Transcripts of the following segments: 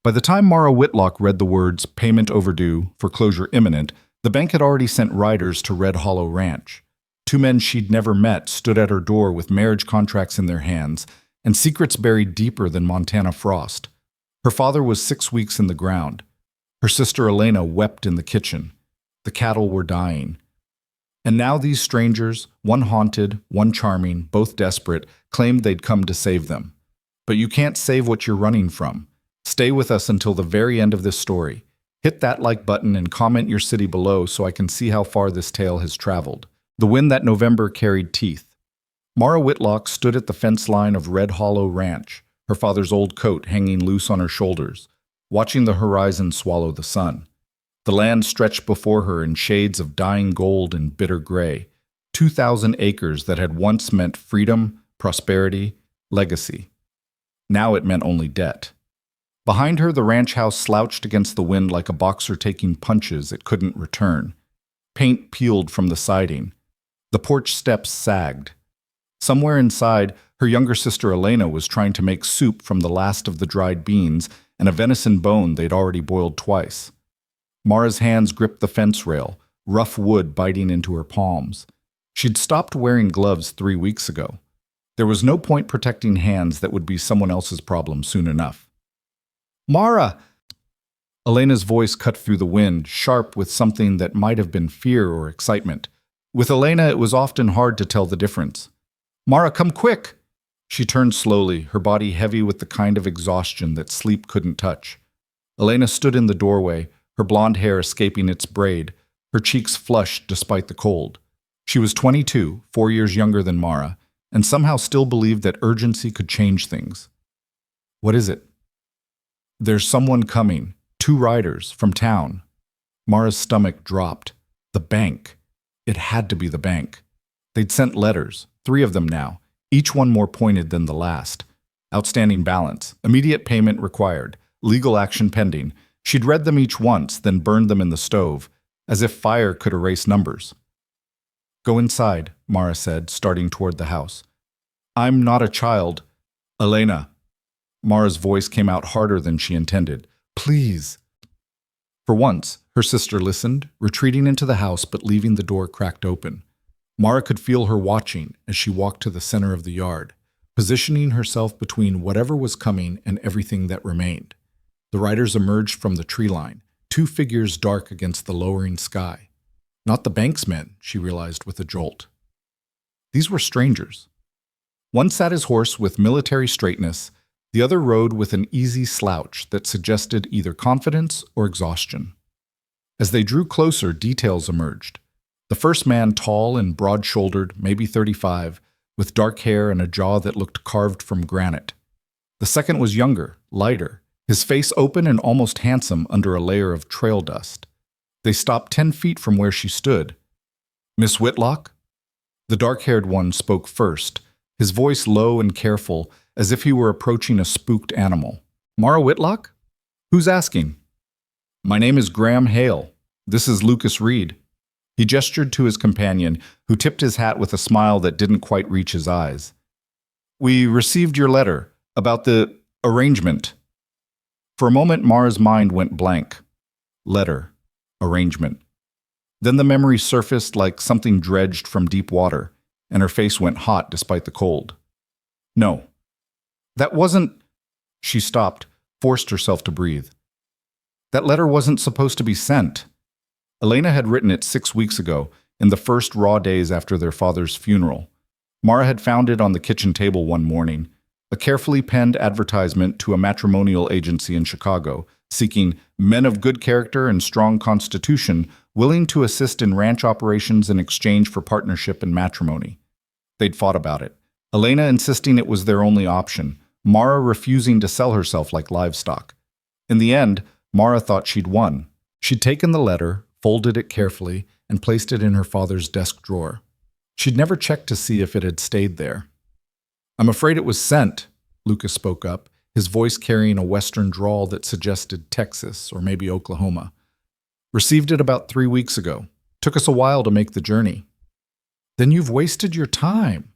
By the time Mara Whitlock read the words "payment overdue, foreclosure imminent," the bank had already sent riders to Red Hollow Ranch. Two men she'd never met stood at her door with marriage contracts in their hands and secrets buried deeper than Montana frost. Her father was 6 weeks in the ground. Her sister Elena wept in the kitchen. The cattle were dying. And now these strangers, one haunted, one charming, both desperate, claimed they'd come to save them. But you can't save what you're running from. Stay with us until the very end of this story. Hit that like button and comment your city below so I can see how far this tale has traveled. The wind that November carried teeth. Mara Whitlock stood at the fence line of Red Hollow Ranch, her father's old coat hanging loose on her shoulders, watching the horizon swallow the sun. The land stretched before her in shades of dying gold and bitter gray, 2,000 acres that had once meant freedom, prosperity, legacy. Now it meant only debt. Behind her, the ranch house slouched against the wind like a boxer taking punches it couldn't return. Paint peeled from the siding. The porch steps sagged. Somewhere inside, her younger sister Elena was trying to make soup from the last of the dried beans and a venison bone they'd already boiled twice. Mara's hands gripped the fence rail, rough wood biting into her palms. She'd stopped wearing gloves 3 weeks ago. There was no point protecting hands that would be someone else's problem soon enough. "Mara!" Elena's voice cut through the wind, sharp with something that might have been fear or excitement. With Elena, it was often hard to tell the difference. "Mara, come quick!" She turned slowly, her body heavy with the kind of exhaustion that sleep couldn't touch. Elena stood in the doorway, her blonde hair escaping its braid, her cheeks flushed despite the cold. She was 22, 4 years younger than Mara, and somehow still believed that urgency could change things. "What is it?" "There's someone coming. 2 riders from town." Mara's stomach dropped. The bank. It had to be the bank. They'd sent letters, 3 of them now, each one more pointed than the last. Outstanding balance, immediate payment required, legal action pending. She'd read them each once, then burned them in the stove, as if fire could erase numbers. "Go inside," Mara said, starting toward the house. "I'm not a child." "Elena." Mara's voice came out harder than she intended. "Please." For once, her sister listened, retreating into the house but leaving the door cracked open. Mara could feel her watching as she walked to the center of the yard, positioning herself between whatever was coming and everything that remained. The riders emerged from the tree line, 2 figures dark against the lowering sky. Not the bank's men, she realized with a jolt. These were strangers. One sat his horse with military straightness, the other rode with an easy slouch that suggested either confidence or exhaustion. As they drew closer, details emerged. The first man tall and broad-shouldered, maybe 35, with dark hair and a jaw that looked carved from granite. The second was younger, lighter, his face open and almost handsome under a layer of trail dust. They stopped 10 feet from where she stood. "Miss Whitlock?" The dark-haired one spoke first, his voice low and careful, as if he were approaching a spooked animal. "Mara Whitlock? Who's asking?" "My name is Graham Hale. This is Lucas Reed." He gestured to his companion, who tipped his hat with a smile that didn't quite reach his eyes. "We received your letter about the arrangement." For a moment, Mara's mind went blank. Letter. Arrangement. Then the memory surfaced like something dredged from deep water, and her face went hot despite the cold. "No. That wasn't—" She stopped, forced herself to breathe. "That letter wasn't supposed to be sent." Elena had written it 6 weeks ago, in the first raw days after their father's funeral. Mara had found it on the kitchen table one morning, a carefully penned advertisement to a matrimonial agency in Chicago, seeking men of good character and strong constitution willing to assist in ranch operations in exchange for partnership and matrimony. They'd fought about it, Elena insisting it was their only option, Mara refusing to sell herself like livestock. In the end, Mara thought she'd won. She'd taken the letter, folded it carefully, and placed it in her father's desk drawer. She'd never checked to see if it had stayed there. "I'm afraid it was sent," Lucas spoke up, his voice carrying a western drawl that suggested Texas or maybe Oklahoma. "Received it about 3 weeks ago. Took us a while to make the journey." "Then you've wasted your time."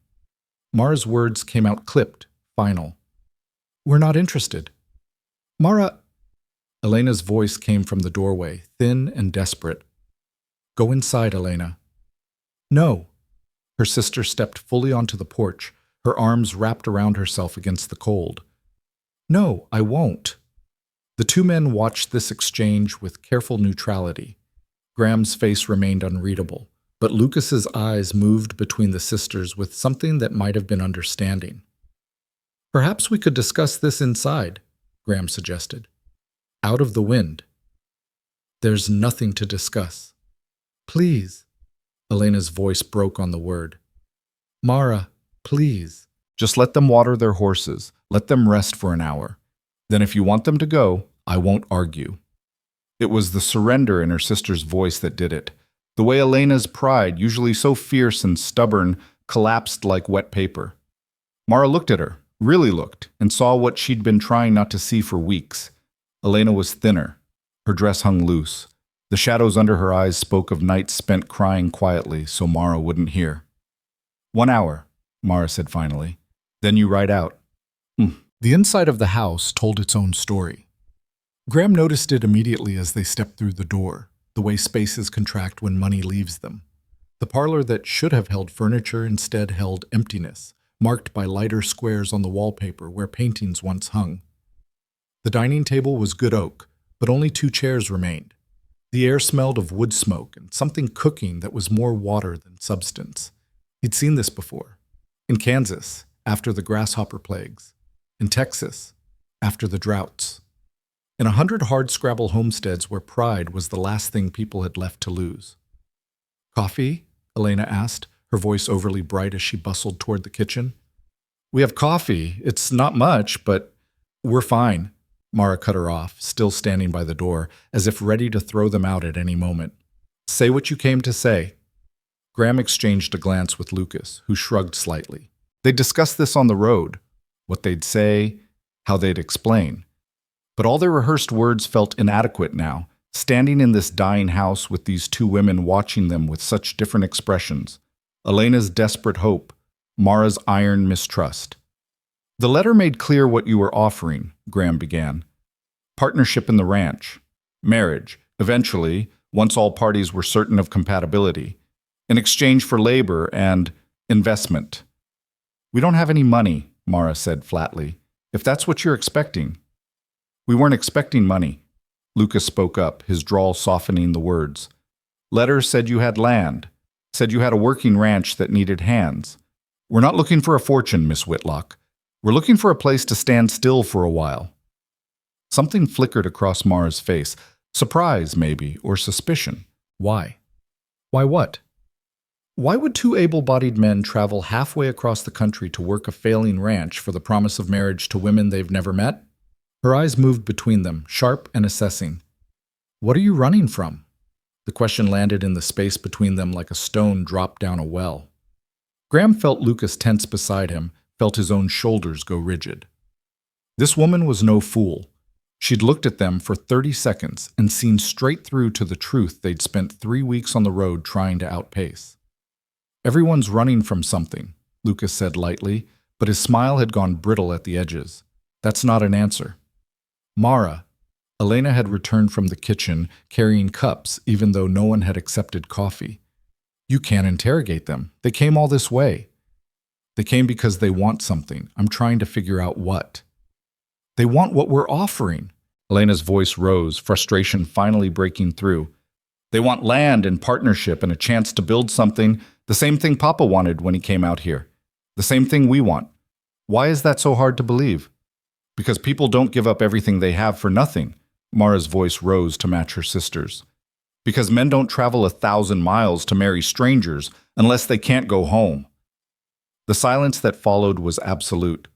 Mara's words came out clipped, final. "We're not interested." "Mara, Elena's voice came from the doorway, thin and desperate. Go inside, Elena. No. Her sister stepped fully onto the porch, her arms wrapped around herself against the cold. No, I won't. The two men watched this exchange with careful neutrality. Graham's face remained unreadable, but Lucas's eyes moved between the sisters with something that might have been understanding. Perhaps we could discuss this inside, Graham suggested. Out of the wind. There's nothing to discuss. Please. Elena's voice broke on the word. Mara, please. Just let them water their horses. Let them rest for an hour. Then if you want them to go, I won't argue. It was the surrender in her sister's voice that did it. The way Elena's pride, usually so fierce and stubborn, collapsed like wet paper. Mara looked at her, really looked, and saw what she'd been trying not to see for weeks. Elena was thinner. Her dress hung loose. The shadows under her eyes spoke of nights spent crying quietly so Mara wouldn't hear. 1 hour, Mara said finally. Then you ride out. The inside of the house told its own story. Graham noticed it immediately as they stepped through the door, the way spaces contract when money leaves them. The parlor that should have held furniture instead held emptiness, marked by lighter squares on the wallpaper where paintings once hung. The dining table was good oak, but only 2 chairs remained. The air smelled of wood smoke and something cooking that was more water than substance. He'd seen this before. In Kansas, after the grasshopper plagues. In Texas, after the droughts. In 100 hardscrabble homesteads where pride was the last thing people had left to lose. Coffee? Elena asked, her voice overly bright as she bustled toward the kitchen. We have coffee. It's not much, but we're fine. Mara cut her off, still standing by the door, as if ready to throw them out at any moment. Say what you came to say. Graham exchanged a glance with Lucas, who shrugged slightly. They'd discuss this on the road, what they'd say, how they'd explain. But all their rehearsed words felt inadequate now, standing in this dying house with these 2 women watching them with such different expressions. Elena's desperate hope, Mara's iron mistrust. The letter made clear what you were offering, Graham began. Partnership in the ranch. Marriage, eventually, once all parties were certain of compatibility. In exchange for labor and investment. We don't have any money, Mara said flatly. If that's what you're expecting. We weren't expecting money. Lucas spoke up, his drawl softening the words. Letter said you had land. Said you had a working ranch that needed hands. We're not looking for a fortune, Miss Whitlock. We're looking for a place to stand still for a while. Something flickered across Mara's face. Surprise, maybe, or suspicion. Why? Why what? Why would 2 able-bodied men travel halfway across the country to work a failing ranch for the promise of marriage to women they've never met? Her eyes moved between them, sharp and assessing. What are you running from? The question landed in the space between them like a stone dropped down a well. Graham felt Lucas tense beside him, felt his own shoulders go rigid. This woman was no fool. She'd looked at them for 30 seconds and seen straight through to the truth they'd spent 3 weeks on the road trying to outpace. Everyone's running from something, Lucas said lightly, but his smile had gone brittle at the edges. That's not an answer. Mara. Elena had returned from the kitchen, carrying cups, even though no one had accepted coffee. You can't interrogate them. They came all this way. They came because they want something. I'm trying to figure out what. They want what we're offering. Elena's voice rose, frustration finally breaking through. They want land and partnership and a chance to build something, the same thing Papa wanted when he came out here. The same thing we want. Why is that so hard to believe? Because people don't give up everything they have for nothing. Mara's voice rose to match her sister's. Because men don't travel 1,000 miles to marry strangers unless they can't go home. The silence that followed was absolute.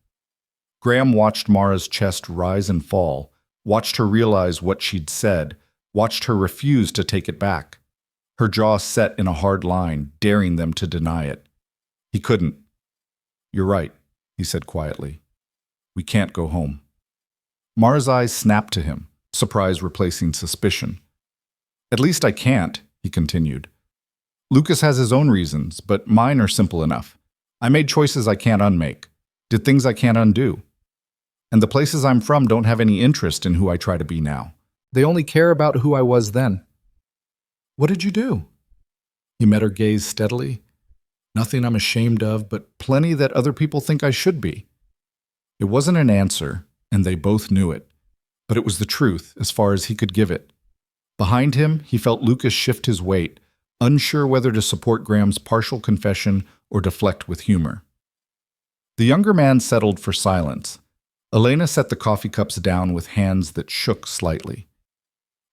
Graham watched Mara's chest rise and fall, watched her realize what she'd said, watched her refuse to take it back. Her jaw set in a hard line, daring them to deny it. He couldn't. You're right, he said quietly. We can't go home. Mara's eyes snapped to him, surprise replacing suspicion. At least I can't, he continued. Lucas has his own reasons, but mine are simple enough. I made choices I can't unmake, did things I can't undo. And the places I'm from don't have any interest in who I try to be now. They only care about who I was then. What did you do? He met her gaze steadily. Nothing I'm ashamed of, but plenty that other people think I should be. It wasn't an answer, and they both knew it, but it was the truth as far as he could give it. Behind him, he felt Lucas shift his weight, unsure whether to support Graham's partial confession or deflect with humor. The younger man settled for silence. Elena set the coffee cups down with hands that shook slightly.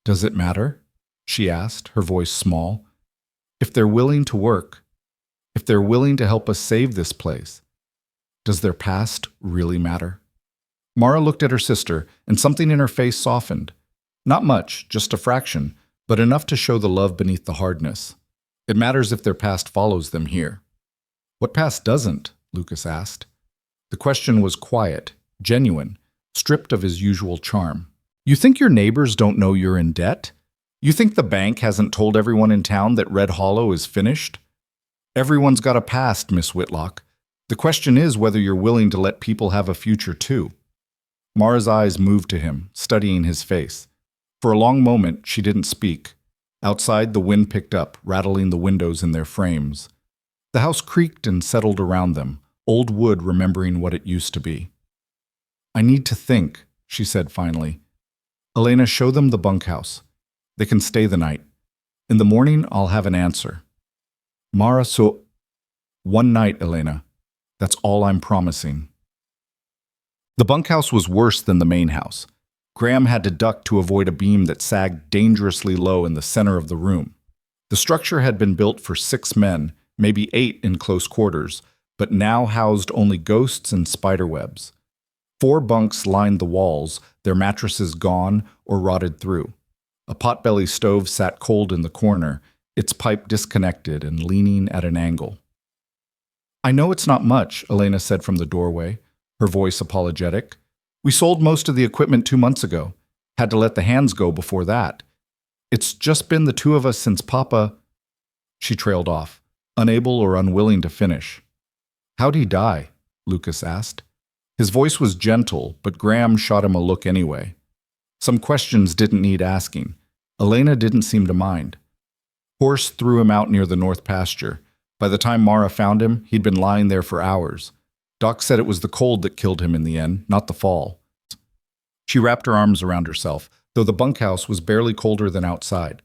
Does it matter? She asked, her voice small. If they're willing to work, if they're willing to help us save this place, does their past really matter? Mara looked at her sister, and something in her face softened. Not much, just a fraction, but enough to show the love beneath the hardness. It matters if their past follows them here. What past doesn't? Lucas asked. The question was quiet, genuine, stripped of his usual charm. You think your neighbors don't know you're in debt? You think the bank hasn't told everyone in town that Red Hollow is finished? Everyone's got a past, Miss Whitlock. The question is whether you're willing to let people have a future too. Mara's eyes moved to him, studying his face. For a long moment, she didn't speak. Outside, the wind picked up, rattling the windows in their frames. The house creaked and settled around them, old wood remembering what it used to be. I need to think, she said finally. Elena, show them the bunkhouse. They can stay the night. In the morning, I'll have an answer. Mara, so... One night, Elena. That's all I'm promising. The bunkhouse was worse than the main house. Graham had to duck to avoid a beam that sagged dangerously low in the center of the room. The structure had been built for 6 men, maybe 8 in close quarters, but now housed only ghosts and spiderwebs. 4 bunks lined the walls, their mattresses gone or rotted through. A potbelly stove sat cold in the corner, its pipe disconnected and leaning at an angle. I know it's not much, Elena said from the doorway, her voice apologetic. We sold most of the equipment 2 months ago. Had to let the hands go before that. It's just been the 2 of us since Papa... She trailed off, unable or unwilling to finish. How'd he die? Lucas asked. His voice was gentle, but Graham shot him a look anyway. Some questions didn't need asking. Elena didn't seem to mind. Horse threw him out near the north pasture. By the time Mara found him, he'd been lying there for hours. Doc said it was the cold that killed him in the end, not the fall. She wrapped her arms around herself, though the bunkhouse was barely colder than outside.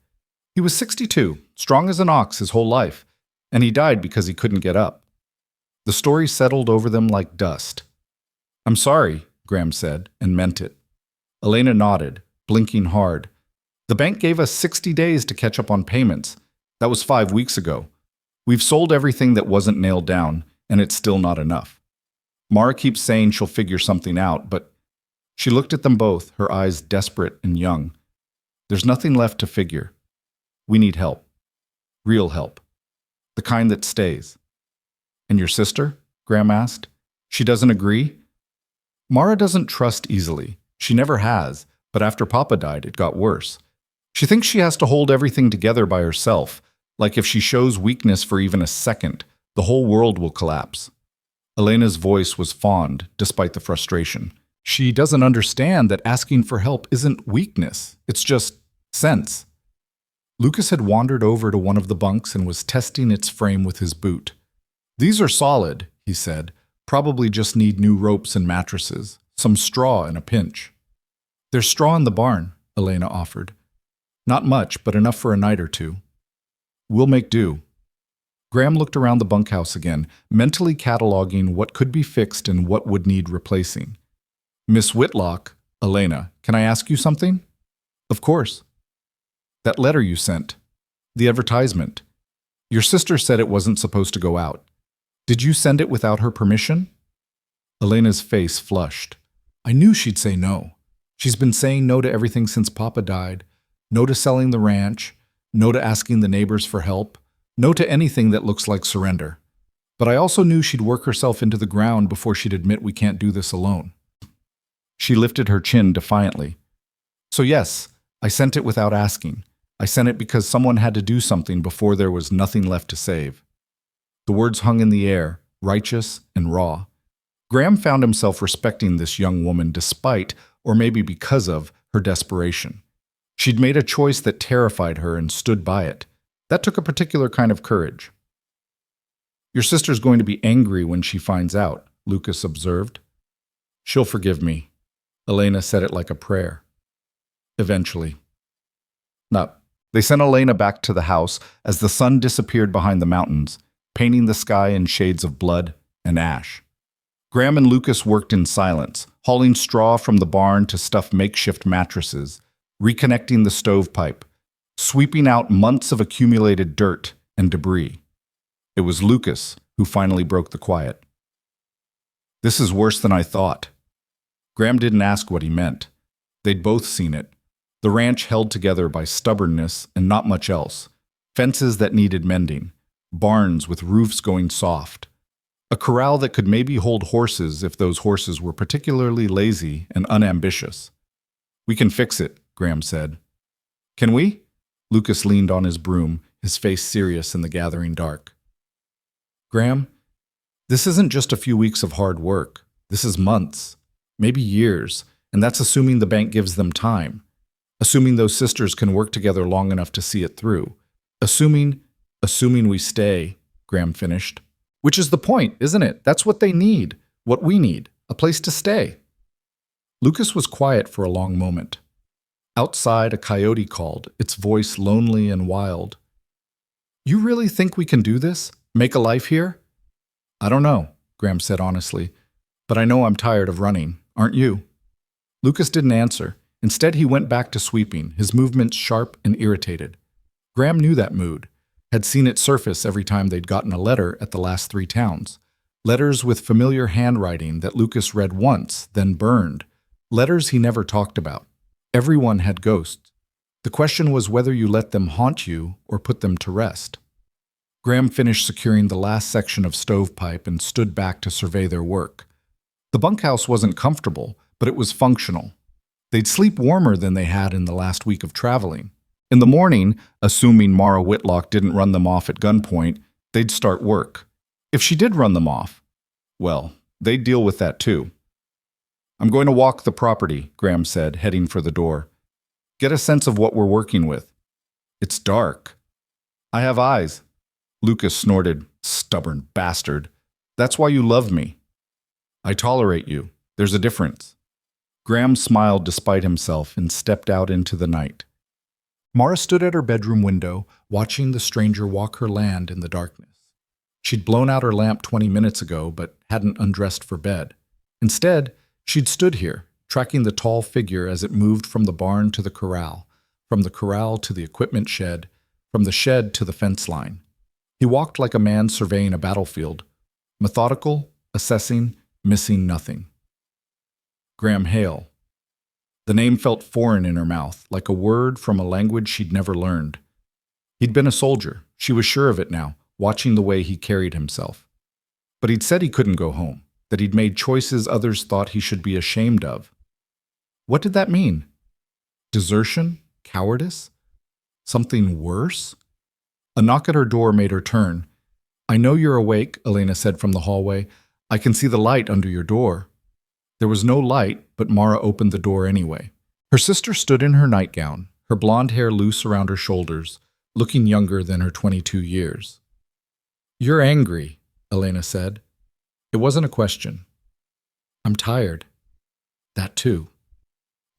He was 62, strong as an ox his whole life, and he died because he couldn't get up. The story settled over them like dust. I'm sorry, Graham said, and meant it. Elena nodded, blinking hard. The bank gave us 60 days to catch up on payments. That was 5 weeks ago. We've sold everything that wasn't nailed down, and it's still not enough. Mara keeps saying she'll figure something out, but she looked at them both, her eyes desperate and young. There's nothing left to figure. We need help. Real help. The kind that stays. And your sister? Graham asked. She doesn't agree? Mara doesn't trust easily. She never has, but after Papa died, it got worse. She thinks she has to hold everything together by herself, like if she shows weakness for even a second, the whole world will collapse. Elena's voice was fond, despite the frustration. She doesn't understand that asking for help isn't weakness, it's just sense. Lucas had wandered over to one of the bunks and was testing its frame with his boot. These are solid, he said, probably just need new ropes and mattresses, some straw in a pinch. There's straw in the barn, Elena offered. Not much, but enough for a night or 2. We'll make do. Graham looked around the bunkhouse again, mentally cataloging what could be fixed and what would need replacing. Miss Whitlock, Elena, can I ask you something? Of course. That letter you sent. The advertisement. Your sister said it wasn't supposed to go out. Did you send it without her permission? Elena's face flushed. I knew she'd say no. She's been saying no to everything since Papa died. No to selling the ranch. No to asking the neighbors for help. No to anything that looks like surrender. But I also knew she'd work herself into the ground before she'd admit we can't do this alone. She lifted her chin defiantly. So yes, I sent it without asking. I sent it because someone had to do something before there was nothing left to save. The words hung in the air, righteous and raw. Graham found himself respecting this young woman despite, or maybe because of, her desperation. She'd made a choice that terrified her and stood by it. That took a particular kind of courage. Your sister's going to be angry when she finds out, Lucas observed. She'll forgive me. Elena said it like a prayer. Eventually. No. They sent Elena back to the house as the sun disappeared behind the mountains, painting the sky in shades of blood and ash. Graham and Lucas worked in silence, hauling straw from the barn to stuff makeshift mattresses, reconnecting the stovepipe, sweeping out months of accumulated dirt and debris. It was Lucas who finally broke the quiet. This is worse than I thought. Graham didn't ask what he meant. They'd both seen it. The ranch held together by stubbornness and not much else. Fences that needed mending. Barns with roofs going soft. A corral that could maybe hold horses if those horses were particularly lazy and unambitious. We can fix it, Graham said. Can we? Lucas leaned on his broom, his face serious in the gathering dark. Graham, this isn't just a few weeks of hard work. This is months, maybe years, and that's assuming the bank gives them time. Assuming those sisters can work together long enough to see it through. Assuming we stay, Graham finished. Which is the point, isn't it? That's what they need, what we need, a place to stay. Lucas was quiet for a long moment. Outside, a coyote called, its voice lonely and wild. You really think we can do this? Make a life here? I don't know, Graham said honestly, but I know I'm tired of running, aren't you? Lucas didn't answer. Instead, he went back to sweeping, his movements sharp and irritated. Graham knew that mood, had seen it surface every time they'd gotten a letter at the last 3 towns. Letters with familiar handwriting that Lucas read once, then burned. Letters he never talked about. Everyone had ghosts. The question was whether you let them haunt you or put them to rest. Graham finished securing the last section of stovepipe and stood back to survey their work. The bunkhouse wasn't comfortable, but it was functional. They'd sleep warmer than they had in the last week of traveling. In the morning, assuming Mara Whitlock didn't run them off at gunpoint, they'd start work. If she did run them off, well, they'd deal with that too. I'm going to walk the property, Graham said, heading for the door. Get a sense of what we're working with. It's dark. I have eyes. Lucas snorted, stubborn bastard. That's why you love me. I tolerate you. There's a difference. Graham smiled despite himself and stepped out into the night. Mara stood at her bedroom window, watching the stranger walk her land in the darkness. She'd blown out her lamp 20 minutes ago, but hadn't undressed for bed. Instead, she'd stood here, tracking the tall figure as it moved from the barn to the corral, from the corral to the equipment shed, from the shed to the fence line. He walked like a man surveying a battlefield, methodical, assessing, missing nothing. Graham Hale. The name felt foreign in her mouth, like a word from a language she'd never learned. He'd been a soldier, she was sure of it now, watching the way he carried himself. But he'd said he couldn't go home, that he'd made choices others thought he should be ashamed of. What did that mean? Desertion? Cowardice? Something worse? A knock at her door made her turn. I know you're awake, Elena said from the hallway. I can see the light under your door. There was no light, but Mara opened the door anyway. Her sister stood in her nightgown, her blonde hair loose around her shoulders, looking younger than her 22 years. You're angry, Elena said. It wasn't a question. I'm tired. That too.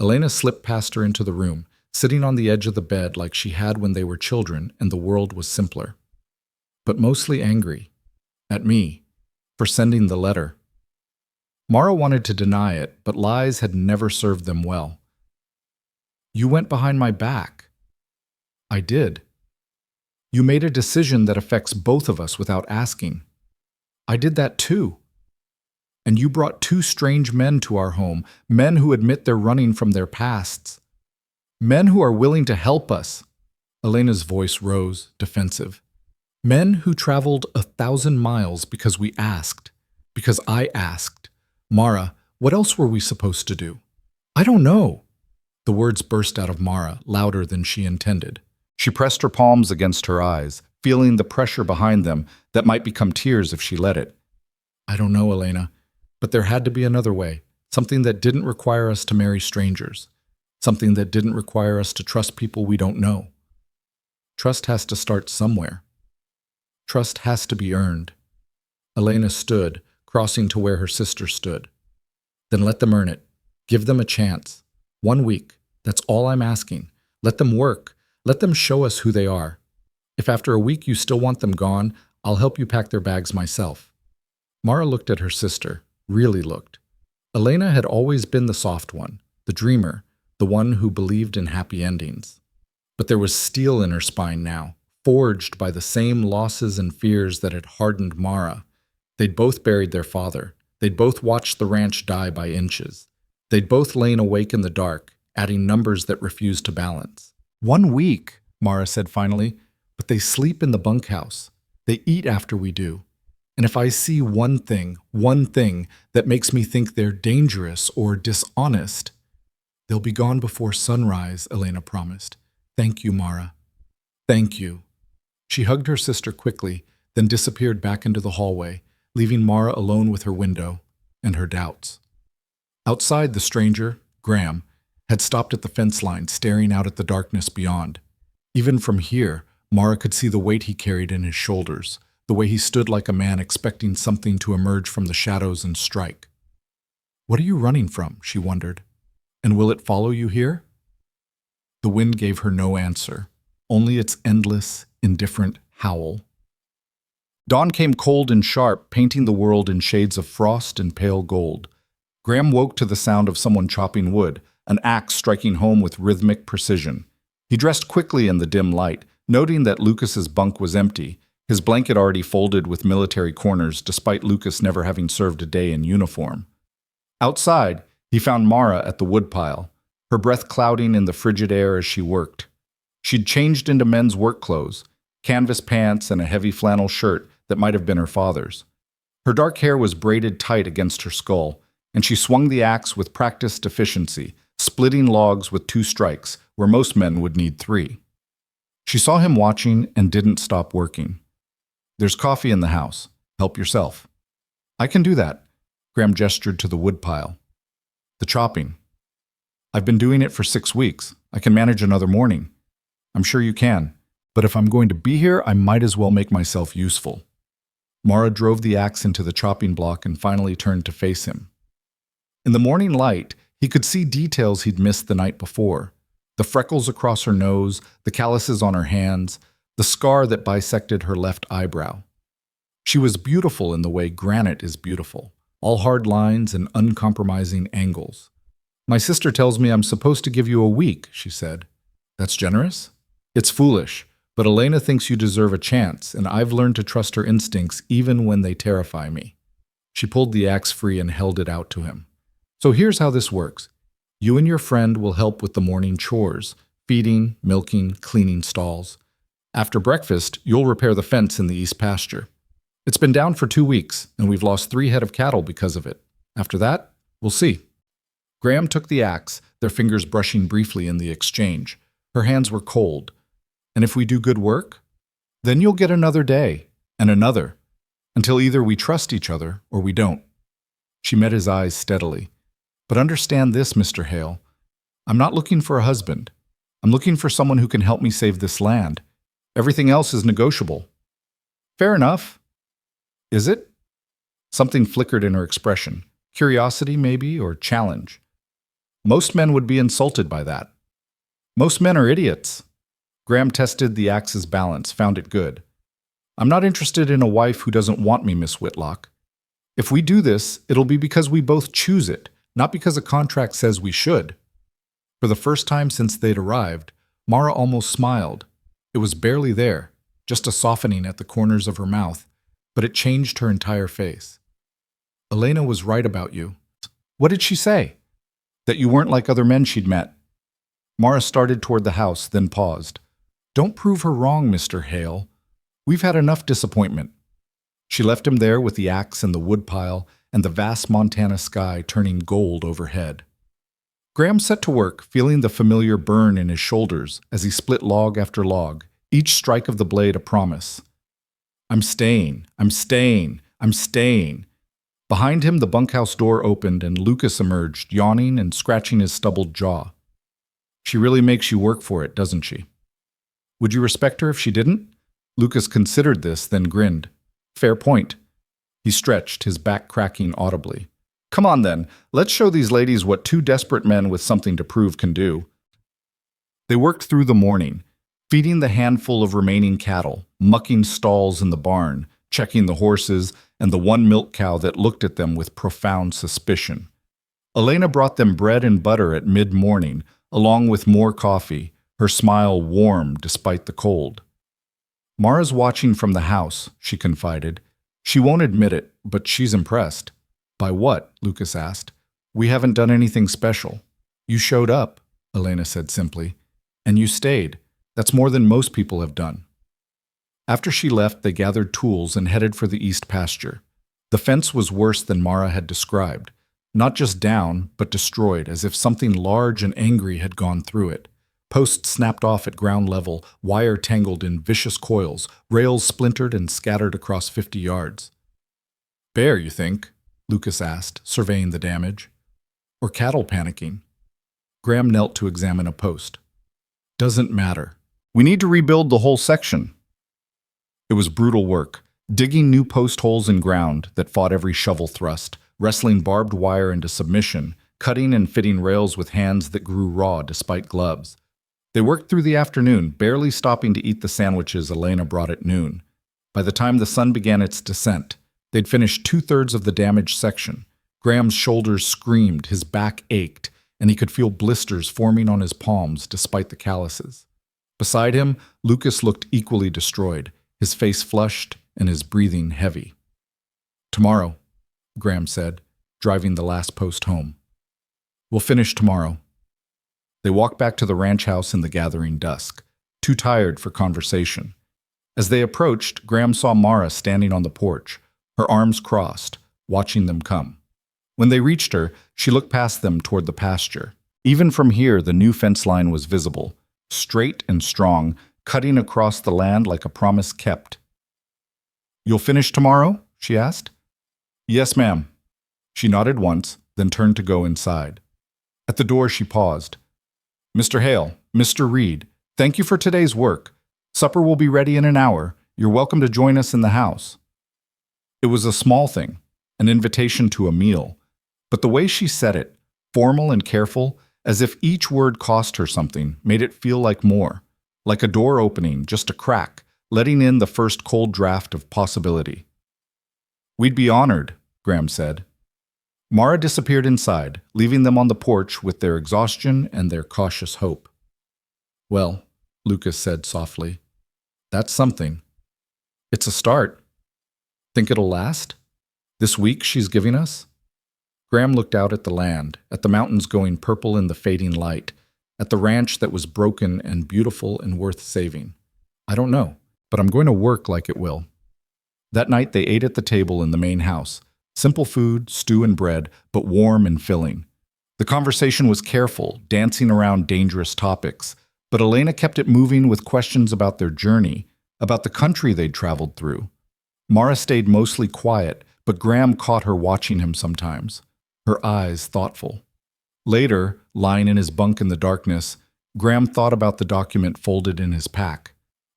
Elena slipped past her into the room, sitting on the edge of the bed like she had when they were children and the world was simpler. But mostly angry. At me. For sending the letter. Mara wanted to deny it, but lies had never served them well. You went behind my back. I did. You made a decision that affects both of us without asking. I did that too. And you brought 2 strange men to our home, men who admit they're running from their pasts. Men who are willing to help us. Elena's voice rose, defensive. Men who traveled 1,000 miles because we asked, because I asked. Mara, what else were we supposed to do? I don't know. The words burst out of Mara, louder than she intended. She pressed her palms against her eyes, feeling the pressure behind them that might become tears if she let it. I don't know, Elena, but there had to be another way, something that didn't require us to marry strangers. something that didn't require us to trust people we don't know. Trust has to start somewhere. Trust has to be earned. Elena stood, crossing to where her sister stood. Then let them earn it. Give them a chance. 1 week. That's all I'm asking. Let them work. Let them show us who they are. If after a week you still want them gone, I'll help you pack their bags myself. Mara looked at her sister, really looked. Elena had always been the soft one, the dreamer, the one who believed in happy endings. But there was steel in her spine now, forged by the same losses and fears that had hardened Mara. They'd both buried their father. They'd both watched the ranch die by inches. They'd both lain awake in the dark, adding numbers that refused to balance. 1 week, Mara said finally, but they sleep in the bunkhouse. They eat after we do. And if I see one thing that makes me think they're dangerous or dishonest, they'll be gone before sunrise, Elena promised. Thank you, Mara. Thank you. She hugged her sister quickly, then disappeared back into the hallway, leaving Mara alone with her window and her doubts. Outside, the stranger, Graham, had stopped at the fence line, staring out at the darkness beyond. Even from here, Mara could see the weight he carried in his shoulders, the way he stood like a man expecting something to emerge from the shadows and strike. What are you running from? She wondered. And will it follow you here? The wind gave her no answer, only its endless, indifferent howl. Dawn came cold and sharp, painting the world in shades of frost and pale gold. Graham woke to the sound of someone chopping wood, an axe striking home with rhythmic precision. He dressed quickly in the dim light, noting that Lucas's bunk was empty, his blanket already folded with military corners despite Lucas never having served a day in uniform. Outside, he found Mara at the woodpile, her breath clouding in the frigid air as she worked. She'd changed into men's work clothes, canvas pants and a heavy flannel shirt that might have been her father's. Her dark hair was braided tight against her skull, and she swung the axe with practiced efficiency, splitting logs with 2 strikes, where most men would need 3. She saw him watching and didn't stop working. There's coffee in the house. Help yourself. I can do that. Graham gestured to the woodpile. The chopping. I've been doing it for 6 weeks. I can manage another morning. I'm sure you can. But if I'm going to be here, I might as well make myself useful. Mara drove the axe into the chopping block and finally turned to face him. In the morning light, he could see details he'd missed the night before. The freckles across her nose, the calluses on her hands, the scar that bisected her left eyebrow. She was beautiful in the way granite is beautiful, all hard lines and uncompromising angles. My sister tells me I'm supposed to give you a week, she said. That's generous? It's foolish, but Elena thinks you deserve a chance, and I've learned to trust her instincts even when they terrify me. She pulled the axe free and held it out to him. So here's how this works. You and your friend will help with the morning chores, feeding, milking, cleaning stalls. After breakfast, you'll repair the fence in the east pasture. It's been down for 2 weeks, and we've lost 3 head of cattle because of it. After that, we'll see. Graham took the axe, their fingers brushing briefly in the exchange. Her hands were cold. And if we do good work, then you'll get another day, and another, until either we trust each other or we don't. She met his eyes steadily. But understand this, Mr. Hale. I'm not looking for a husband. I'm looking for someone who can help me save this land. Everything else is negotiable. Fair enough. Is it? Something flickered in her expression. Curiosity, maybe, or challenge. Most men would be insulted by that. Most men are idiots. Graham tested the axe's balance, found it good. I'm not interested in a wife who doesn't want me, Miss Whitlock. If we do this, it'll be because we both choose it, not because a contract says we should. For the first time since they'd arrived, Mara almost smiled. It was barely there, just a softening at the corners of her mouth, but it changed her entire face. Elena was right about you. What did she say? That you weren't like other men she'd met. Mara started toward the house, then paused. Don't prove her wrong, Mr. Hale. We've had enough disappointment. She left him there with the axe and the woodpile and the vast Montana sky turning gold overhead. Graham set to work, feeling the familiar burn in his shoulders as he split log after log, each strike of the blade a promise. I'm staying, I'm staying, I'm staying. Behind him, the bunkhouse door opened and Lucas emerged, yawning and scratching his stubbled jaw. She really makes you work for it, doesn't she? Would you respect her if she didn't? Lucas considered this, then grinned. Fair point. He stretched, his back cracking audibly. Come on then, let's show these ladies what two desperate men with something to prove can do. They worked through the morning, feeding the handful of remaining cattle, mucking stalls in the barn, checking the horses, and the one milk cow that looked at them with profound suspicion. Elena brought them bread and butter at mid-morning, along with more coffee, her smile warm despite the cold. Mara's watching from the house, she confided. She won't admit it, but she's impressed. By what? Lucas asked. We haven't done anything special. You showed up, Elena said simply. And you stayed. That's more than most people have done. After she left, they gathered tools and headed for the east pasture. The fence was worse than Mara had described. Not just down, but destroyed, as if something large and angry had gone through it. Posts snapped off at ground level, wire tangled in vicious coils, rails splintered and scattered across 50 yards. Bear, you think? Lucas asked, surveying the damage. Or cattle panicking? Graham knelt to examine a post. Doesn't matter. We need to rebuild the whole section. It was brutal work, digging new post holes in ground that fought every shovel thrust, wrestling barbed wire into submission, cutting and fitting rails with hands that grew raw despite gloves. They worked through the afternoon, barely stopping to eat the sandwiches Elena brought at noon. By the time the sun began its descent, they'd finished 2/3 of the damaged section. Graham's shoulders screamed, his back ached, and he could feel blisters forming on his palms despite the calluses. Beside him, Lucas looked equally destroyed, his face flushed and his breathing heavy. Tomorrow, Graham said, driving the last post home. We'll finish tomorrow. They walked back to the ranch house in the gathering dusk, too tired for conversation. As they approached, Graham saw Mara standing on the porch, her arms crossed, watching them come. When they reached her, she looked past them toward the pasture. Even from here, the new fence line was visible, straight and strong, cutting across the land like a promise kept. You'll finish tomorrow? She asked. Yes, ma'am. She nodded once, then turned to go inside. At the door, she paused. Mr. Hale, Mr. Reed, thank you for today's work. Supper will be ready in an hour. You're welcome to join us in the house. It was a small thing, an invitation to a meal, but the way she said it, formal and careful, as if each word cost her something, made it feel like more, like a door opening, just a crack, letting in the first cold draft of possibility. We'd be honored, Graham said. Mara disappeared inside, leaving them on the porch with their exhaustion and their cautious hope. Well, Lucas said softly, that's something. It's a start. Think it'll last? This week she's giving us? Graham looked out at the land, at the mountains going purple in the fading light, at the ranch that was broken and beautiful and worth saving. I don't know, but I'm going to work like it will. That night they ate at the table in the main house. Simple food, stew and bread, but warm and filling. The conversation was careful, dancing around dangerous topics, but Elena kept it moving with questions about their journey, about the country they'd traveled through. Mara stayed mostly quiet, but Graham caught her watching him sometimes, her eyes thoughtful. Later, lying in his bunk in the darkness, Graham thought about the document folded in his pack,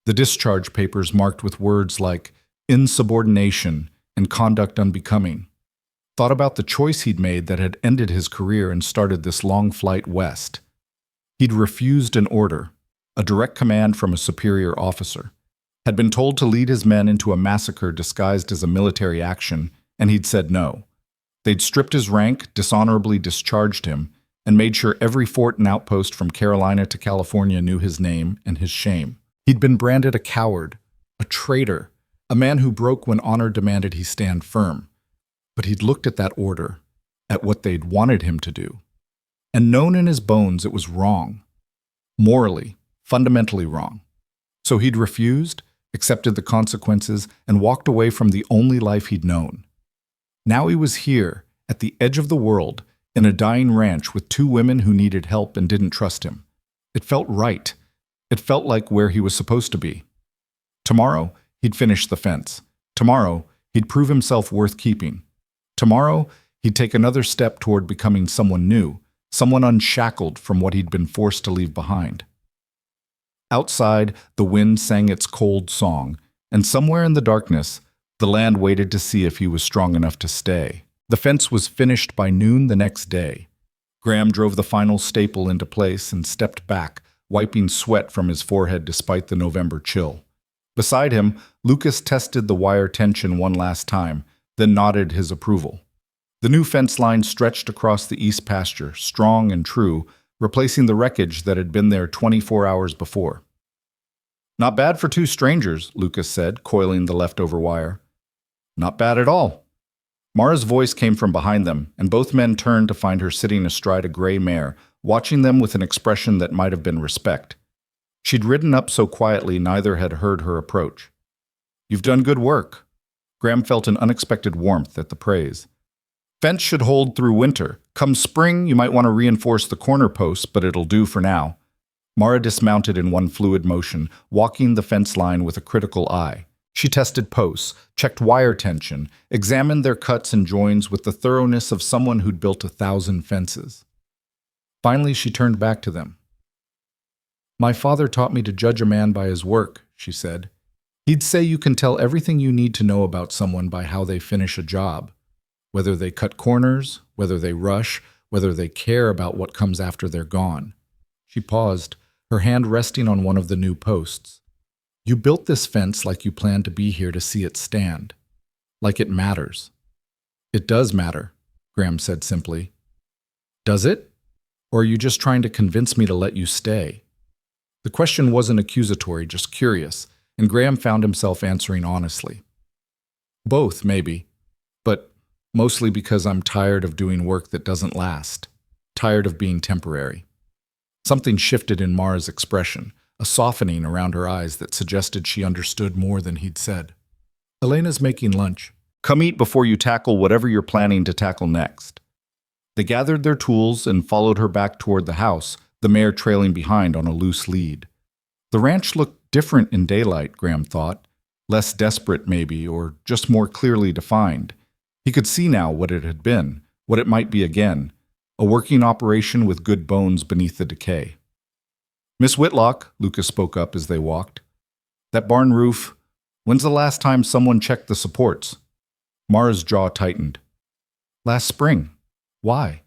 the discharge papers marked with words like insubordination and conduct unbecoming. Thought about the choice he'd made that had ended his career and started this long flight west. He'd refused an order, a direct command from a superior officer, had been told to lead his men into a massacre disguised as a military action, and he'd said no. They'd stripped his rank, dishonorably discharged him, and made sure every fort and outpost from Carolina to California knew his name and his shame. He'd been branded a coward, a traitor, a man who broke when honor demanded he stand firm. But he'd looked at that order, at what they'd wanted him to do, and known in his bones it was wrong. Morally, fundamentally wrong. So he'd refused, accepted the consequences, and walked away from the only life he'd known. Now he was here, at the edge of the world, in a dying ranch with two women who needed help and didn't trust him. It felt right. It felt like where he was supposed to be. Tomorrow, he'd finish the fence. Tomorrow, he'd prove himself worth keeping. Tomorrow, he'd take another step toward becoming someone new, someone unshackled from what he'd been forced to leave behind. Outside, the wind sang its cold song, and somewhere in the darkness, the land waited to see if he was strong enough to stay. The fence was finished by noon the next day. Graham drove the final staple into place and stepped back, wiping sweat from his forehead despite the November chill. Beside him, Lucas tested the wire tension one last time, then nodded his approval. The new fence line stretched across the east pasture, strong and true, replacing the wreckage that had been there 24 hours before. "Not bad for two strangers," Lucas said, coiling the leftover wire. "Not bad at all." Mara's voice came from behind them, and both men turned to find her sitting astride a gray mare, watching them with an expression that might have been respect. She'd ridden up so quietly neither had heard her approach. "You've done good work." Graham felt an unexpected warmth at the praise. "Fence should hold through winter. Come spring, you might want to reinforce the corner posts, but it'll do for now." Mara dismounted in one fluid motion, walking the fence line with a critical eye. She tested posts, checked wire tension, examined their cuts and joins with the thoroughness of someone who'd built 1,000 fences. Finally, she turned back to them. "My father taught me to judge a man by his work," she said. "He'd say you can tell everything you need to know about someone by how they finish a job. Whether they cut corners, whether they rush, whether they care about what comes after they're gone." She paused, her hand resting on one of the new posts. "You built this fence like you planned to be here to see it stand. Like it matters." "It does matter," Graham said simply. "Does it? Or are you just trying to convince me to let you stay?" The question wasn't accusatory, just curious, and Graham found himself answering honestly. "Both, maybe. But mostly because I'm tired of doing work that doesn't last. Tired of being temporary." Something shifted in Mara's expression, a softening around her eyes that suggested she understood more than he'd said. "Elena's making lunch. Come eat before you tackle whatever you're planning to tackle next." They gathered their tools and followed her back toward the house, the mare trailing behind on a loose lead. The ranch looked different in daylight, Graham thought. Less desperate, maybe, or just more clearly defined. He could see now what it had been, what it might be again, a working operation with good bones beneath the decay. "Miss Whitlock," Lucas spoke up as they walked. "That barn roof, when's the last time someone checked the supports?" Mara's jaw tightened. "Last spring. Why?"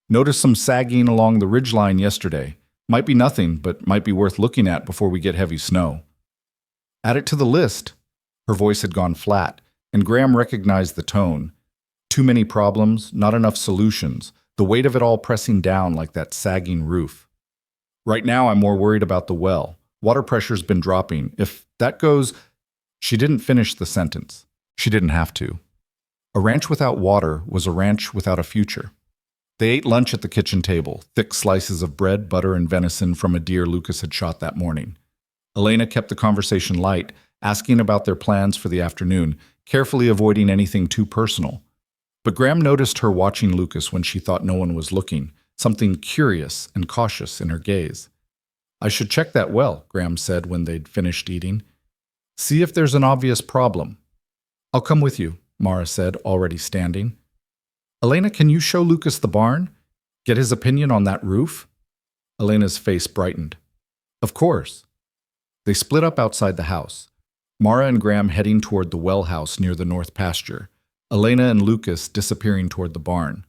"Noticed some sagging along the ridgeline yesterday. Might be nothing, but might be worth looking at before we get heavy snow." "Add it to the list." Her voice had gone flat, and Graham recognized the tone. Too many problems, not enough solutions, the weight of it all pressing down like that sagging roof. "Right now I'm more worried about the well. Water pressure's been dropping. If that goes—" She didn't finish the sentence. She didn't have to. A ranch without water was a ranch without a future. They ate lunch at the kitchen table, thick slices of bread, butter, and venison from a deer Lucas had shot that morning. Elena kept the conversation light, asking about their plans for the afternoon, carefully avoiding anything too personal. But Graham noticed her watching Lucas when she thought no one was looking, something curious and cautious in her gaze. "I should check that well," Graham said when they'd finished eating. "See if there's an obvious problem." "I'll come with you," Mara said, already standing. "Elena, can you show Lucas the barn? Get his opinion on that roof?" Elena's face brightened. "Of course." They split up outside the house, Mara and Graham heading toward the well house near the north pasture, Elena and Lucas disappearing toward the barn.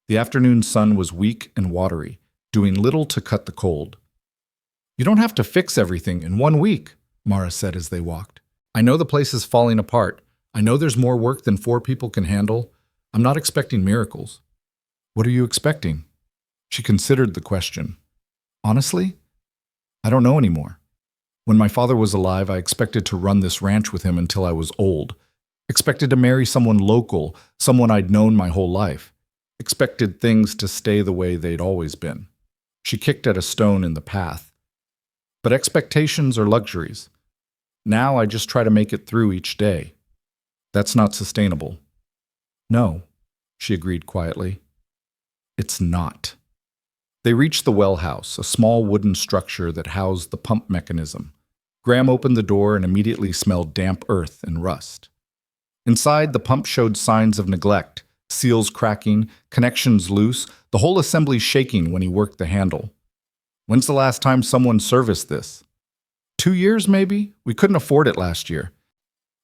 The afternoon sun was weak and watery, doing little to cut the cold. "You don't have to fix everything in 1 week," Mara said as they walked. "I know the place is falling apart. I know there's more work than 4 people can handle. I'm not expecting miracles." "What are you expecting?" She considered the question. "Honestly, I don't know anymore. When my father was alive, I expected to run this ranch with him until I was old. Expected to marry someone local, someone I'd known my whole life. Expected things to stay the way they'd always been." She kicked at a stone in the path. "But expectations are luxuries. Now I just try to make it through each day. That's not sustainable." "No," she agreed quietly. "It's not." They reached the well house, a small wooden structure that housed the pump mechanism. Graham opened the door and immediately smelled damp earth and rust. Inside, the pump showed signs of neglect, seals cracking, connections loose, the whole assembly shaking when he worked the handle. When's the last time someone serviced this? 2 years, maybe? We couldn't afford it last year.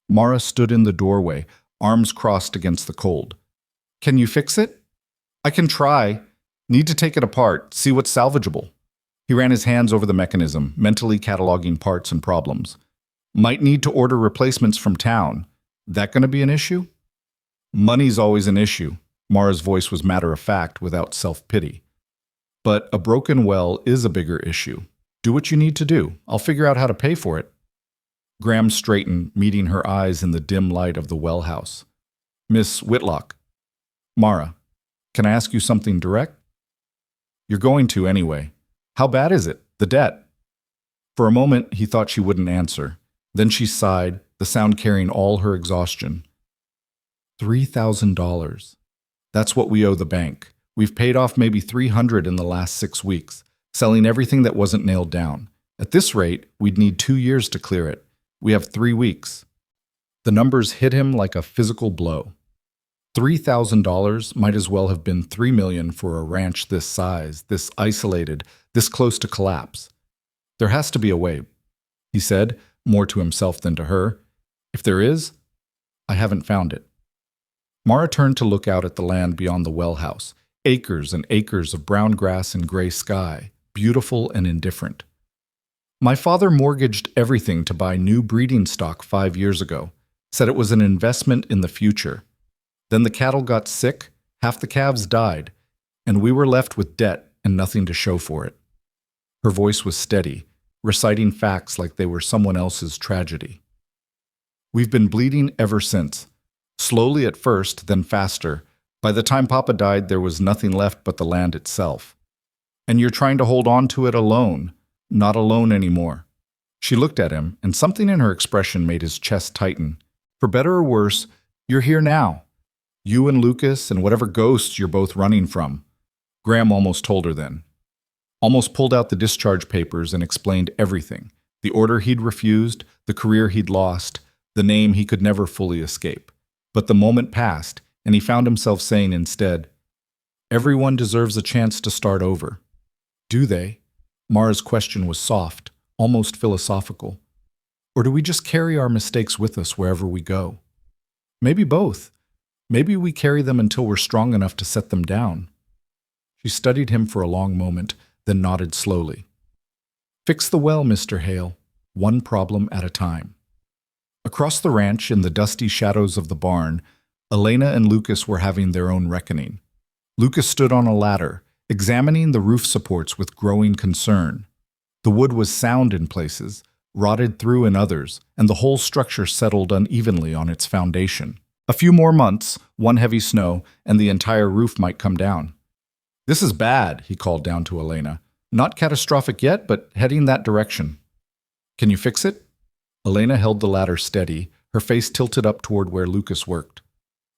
Mara stood in the doorway, arms crossed against the cold. Can you fix it? I can try. Need to take it apart, see what's salvageable. He ran his hands over the mechanism, mentally cataloging parts and problems. Might need to order replacements from town. That gonna be an issue? Money's always an issue. Mara's voice was matter-of-fact, without self-pity. But a broken well is a bigger issue. Do what you need to do. I'll figure out how to pay for it. Graham straightened, meeting her eyes in the dim light of the well house. Miss Whitlock. Mara, can I ask you something direct? You're going to anyway. How bad is it? The debt? For a moment, he thought she wouldn't answer. Then she sighed, the sound carrying all her exhaustion. $3,000. That's what we owe the bank. We've paid off maybe $300 in the last 6 weeks, selling everything that wasn't nailed down. At this rate, we'd need 2 years to clear it. We have 3 weeks. The numbers hit him like a physical blow. $3,000 might as well have been $3 million for a ranch this size, this isolated, this close to collapse. There has to be a way, he said, more to himself than to her. If there is, I haven't found it. Mara turned to look out at the land beyond the well house, acres and acres of brown grass and gray sky, beautiful and indifferent. My father mortgaged everything to buy new breeding stock 5 years ago, said it was an investment in the future. Then the cattle got sick, half the calves died, and we were left with debt and nothing to show for it. Her voice was steady, reciting facts like they were someone else's tragedy. We've been bleeding ever since. Slowly at first, then faster. By the time Papa died, there was nothing left but the land itself. And you're trying to hold on to it alone, not alone anymore. She looked at him, and something in her expression made his chest tighten. For better or worse, you're here now. You and Lucas and whatever ghosts you're both running from. Graham almost told her then. Almost pulled out the discharge papers and explained everything. The order he'd refused, the career he'd lost, the name he could never fully escape. But the moment passed, and he found himself saying instead, everyone deserves a chance to start over. Do they? Mara's question was soft, almost philosophical. Or do we just carry our mistakes with us wherever we go? Maybe both. Maybe we carry them until we're strong enough to set them down. She studied him for a long moment, then nodded slowly. Fix the well, Mr. Hale, one problem at a time. Across the ranch, in the dusty shadows of the barn, Elena and Lucas were having their own reckoning. Lucas stood on a ladder, examining the roof supports with growing concern. The wood was sound in places, rotted through in others, and the whole structure settled unevenly on its foundation. A few more months, one heavy snow, and the entire roof might come down. This is bad, he called down to Elena. Not catastrophic yet, but heading that direction. Can you fix it? Elena held the ladder steady, her face tilted up toward where Lucas worked.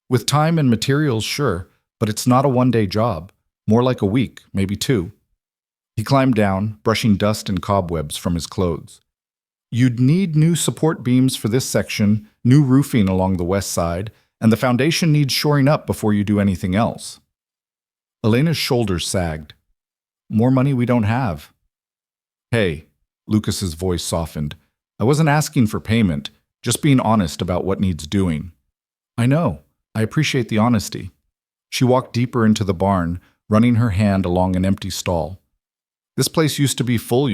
With time and materials, sure, but it's not a one-day job. More like a week, maybe 2. He climbed down, brushing dust and cobwebs from his clothes. You'd need new support beams for this section, new roofing along the west side, and the foundation needs shoring up before you do anything else. Elena's shoulders sagged. More money we don't have. Hey, Lucas's voice softened. I wasn't asking for payment, just being honest about what needs doing. I know. I appreciate the honesty. She walked deeper into the barn, running her hand along an empty stall. This place used to be full,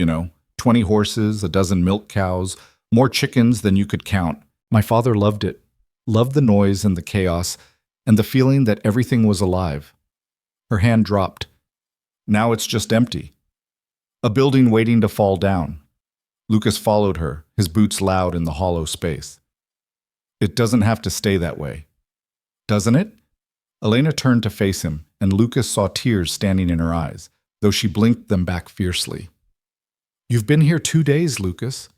20 horses, a dozen milk cows, more chickens than you could count. My father loved it. Loved the noise and the chaos, and the feeling that everything was alive. Her hand dropped. Now it's just empty. A building waiting to fall down. Lucas followed her, his boots loud in the hollow space. It doesn't have to stay that way. Doesn't it? Elena turned to face him, and Lucas saw tears standing in her eyes, though she blinked them back fiercely. You've been here 2 days, Lucas.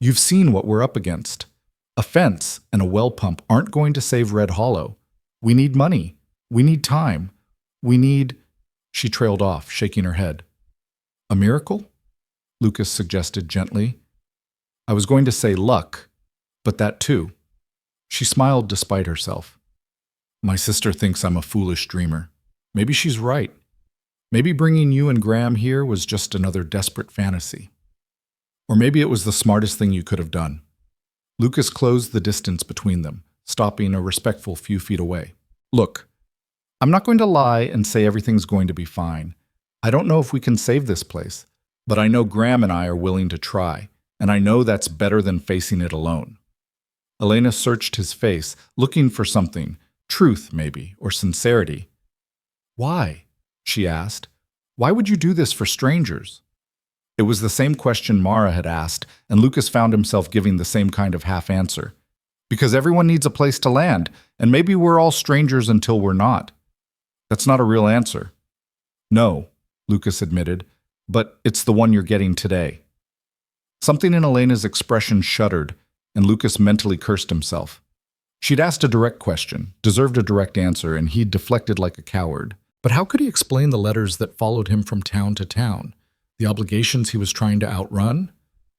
You've seen what we're up against. A fence and a well pump aren't going to save Red Hollow. We need money. We need time. We need... She trailed off, shaking her head. A miracle? Lucas suggested gently. I was going to say luck, but that too. She smiled despite herself. My sister thinks I'm a foolish dreamer. Maybe she's right. Maybe bringing you and Graham here was just another desperate fantasy. Or maybe it was the smartest thing you could have done. Lucas closed the distance between them, stopping a respectful few feet away. Look, I'm not going to lie and say everything's going to be fine. I don't know if we can save this place, but I know Graham and I are willing to try, and I know that's better than facing it alone. Elena searched his face, looking for something, truth maybe, or sincerity. Why? She asked. Why would you do this for strangers? It was the same question Mara had asked, and Lucas found himself giving the same kind of half answer. Because everyone needs a place to land, and maybe we're all strangers until we're not. That's not a real answer. No, Lucas admitted, but it's the one you're getting today. Something in Elena's expression shuddered, and Lucas mentally cursed himself. She'd asked a direct question, deserved a direct answer, and he'd deflected like a coward. But how could he explain the letters that followed him from town to town? The obligations he was trying to outrun?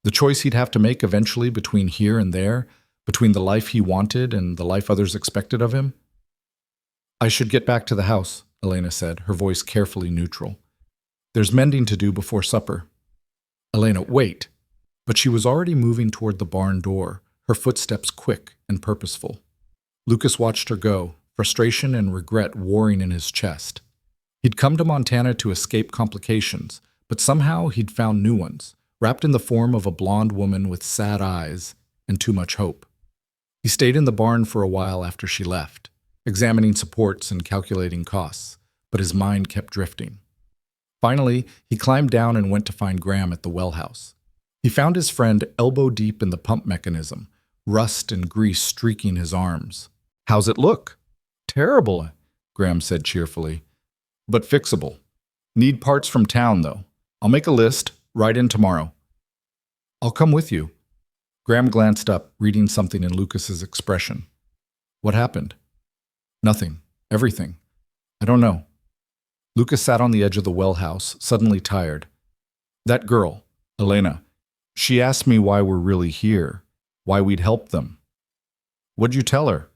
The choice he'd have to make eventually between here and there? Between the life he wanted and the life others expected of him? I should get back to the house, Elena said, her voice carefully neutral. There's mending to do before supper. Elena, wait. But she was already moving toward the barn door, her footsteps quick and purposeful. Lucas watched her go, frustration and regret warring in his chest. He'd come to Montana to escape complications, but somehow he'd found new ones, wrapped in the form of a blonde woman with sad eyes and too much hope. He stayed in the barn for a while after she left, examining supports and calculating costs, but his mind kept drifting. Finally, he climbed down and went to find Graham at the well house. He found his friend elbow deep in the pump mechanism, rust and grease streaking his arms. How's it look? Terrible, Graham said cheerfully. But fixable. Need parts from town, though. I'll make a list, ride in tomorrow. I'll come with you. Graham glanced up, reading something in Lucas's expression. What happened? Nothing. Everything. I don't know. Lucas sat on the edge of the well house, suddenly tired. That girl, Elena, she asked me why we're really here, why we'd help them. What'd you tell her?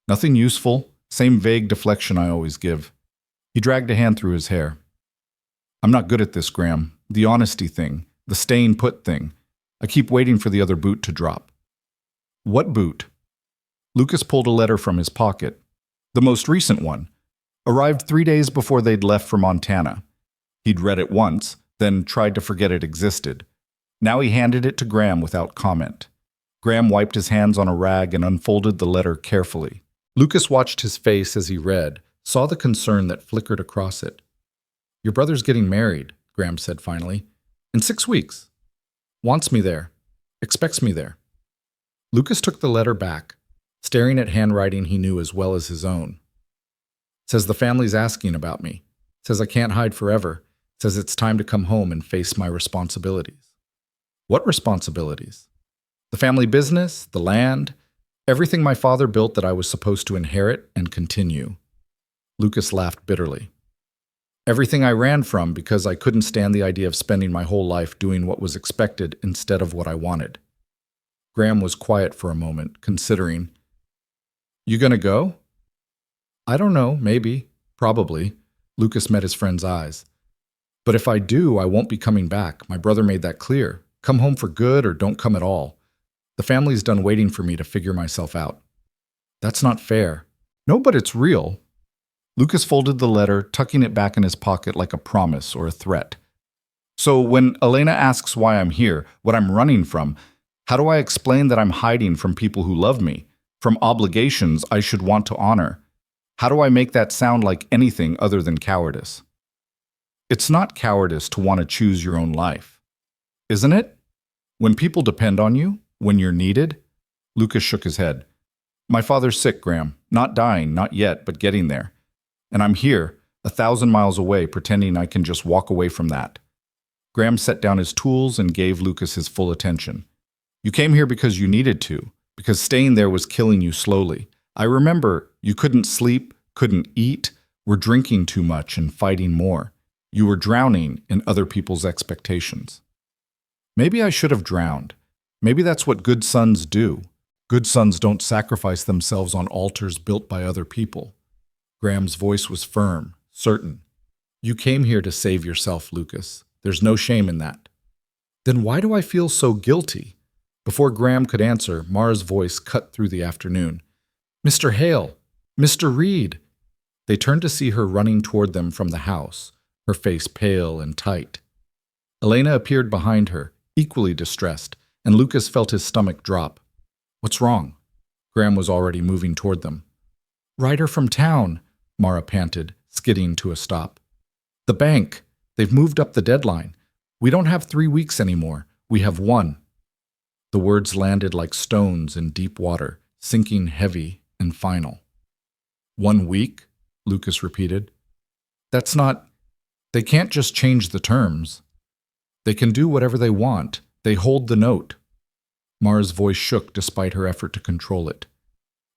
Nothing useful, same vague deflection I always give. He dragged a hand through his hair. I'm not good at this, Graham. The honesty thing, the staying put thing. I keep waiting for the other boot to drop. What boot? Lucas pulled a letter from his pocket. The most recent one. Arrived 3 days before they'd left for Montana. He'd read it once, then tried to forget it existed. Now he handed it to Graham without comment. Graham wiped his hands on a rag and unfolded the letter carefully. Lucas watched his face as he read, saw the concern that flickered across it. Your brother's getting married, Graham said finally. In 6 weeks. Wants me there. Expects me there. Lucas took the letter back, staring at handwriting he knew as well as his own. Says the family's asking about me. Says I can't hide forever. Says it's time to come home and face my responsibilities. What responsibilities? The family business, the land, everything my father built that I was supposed to inherit and continue. Lucas laughed bitterly. Everything I ran from because I couldn't stand the idea of spending my whole life doing what was expected instead of what I wanted. Graham was quiet for a moment, considering. You gonna go? I don't know, maybe, probably. Lucas met his friend's eyes. But if I do, I won't be coming back. My brother made that clear. Come home for good or don't come at all. The family's done waiting for me to figure myself out. That's not fair. No, but it's real. Lucas folded the letter, tucking it back in his pocket like a promise or a threat. So when Elena asks why I'm here, what I'm running from, how do I explain that I'm hiding from people who love me, from obligations I should want to honor? How do I make that sound like anything other than cowardice? It's not cowardice to want to choose your own life, isn't it? When people depend on you, when you're needed? Lucas shook his head. My father's sick, Graham. Not dying, not yet, but getting there. And I'm here, 1,000 miles away, pretending I can just walk away from that. Graham set down his tools and gave Lucas his full attention. You came here because you needed to, because staying there was killing you slowly. I remember you couldn't sleep, couldn't eat, were drinking too much and fighting more. You were drowning in other people's expectations. Maybe I should have drowned. Maybe that's what good sons do. Good sons don't sacrifice themselves on altars built by other people. Graham's voice was firm, certain. You came here to save yourself, Lucas. There's no shame in that. Then why do I feel so guilty? Before Graham could answer, Mara's voice cut through the afternoon. Mr. Hale! Mr. Reed! They turned to see her running toward them from the house, her face pale and tight. Elena appeared behind her, equally distressed, and Lucas felt his stomach drop. What's wrong? Graham was already moving toward them. Ryder from town, Mara panted, skidding to a stop. The bank. They've moved up the deadline. We don't have 3 weeks anymore. We have 1. The words landed like stones in deep water, sinking heavy and final. 1 week? Lucas repeated. That's not... They can't just change the terms. They can do whatever they want. They hold the note. Mara's voice shook despite her effort to control it.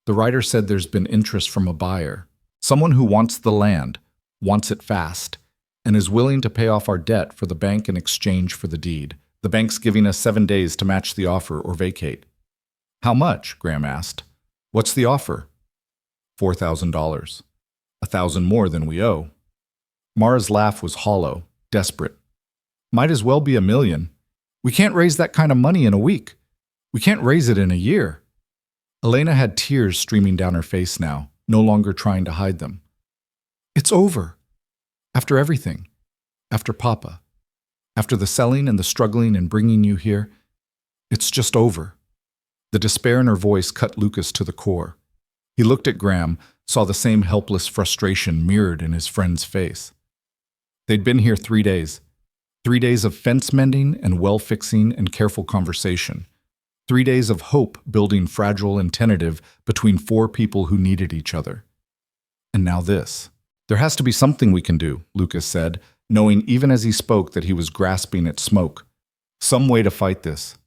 The writer said there's been interest from a buyer, someone who wants the land, wants it fast, and is willing to pay off our debt for the bank in exchange for the deed. The bank's giving us 7 days to match the offer or vacate. How much? Graham asked. What's the offer? $4,000. $1,000 more than we owe. Mara's laugh was hollow, desperate. Might as well be $1 million. We can't raise that kind of money in a week. We can't raise it in a year. Elena had tears streaming down her face now, no longer trying to hide them. It's over. After everything. After Papa. After the selling and the struggling and bringing you here. It's just over. The despair in her voice cut Lucas to the core. He looked at Graham, saw the same helpless frustration mirrored in his friend's face. They'd been here 3 days. 3 days of fence mending and well-fixing and careful conversation. 3 days of hope building fragile and tentative between 4 people who needed each other. And now this. There has to be something we can do, Lucas said, knowing even as he spoke that he was grasping at smoke. Some way to fight this.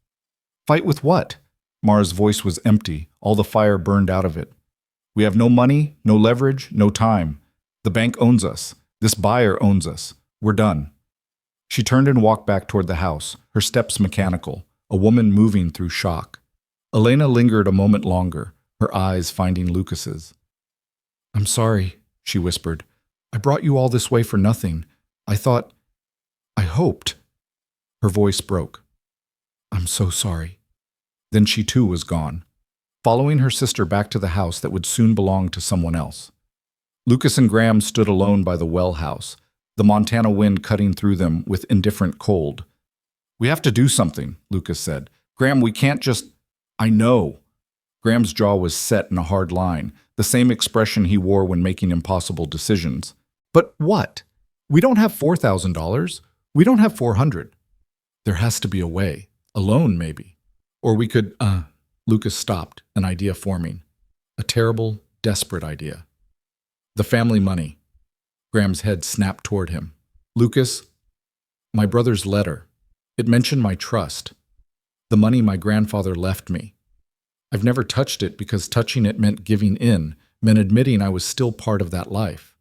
Fight with what? Mara's voice was empty, all the fire burned out of it. We have no money, no leverage, no time. The bank owns us. This buyer owns us. We're done. She turned and walked back toward the house, her steps mechanical, a woman moving through shock. Elena lingered a moment longer, her eyes finding Lucas's. I'm sorry, she whispered. I brought you all this way for nothing. I hoped. Her voice broke. I'm so sorry. Then she too was gone, following her sister back to the house that would soon belong to someone else. Lucas and Graham stood alone by the well house, the Montana wind cutting through them with indifferent cold. We have to do something, Lucas said. Graham, we can't just... I know. Graham's jaw was set in a hard line, the same expression he wore when making impossible decisions. But what? We don't have $4,000. We don't have $400. There has to be a way. A loan, maybe. Or we could... Lucas stopped, an idea forming. A terrible, desperate idea. The family money. Graham's head snapped toward him. Lucas, my brother's letter. It mentioned my trust. The money my grandfather left me. I've never touched it because touching it meant giving in, meant admitting I was still part of that life.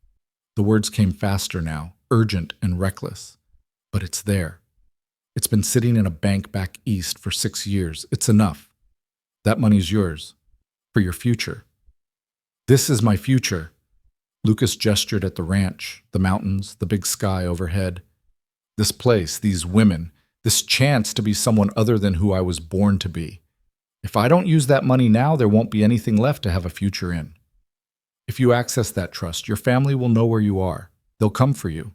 The words came faster now, urgent and reckless. But it's there. It's been sitting in a bank back east for 6 years. It's enough. That money's yours. For your future. This is my future. Lucas gestured at the ranch, the mountains, the big sky overhead. This place, these women, this chance to be someone other than who I was born to be. If I don't use that money now, there won't be anything left to have a future in. If you access that trust, your family will know where you are. They'll come for you.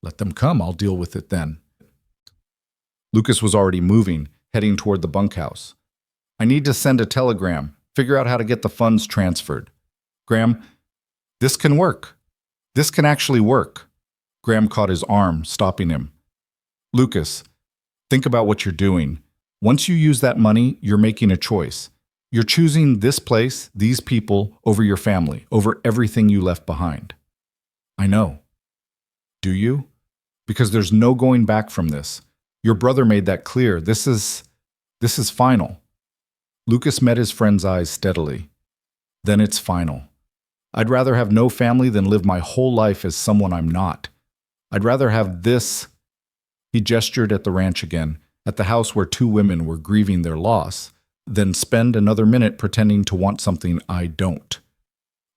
Let them come, I'll deal with it then. Lucas was already moving, heading toward the bunkhouse. I need to send a telegram, figure out how to get the funds transferred. Graham, this can work. This can actually work. Graham caught his arm, stopping him. Lucas, think about what you're doing. Once you use that money, you're making a choice. You're choosing this place, these people, over your family, over everything you left behind. I know. Do you? Because there's no going back from this. Your brother made that clear. This is final. Lucas met his friend's eyes steadily. Then it's final. I'd rather have no family than live my whole life as someone I'm not. I'd rather have this... He gestured at the ranch again, at the house where 2 women were grieving their loss, then spend another minute pretending to want something I don't.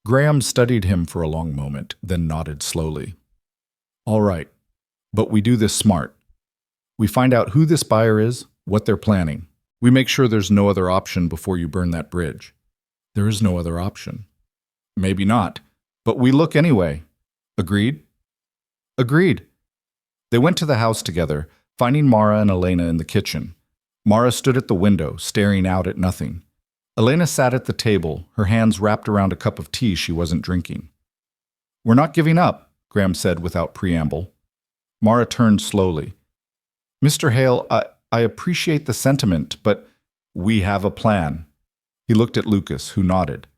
Graham studied him for a long moment, then nodded slowly. All right, but we do this smart. We find out who this buyer is, what they're planning. We make sure there's no other option before you burn that bridge. There is no other option. Maybe not, but we look anyway. Agreed? Agreed. They went to the house together, finding Mara and Elena in the kitchen. Mara stood at the window, staring out at nothing. Elena sat at the table, her hands wrapped around a cup of tea she wasn't drinking. We're not giving up, Graham said without preamble. Mara turned slowly. Mr. Hale, I appreciate the sentiment, but we have a plan. He looked at Lucas, who nodded.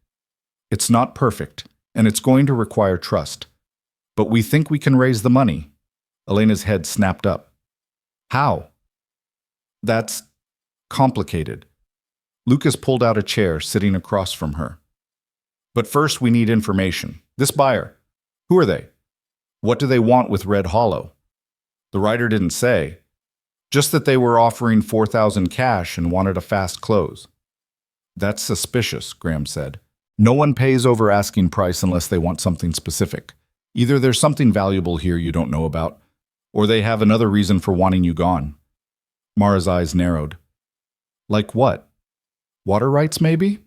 It's not perfect, and it's going to require trust. But we think we can raise the money. Elena's head snapped up. How? That's complicated. Lucas pulled out a chair, sitting across from her. But first we need information. This buyer, who are they? What do they want with Red Hollow? The writer didn't say. Just that they were offering $4,000 cash and wanted a fast close. That's suspicious, Graham said. No one pays over asking price unless they want something specific. Either there's something valuable here you don't know about, or they have another reason for wanting you gone. Mara's eyes narrowed. Like what? Water rights, maybe?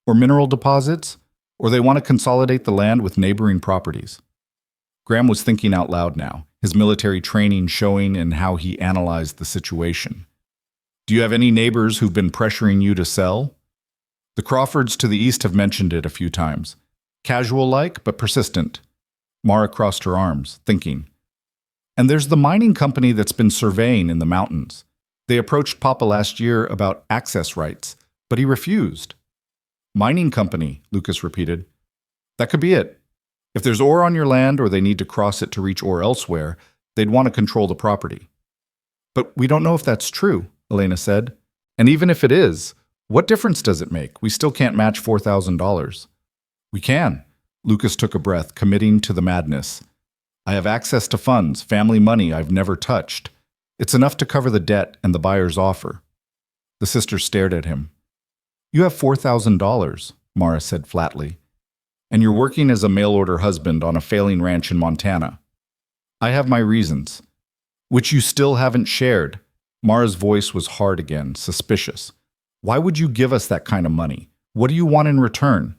Or mineral deposits? Or they want to consolidate the land with neighboring properties? Graham was thinking out loud now, his military training showing in how he analyzed the situation. Do you have any neighbors who've been pressuring you to sell? The Crawfords to the east have mentioned it a few times. Casual-like, but persistent. Mara crossed her arms, thinking. And there's the mining company that's been surveying in the mountains. They approached Papa last year about access rights, but he refused. Mining company, Lucas repeated. That could be it. If there's ore on your land or they need to cross it to reach ore elsewhere, they'd want to control the property. But we don't know if that's true, Elena said. And even if it is, what difference does it make? We still can't match $4,000. We can. Lucas took a breath, committing to the madness. I have access to funds, family money I've never touched. It's enough to cover the debt and the buyer's offer. The sister stared at him. You have $4,000, Mara said flatly. And you're working as a mail-order husband on a failing ranch in Montana. I have my reasons, which you still haven't shared. Mara's voice was hard again, suspicious. Why would you give us that kind of money? What do you want in return?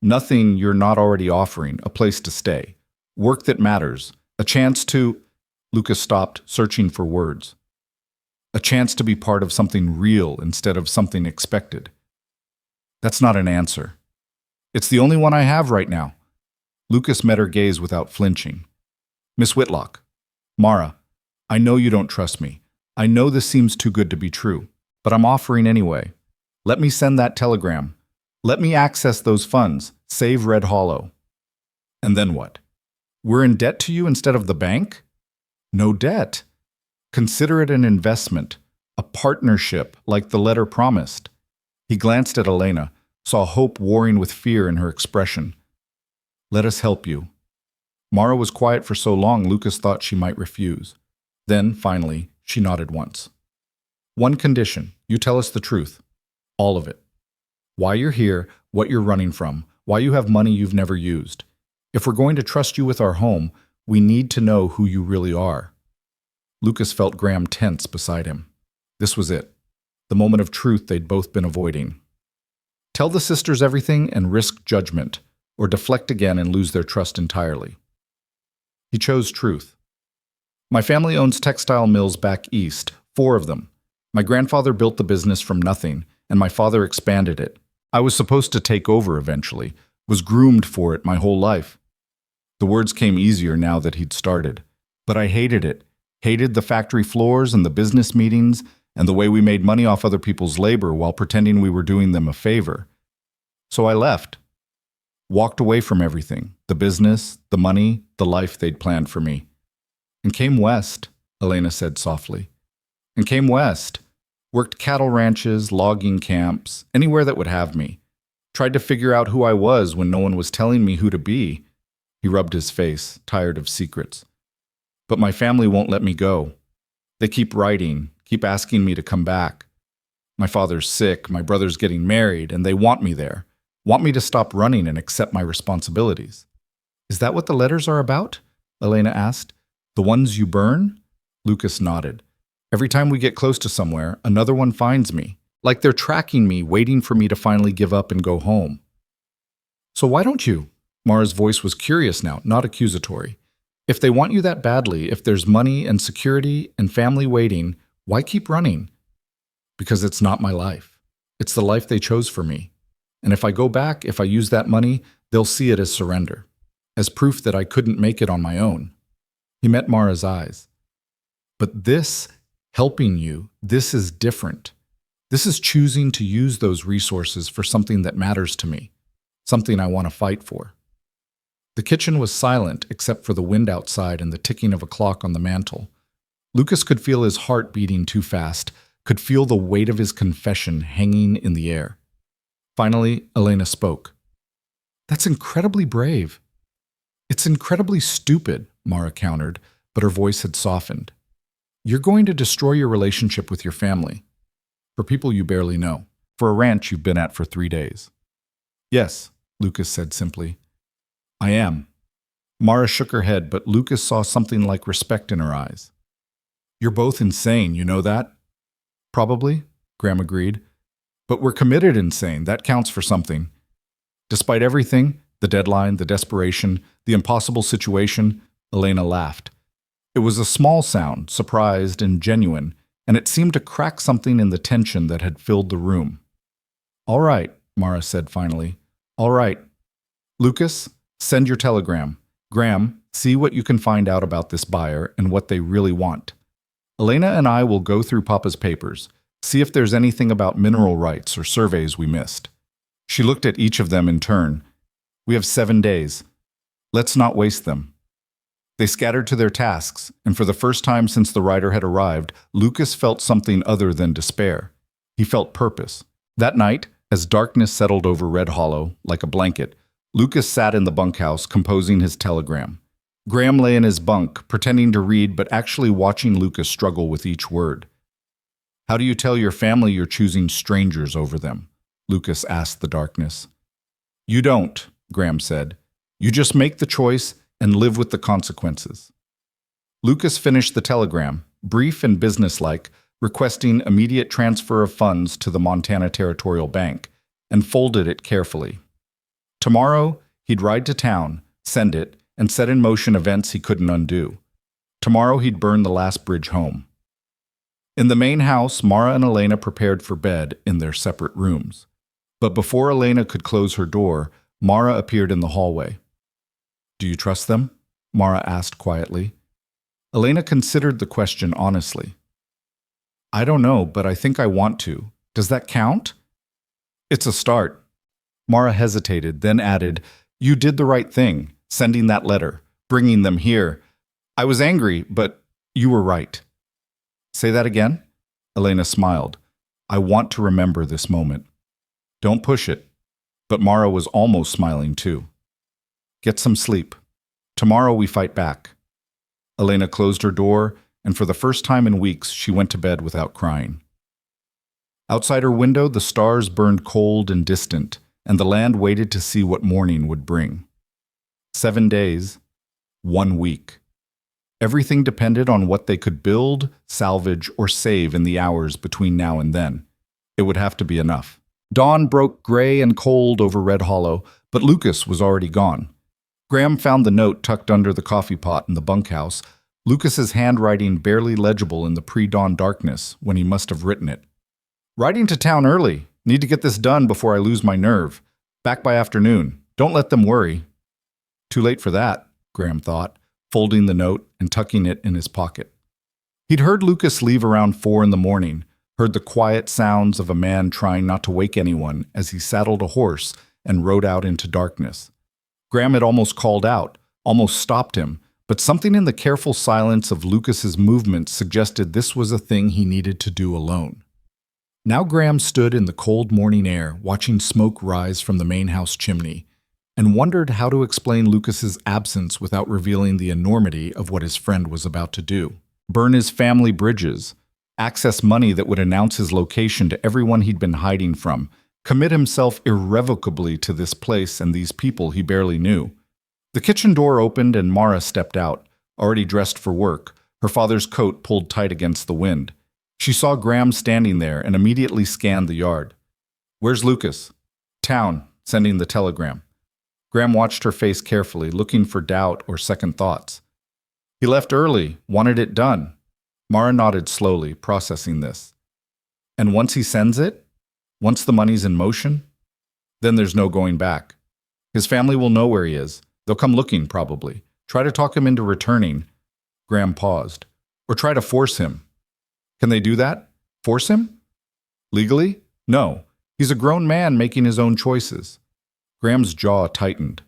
Nothing you're not already offering, a place to stay. Work that matters. A chance to… Lucas stopped, searching for words. A chance to be part of something real instead of something expected. That's not an answer. It's the only one I have right now. Lucas met her gaze without flinching. Miss Whitlock. Mara, I know you don't trust me. I know this seems too good to be true, but I'm offering anyway. Let me send that telegram. Let me access those funds. Save Red Hollow. And then what? We're in debt to you instead of the bank? No debt. Consider it an investment, a partnership like the letter promised. He glanced at Elena, saw hope warring with fear in her expression. Let us help you. Mara was quiet for so long Lucas thought she might refuse. Then, finally, she nodded once. One condition, you tell us the truth. All of it. Why you're here, what you're running from, why you have money you've never used. If we're going to trust you with our home, we need to know who you really are. Lucas felt Graham tense beside him. This was it. The moment of truth they'd both been avoiding. Tell the sisters everything and risk judgment, or deflect again and lose their trust entirely. He chose truth. My family owns textile mills back east, 4 of them. My grandfather built the business from nothing, and my father expanded it. I was supposed to take over eventually, was groomed for it my whole life. The words came easier now that he'd started. But I hated it. Hated the factory floors and the business meetings and the way we made money off other people's labor while pretending we were doing them a favor. So I left. Walked away from everything, the business, the money, the life they'd planned for me. And came west, Elena said softly. And came west. Worked cattle ranches, logging camps, anywhere that would have me. Tried to figure out who I was when no one was telling me who to be. He rubbed his face, tired of secrets. But my family won't let me go. They keep writing, keep asking me to come back. My father's sick, my brother's getting married, and they want me there. Want me to stop running and accept my responsibilities." "Is that what the letters are about?" Elena asked. "The ones you burn?" Lucas nodded. "Every time we get close to somewhere, another one finds me. Like they're tracking me, waiting for me to finally give up and go home." "So why don't you?" Mara's voice was curious now, not accusatory. "If they want you that badly, if there's money and security and family waiting, why keep running?" "Because it's not my life. It's the life they chose for me. And if I go back, if I use that money, they'll see it as surrender, as proof that I couldn't make it on my own." He met Mara's eyes. "But this, helping you, this is different. This is choosing to use those resources for something that matters to me, something I want to fight for." The kitchen was silent except for the wind outside and the ticking of a clock on the mantel. Lucas could feel his heart beating too fast, could feel the weight of his confession hanging in the air. Finally, Elena spoke. "That's incredibly brave." "It's incredibly stupid," Mara countered, but her voice had softened. "You're going to destroy your relationship with your family. For people you barely know. For a ranch you've been at for 3 days." "Yes," Lucas said simply. "I am." Mara shook her head, but Lucas saw something like respect in her eyes. "You're both insane, you know that?" "Probably," Graham agreed. "But we're committed insane. That counts for something. Despite everything, the deadline, the desperation, the impossible situation," Elena laughed. It was a small sound, surprised and genuine, and it seemed to crack something in the tension that had filled the room. "All right," Mara said finally. "All right. Lucas, send your telegram. Graham, see what you can find out about this buyer and what they really want. Elena and I will go through Papa's papers, see if there's anything about mineral rights or surveys we missed." She looked at each of them in turn. "We have 7 days. Let's not waste them." They scattered to their tasks, and for the first time since the writer had arrived, Lucas felt something other than despair. He felt purpose. That night, as darkness settled over Red Hollow, like a blanket, Lucas sat in the bunkhouse composing his telegram. Graham lay in his bunk, pretending to read but actually watching Lucas struggle with each word. "How do you tell your family you're choosing strangers over them?" Lucas asked the darkness. "You don't," Graham said. "You just make the choice and live with the consequences." Lucas finished the telegram, brief and businesslike, requesting immediate transfer of funds to the Montana Territorial Bank, and folded it carefully. Tomorrow, he'd ride to town, send it, and set in motion events he couldn't undo. Tomorrow he'd burn the last bridge home. In the main house, Mara and Elena prepared for bed in their separate rooms. But before Elena could close her door, Mara appeared in the hallway. "Do you trust them?" Mara asked quietly. Elena considered the question honestly. "I don't know, but I think I want to. Does that count?" "It's a start." Mara hesitated, then added, "You did the right thing, sending that letter, bringing them here. I was angry, but you were right." "Say that again?" Elena smiled. "I want to remember this moment." "Don't push it." But Mara was almost smiling too. "Get some sleep. Tomorrow we fight back." Elena closed her door, and for the first time in weeks, she went to bed without crying. Outside her window, the stars burned cold and distant, and the land waited to see what morning would bring. 7 days, 1 week. Everything depended on what they could build, salvage, or save in the hours between now and then. It would have to be enough. Dawn broke gray and cold over Red Hollow, but Lucas was already gone. Graham found the note tucked under the coffee pot in the bunkhouse, Lucas's handwriting barely legible in the pre-dawn darkness when he must have written it. "Riding to town early. Need to get this done before I lose my nerve. Back by afternoon. Don't let them worry." Too late for that, Graham thought, folding the note and tucking it in his pocket. He'd heard Lucas leave around 4 in the morning, heard the quiet sounds of a man trying not to wake anyone as he saddled a horse and rode out into darkness. Graham had almost called out, almost stopped him, but something in the careful silence of Lucas's movements suggested this was a thing he needed to do alone. Now Graham stood in the cold morning air, watching smoke rise from the main house chimney, and wondered how to explain Lucas's absence without revealing the enormity of what his friend was about to do. Burn his family bridges, access money that would announce his location to everyone he'd been hiding from, commit himself irrevocably to this place and these people he barely knew. The kitchen door opened and Mara stepped out, already dressed for work, her father's coat pulled tight against the wind. She saw Graham standing there and immediately scanned the yard. "Where's Lucas?" "Town, sending the telegram." Graham watched her face carefully, looking for doubt or second thoughts. "He left early, wanted it done." Mara nodded slowly, processing this. "And once he sends it? Once the money's in motion? Then there's no going back. His family will know where he is. They'll come looking, probably. Try to talk him into returning." Graham paused. "Or try to force him." "Can they do that? Force him? Legally? No. He's a grown man making his own choices." Graham's jaw tightened.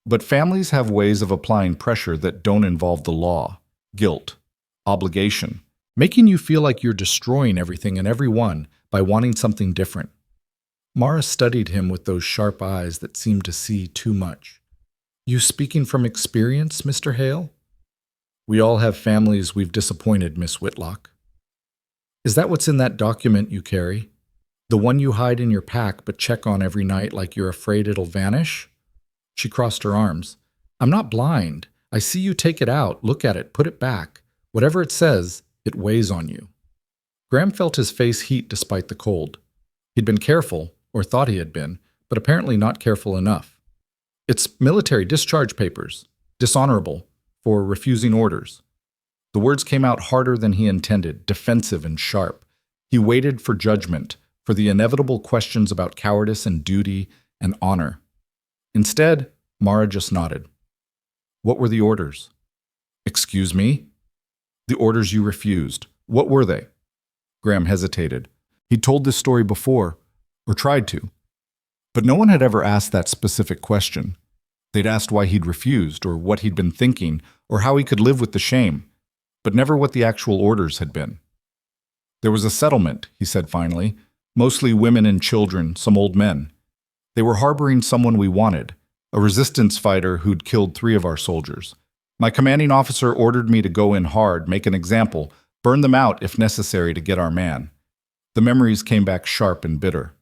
"But families have ways of applying pressure that don't involve the law, guilt, obligation, making you feel like you're destroying everything and everyone by wanting something different." Mara studied him with those sharp eyes that seemed to see too much. "You speaking from experience, Mr. Hale?" "We all have families we've disappointed, Miss Whitlock." "Is that what's in that document you carry? The one you hide in your pack but check on every night like you're afraid it'll vanish?" She crossed her arms. "I'm not blind. I see you take it out, look at it, put it back. Whatever it says, it weighs on you." Graham felt his face heat despite the cold. He'd been careful, or thought he had been, but apparently not careful enough. "It's military discharge papers. Dishonorable. For refusing orders." The words came out harder than he intended, defensive and sharp. He waited for judgment, for the inevitable questions about cowardice and duty and honor. Instead, Mara just nodded. "What were the orders?" "Excuse me?" "The orders you refused. What were they?" Graham hesitated. He'd told this story before, or tried to. But no one had ever asked that specific question. They'd asked why he'd refused, or what he'd been thinking, or how he could live with the shame, but never what the actual orders had been. "There was a settlement," he said finally, "mostly women and children, some old men. They were harboring someone we wanted, a resistance fighter who'd killed 3 of our soldiers. My commanding officer ordered me to go in hard, make an example, burn them out if necessary to get our man." The memories came back sharp and bitter.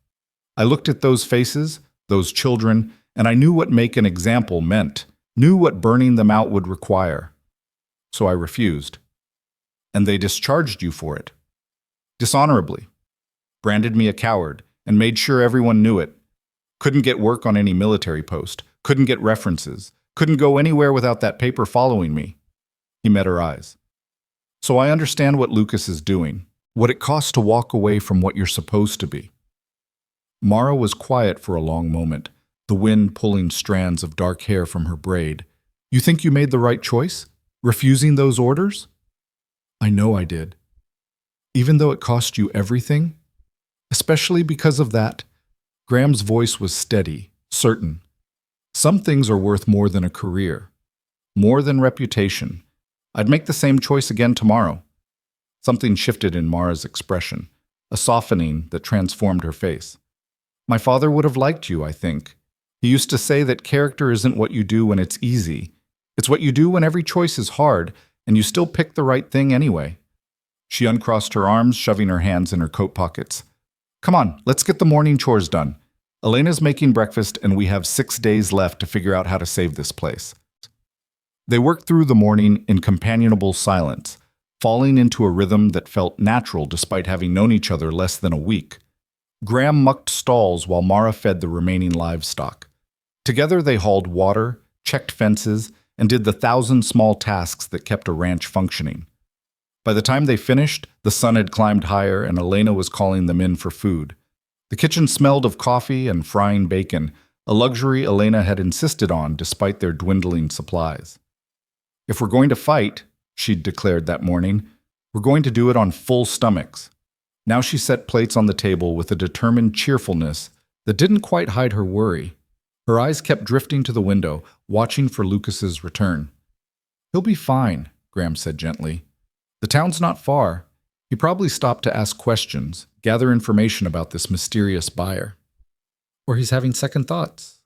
"I looked at those faces, those children, and I knew what make an example meant, knew what burning them out would require. So I refused. And they discharged you for it. Dishonorably. Branded me a coward, and made sure everyone knew it. Couldn't get work on any military post, couldn't get references, couldn't go anywhere without that paper following me." He met her eyes. "So I understand what Lucas is doing, what it costs to walk away from what you're supposed to be." Mara was quiet for a long moment, the wind pulling strands of dark hair from her braid. "You think you made the right choice? Refusing those orders?" "I know I did. Even though it cost you everything? Especially because of that?" Graham's voice was steady, certain. "Some things are worth more than a career, more than reputation. I'd make the same choice again tomorrow." Something shifted in Mara's expression, a softening that transformed her face. "My father would have liked you, I think. He used to say that character isn't what you do when it's easy. It's what you do when every choice is hard, and you still pick the right thing anyway." She uncrossed her arms, shoving her hands in her coat pockets. "Come on, let's get the morning chores done. Elena's making breakfast, and we have 6 days left to figure out how to save this place." They worked through the morning in companionable silence, falling into a rhythm that felt natural despite having known each other less than a week. Graham mucked stalls while Mara fed the remaining livestock. Together they hauled water, checked fences, and did the 1,000 small tasks that kept a ranch functioning. By the time they finished, the sun had climbed higher and Elena was calling them in for food. The kitchen smelled of coffee and frying bacon, a luxury Elena had insisted on despite their dwindling supplies. "If we're going to fight," she'd declared that morning, "we're going to do it on full stomachs." Now she set plates on the table with a determined cheerfulness that didn't quite hide her worry. Her eyes kept drifting to the window, watching for Lucas's return. "He'll be fine," Graham said gently. "The town's not far. He probably stopped to ask questions, gather information about this mysterious buyer." "Or he's having second thoughts,"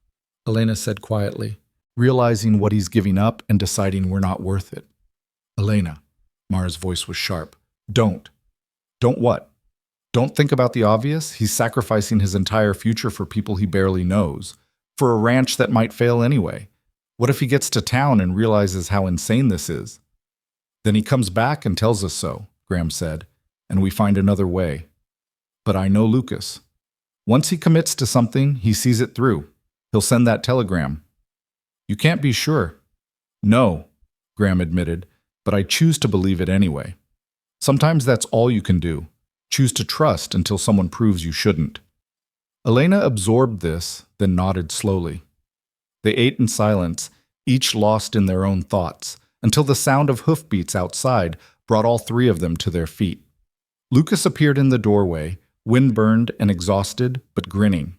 Elena said quietly, "realizing what he's giving up and deciding we're not worth it." "Elena," Mara's voice was sharp, "don't. Don't what? Don't think about the obvious. He's sacrificing his entire future for people he barely knows, for a ranch that might fail anyway. What if he gets to town and realizes how insane this is? Then he comes back and tells us so, Graham said, and we find another way. But I know Lucas. Once he commits to something, he sees it through. He'll send that telegram. You can't be sure. No, Graham admitted, but I choose to believe it anyway. Sometimes that's all you can do. Choose to trust until someone proves you shouldn't. Elena absorbed this, then nodded slowly. They ate in silence, each lost in their own thoughts, until the sound of hoofbeats outside brought all three of them to their feet. Lucas appeared in the doorway, wind-burned and exhausted, but grinning.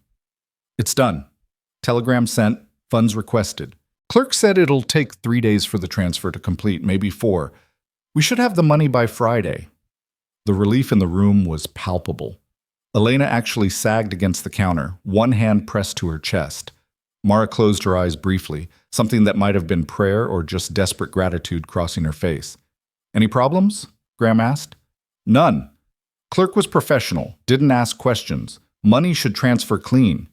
It's done. Telegram sent, funds requested. Clerk said it'll take 3 days for the transfer to complete, maybe 4. We should have the money by Friday. The relief in the room was palpable. Elena actually sagged against the counter, one hand pressed to her chest. Mara closed her eyes briefly, something that might have been prayer or just desperate gratitude crossing her face. Any problems? Graham asked. None. Clerk was professional, didn't ask questions. Money should transfer clean.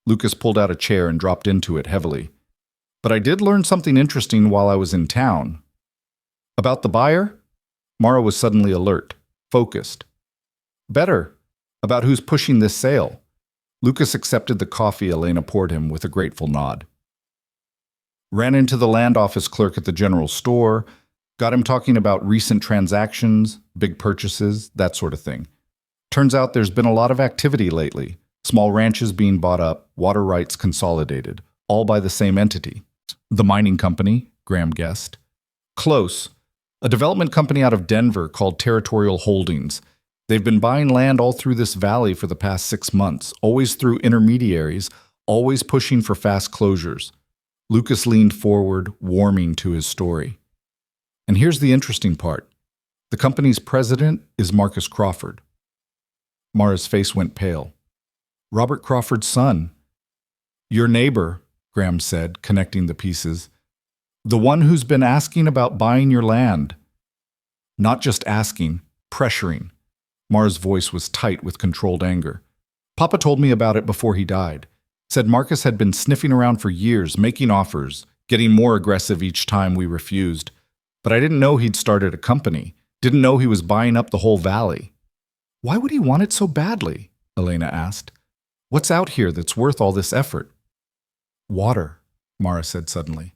Lucas pulled out a chair and dropped into it heavily. But I did learn something interesting while I was in town. About the buyer? Mara was suddenly alert, focused. Better. About who's pushing this sale. Lucas accepted the coffee Elena poured him with a grateful nod. Ran into the land office clerk at the general store, got him talking about recent transactions, big purchases, that sort of thing. Turns out there's been a lot of activity lately. Small ranches being bought up, water rights consolidated, all by the same entity. The mining company, Graham guessed. Close. A development company out of Denver called Territorial Holdings. They've been buying land all through this valley for the past 6 months, always through intermediaries, always pushing for fast closures. Lucas leaned forward, warming to his story. And here's the interesting part. The company's president is Marcus Crawford. Mara's face went pale. Robert Crawford's son. Your neighbor, Graham said, connecting the pieces. The one who's been asking about buying your land. Not just asking, pressuring. Mara's voice was tight with controlled anger. Papa told me about it before he died. Said Marcus had been sniffing around for years, making offers, getting more aggressive each time we refused. But I didn't know he'd started a company. Didn't know he was buying up the whole valley. Why would he want it so badly? Elena asked. What's out here that's worth all this effort? Water, Mara said suddenly.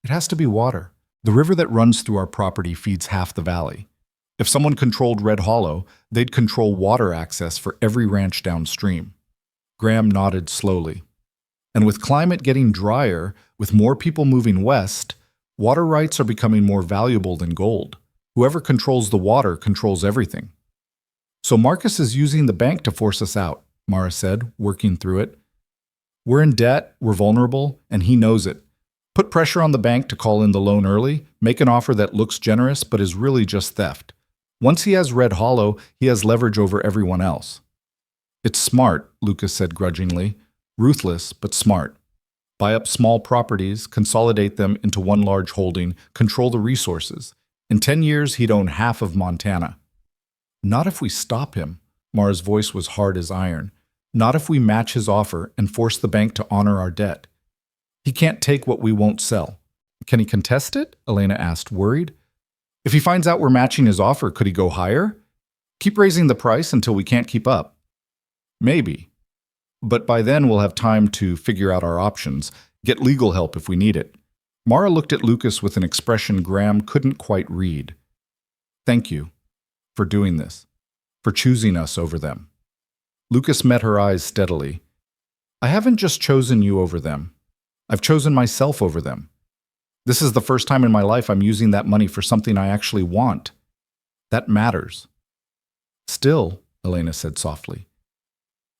It has to be water. The river that runs through our property feeds half the valley. If someone controlled Red Hollow, they'd control water access for every ranch downstream. Graham nodded slowly. And with climate getting drier, with more people moving west, water rights are becoming more valuable than gold. Whoever controls the water controls everything. So Marcus is using the bank to force us out, Mara said, working through it. We're in debt, we're vulnerable, and he knows it. Put pressure on the bank to call in the loan early, make an offer that looks generous but is really just theft. Once he has Red Hollow, he has leverage over everyone else. It's smart, Lucas said grudgingly. Ruthless, but smart. Buy up small properties, consolidate them into one large holding, control the resources. In 10 years, he'd own half of Montana. Not if we stop him. Mara's voice was hard as iron. Not if we match his offer and force the bank to honor our debt. He can't take what we won't sell. Can he contest it? Elena asked, worried. If he finds out we're matching his offer, could he go higher? Keep raising the price until we can't keep up. Maybe. But by then we'll have time to figure out our options, get legal help if we need it. Mara looked at Lucas with an expression Graham couldn't quite read. Thank you for doing this, for choosing us over them. Lucas met her eyes steadily. I haven't just chosen you over them. I've chosen myself over them. This is the first time in my life I'm using that money for something I actually want. That matters. Still, Elena said softly,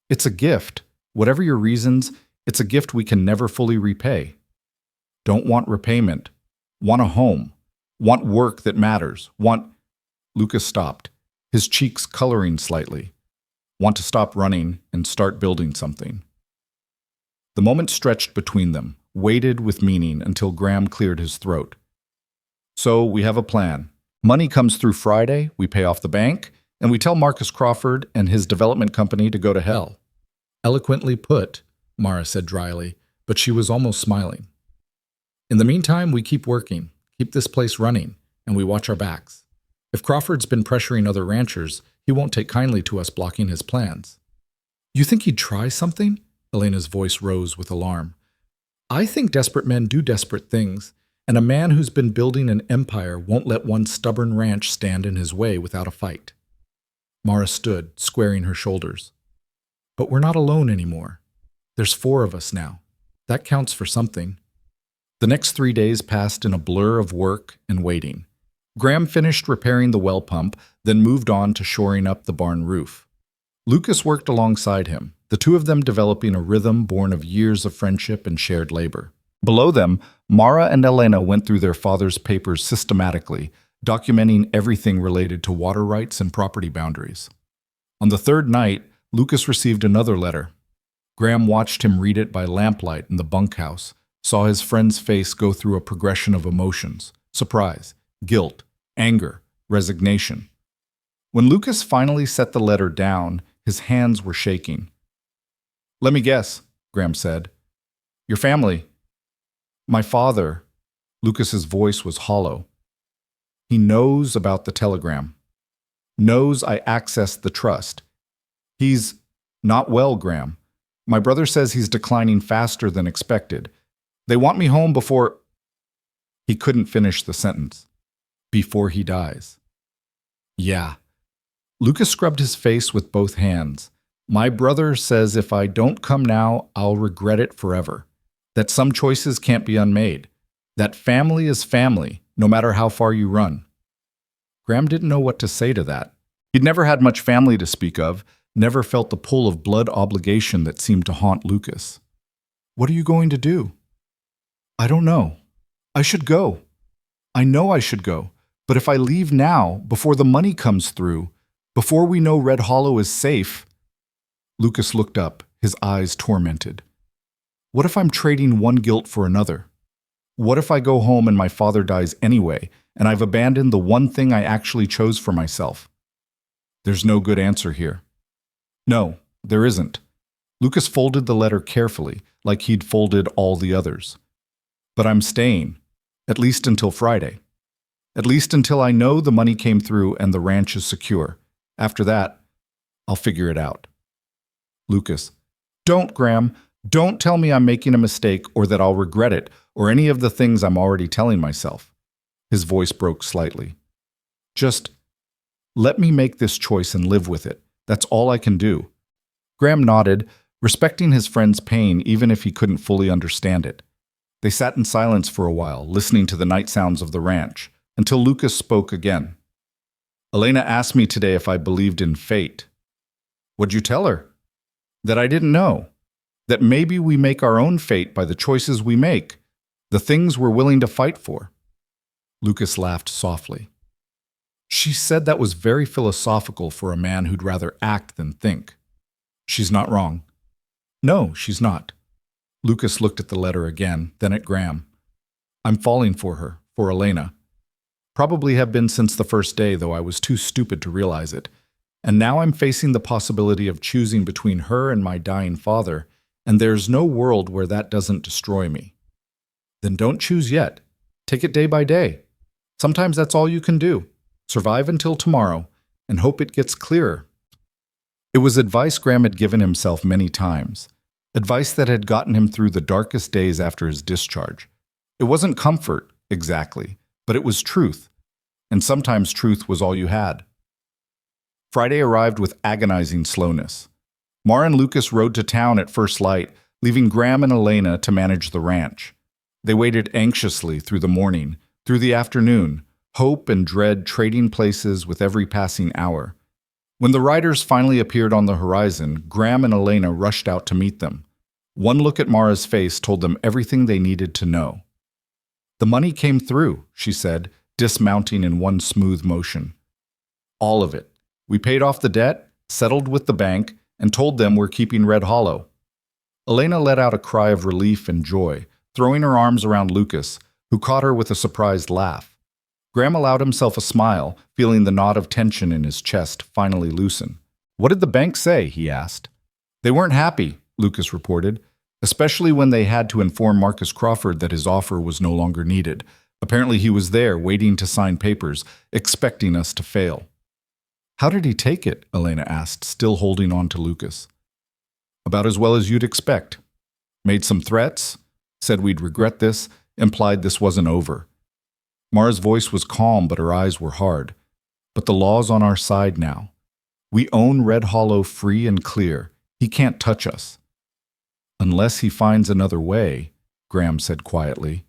it's a gift. Whatever your reasons, it's a gift we can never fully repay. Don't want repayment. Want a home. Want work that matters. Want... Lucas stopped, his cheeks coloring slightly. Want to stop running and start building something. The moment stretched between them, waited with meaning until Graham cleared his throat. So we have a plan. Money comes through Friday, we pay off the bank, and we tell Marcus Crawford and his development company to go to hell." "Eloquently put," Mara said dryly, but she was almost smiling. "In the meantime, we keep working, keep this place running, and we watch our backs. If Crawford's been pressuring other ranchers, he won't take kindly to us blocking his plans." "You think he'd try something?" Elena's voice rose with alarm. "I think desperate men do desperate things, and a man who's been building an empire won't let one stubborn ranch stand in his way without a fight." Mara stood, squaring her shoulders. "But we're not alone anymore. There's 4 of us now. That counts for something." The next 3 days passed in a blur of work and waiting. Graham finished repairing the well pump, then moved on to shoring up the barn roof. Lucas worked alongside him, the two of them developing a rhythm born of years of friendship and shared labor. Below them, Mara and Elena went through their father's papers systematically, documenting everything related to water rights and property boundaries. On the 3rd night, Lucas received another letter. Graham watched him read it by lamplight in the bunkhouse, saw his friend's face go through a progression of emotions: surprise, guilt, anger, resignation. When Lucas finally set the letter down, his hands were shaking. "Let me guess," Graham said. "Your family." "My father." Lucas's voice was hollow. "He knows about the telegram. Knows I accessed the trust. He's not well, Graham. My brother says he's declining faster than expected. They want me home before—" He couldn't finish the sentence. "Before he dies." "Yeah." Lucas scrubbed his face with both hands. "My brother says if I don't come now, I'll regret it forever. That some choices can't be unmade. That family is family, no matter how far you run." Graham didn't know what to say to that. He'd never had much family to speak of, never felt the pull of blood obligation that seemed to haunt Lucas. "What are you going to do?" "I don't know. I should go. I know I should go. But if I leave now, before the money comes through, before we know Red Hollow is safe—" Lucas looked up, his eyes tormented. "What if I'm trading one guilt for another? What if I go home and my father dies anyway, and I've abandoned the one thing I actually chose for myself?" "There's no good answer here." "No, there isn't." Lucas folded the letter carefully, like he'd folded all the others. "But I'm staying, at least until Friday. At least until I know the money came through and the ranch is secure. After that, I'll figure it out." Lucas: "Don't, Graham. Don't tell me I'm making a mistake or that I'll regret it or any of the things I'm already telling myself." His voice broke slightly. "Just let me make this choice and live with it. That's all I can do." Graham nodded, respecting his friend's pain even if he couldn't fully understand it. They sat in silence for a while, listening to the night sounds of the ranch, until Lucas spoke again. "Elena asked me today if I believed in fate." "What'd you tell her?" "That I didn't know. That maybe we make our own fate by the choices we make, the things we're willing to fight for." Lucas laughed softly. "She said that was very philosophical for a man who'd rather act than think. She's not wrong." "No, she's not." Lucas looked at the letter again, then at Graham. "I'm falling for her, for Elena. Probably have been since the first day, though I was too stupid to realize it. And now I'm facing the possibility of choosing between her and my dying father, and there's no world where that doesn't destroy me." "Then don't choose yet. Take it day by day. Sometimes that's all you can do. Survive until tomorrow, and hope it gets clearer." It was advice Graham had given himself many times, advice that had gotten him through the darkest days after his discharge. It wasn't comfort, exactly, but it was truth, and sometimes truth was all you had. Friday arrived with agonizing slowness. Mara and Lucas rode to town at first light, leaving Graham and Elena to manage the ranch. They waited anxiously through the morning, through the afternoon, hope and dread trading places with every passing hour. When the riders finally appeared on the horizon, Graham and Elena rushed out to meet them. One look at Mara's face told them everything they needed to know. "The money came through," she said, dismounting in one smooth motion. "All of it. We paid off the debt, settled with the bank, and told them we're keeping Red Hollow." Elena let out a cry of relief and joy, throwing her arms around Lucas, who caught her with a surprised laugh. Graham allowed himself a smile, feeling the knot of tension in his chest finally loosen. "What did the bank say?" he asked. "They weren't happy," Lucas reported, especially when they had to inform Marcus Crawford that his offer was no longer needed. Apparently he was there, waiting to sign papers, expecting us to fail. "How did he take it?" Elena asked, still holding on to Lucas. "About as well as you'd expect. Made some threats, said we'd regret this, implied this wasn't over." Mara's voice was calm, but her eyes were hard. "But the law's on our side now. We own Red Hollow free and clear. He can't touch us." "Unless he finds another way," Graham said quietly.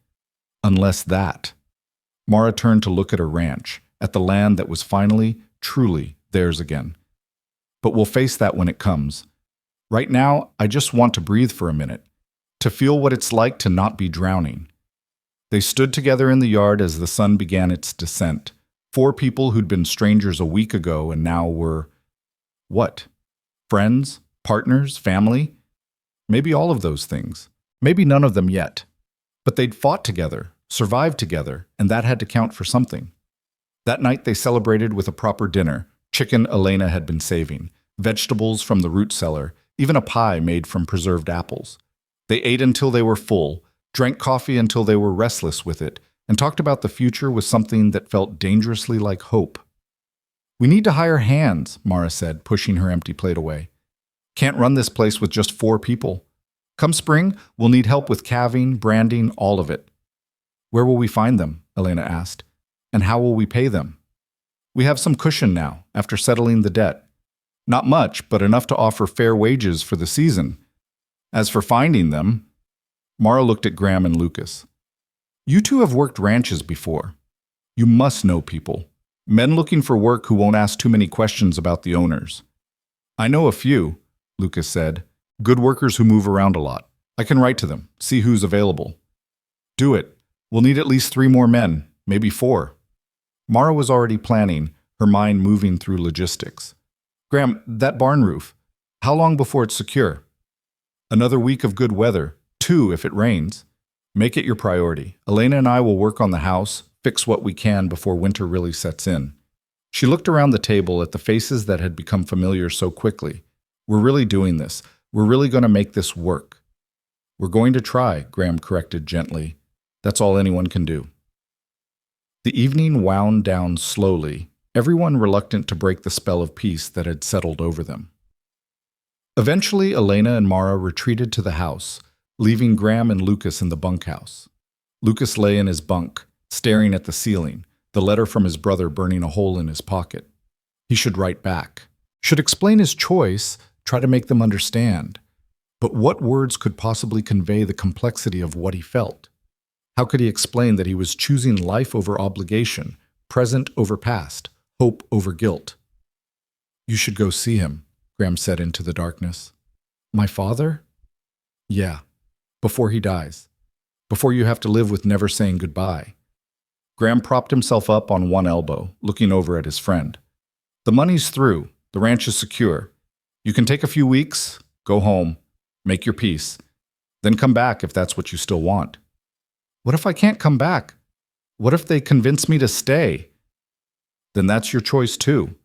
"Unless that." Mara turned to look at her ranch, at the land that was finally, truly theirs again. "But we'll face that when it comes. Right now, I just want to breathe for a minute, to feel what it's like to not be drowning." They stood together in the yard as the sun began its descent. 4 people who'd been strangers a week ago and now were… what? Friends? Partners? Family? Maybe all of those things. Maybe none of them yet. But they'd fought together, survived together, and that had to count for something. That night they celebrated with a proper dinner. Chicken Elena had been saving, vegetables from the root cellar, even a pie made from preserved apples. They ate until they were full, drank coffee until they were restless with it, and talked about the future with something that felt dangerously like hope. "We need to hire hands," Mara said, pushing her empty plate away. "Can't run this place with just 4 people. Come spring, we'll need help with calving, branding, all of it." "Where will we find them?" Elena asked. "And how will we pay them?" "We have some cushion now, after settling the debt. Not much, but enough to offer fair wages for the season. As for finding them…" Mara looked at Graham and Lucas. "You two have worked ranches before. You must know people. Men looking for work who won't ask too many questions about the owners." "I know a few," Lucas said. "Good workers who move around a lot. I can write to them, see who's available." "Do it. We'll need at least 3 more men, maybe 4. Mara was already planning, her mind moving through logistics. "Graham, that barn roof, how long before it's secure?" "Another week of good weather, 2 if it rains. Make it your priority. Elena and I will work on the house, fix what we can before winter really sets in." She looked around the table at the faces that had become familiar so quickly. "We're really doing this. We're really going to make this work." "We're going to try," Graham corrected gently. "That's all anyone can do." The evening wound down slowly, everyone reluctant to break the spell of peace that had settled over them. Eventually, Elena and Mara retreated to the house, leaving Graham and Lucas in the bunkhouse. Lucas lay in his bunk, staring at the ceiling, the letter from his brother burning a hole in his pocket. He should write back, should explain his choice, try to make them understand. But what words could possibly convey the complexity of what he felt? How could he explain that he was choosing life over obligation, present over past, hope over guilt? "You should go see him," Graham said into the darkness. "My father?" "Yeah, before he dies. Before you have to live with never saying goodbye." Graham propped himself up on one elbow, looking over at his friend. "The money's through. The ranch is secure. You can take a few weeks, go home, make your peace, then come back if that's what you still want." "What if I can't come back? What if they convince me to stay?" "Then that's your choice too.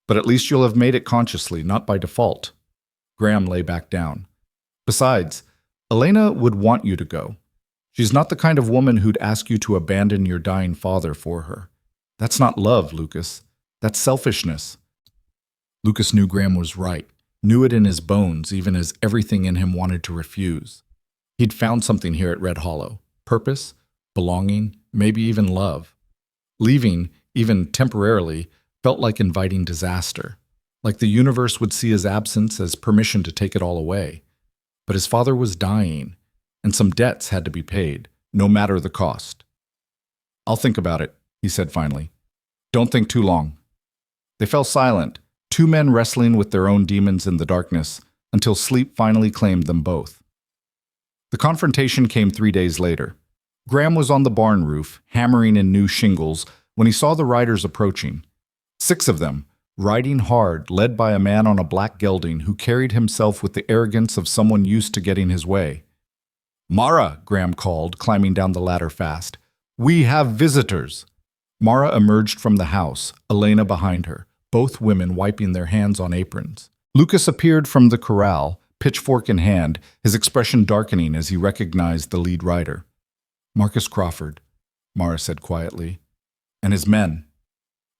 But at least you'll have made it consciously, not by default." Graham lay back down. "Besides, Elena would want you to go. She's not the kind of woman who'd ask you to abandon your dying father for her. That's not love, Lucas. That's selfishness." Lucas knew Graham was right, knew it in his bones, even as everything in him wanted to refuse. He'd found something here at Red Hollow. Purpose, belonging, maybe even love. Leaving, even temporarily, felt like inviting disaster, like the universe would see his absence as permission to take it all away. But his father was dying, and some debts had to be paid, no matter the cost. "I'll think about it," he said finally. "Don't think too long." They fell silent, 2 men wrestling with their own demons in the darkness, until sleep finally claimed them both. The confrontation came 3 days later. Graham was on the barn roof, hammering in new shingles, when he saw the riders approaching. 6 of them, riding hard, led by a man on a black gelding who carried himself with the arrogance of someone used to getting his way. "Mara," Graham called, climbing down the ladder fast. "We have visitors." Mara emerged from the house, Elena behind her, both women wiping their hands on aprons. Lucas appeared from the corral, pitchfork in hand, his expression darkening as he recognized the lead rider. "Marcus Crawford," Mara said quietly, "and his men."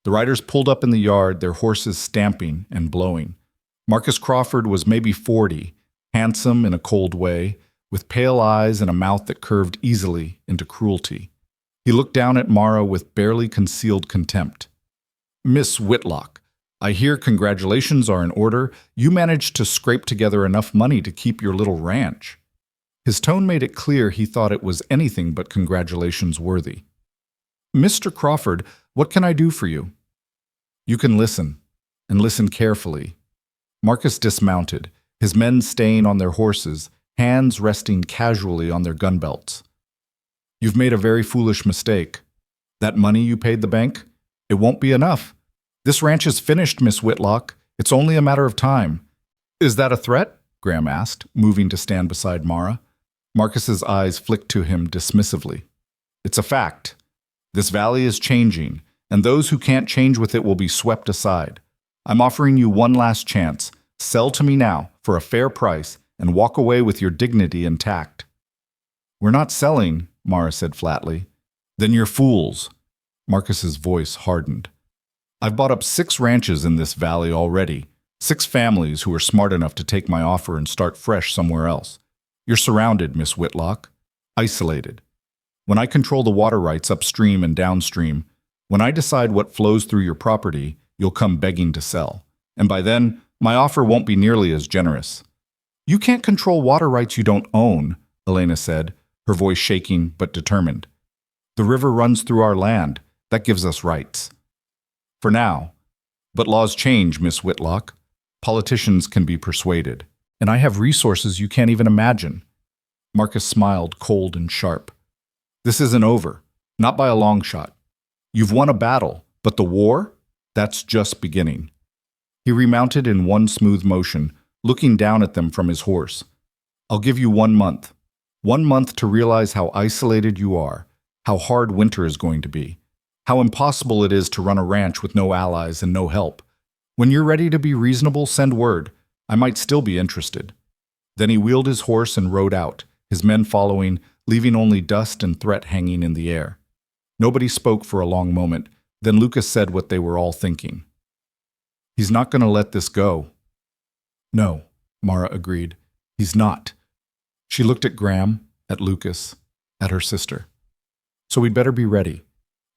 The riders pulled up in the yard, their horses stamping and blowing. Marcus Crawford was maybe 40, handsome in a cold way, with pale eyes and a mouth that curved easily into cruelty. He looked down at Mara with barely concealed contempt. "Miss Whitlock, I hear congratulations are in order. You managed to scrape together enough money to keep your little ranch." His tone made it clear he thought it was anything but congratulations worthy. "Mr. Crawford, what can I do for you?" "You can listen, and listen carefully." Marcus dismounted, his men staying on their horses, hands resting casually on their gun belts. "You've made a very foolish mistake. That money you paid the bank, it won't be enough. This ranch is finished, Miss Whitlock. It's only a matter of time." "Is that a threat?" Graham asked, moving to stand beside Mara. Marcus's eyes flicked to him dismissively. "It's a fact. This valley is changing, and those who can't change with it will be swept aside. I'm offering you one last chance. Sell to me now, for a fair price, and walk away with your dignity intact." "We're not selling," Mara said flatly. "Then you're fools." Marcus's voice hardened. "I've bought up 6 ranches in this valley already, 6 families who are smart enough to take my offer and start fresh somewhere else. You're surrounded, Miss Whitlock, isolated. When I control the water rights upstream and downstream, when I decide what flows through your property, you'll come begging to sell. And by then, my offer won't be nearly as generous." "You can't control water rights you don't own," Elena said, her voice shaking but determined. "The river runs through our land. That gives us rights." "For now. But laws change, Miss Whitlock. Politicians can be persuaded. And I have resources you can't even imagine." Marcus smiled, cold and sharp. "This isn't over. Not by a long shot. You've won a battle, but the war? That's just beginning." He remounted in one smooth motion, looking down at them from his horse. "I'll give you 1 month. 1 month to realize how isolated you are, how hard winter is going to be, how impossible it is to run a ranch with no allies and no help. When you're ready to be reasonable, send word. I might still be interested." Then he wheeled his horse and rode out, his men following, leaving only dust and threat hanging in the air. Nobody spoke for a long moment. Then Lucas said what they were all thinking. "He's not going to let this go." "No," Mara agreed. "He's not." She looked at Graham, at Lucas, at her sister. "So we'd better be ready,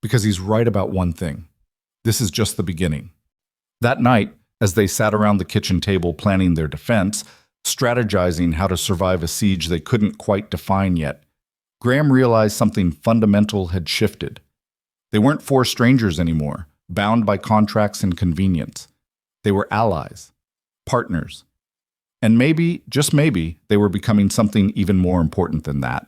because he's right about one thing. This is just the beginning." That night, as they sat around the kitchen table planning their defense, strategizing how to survive a siege they couldn't quite define yet, Graham realized something fundamental had shifted. They weren't 4 strangers anymore, bound by contracts and convenience. They were allies, partners. And maybe, just maybe, they were becoming something even more important than that.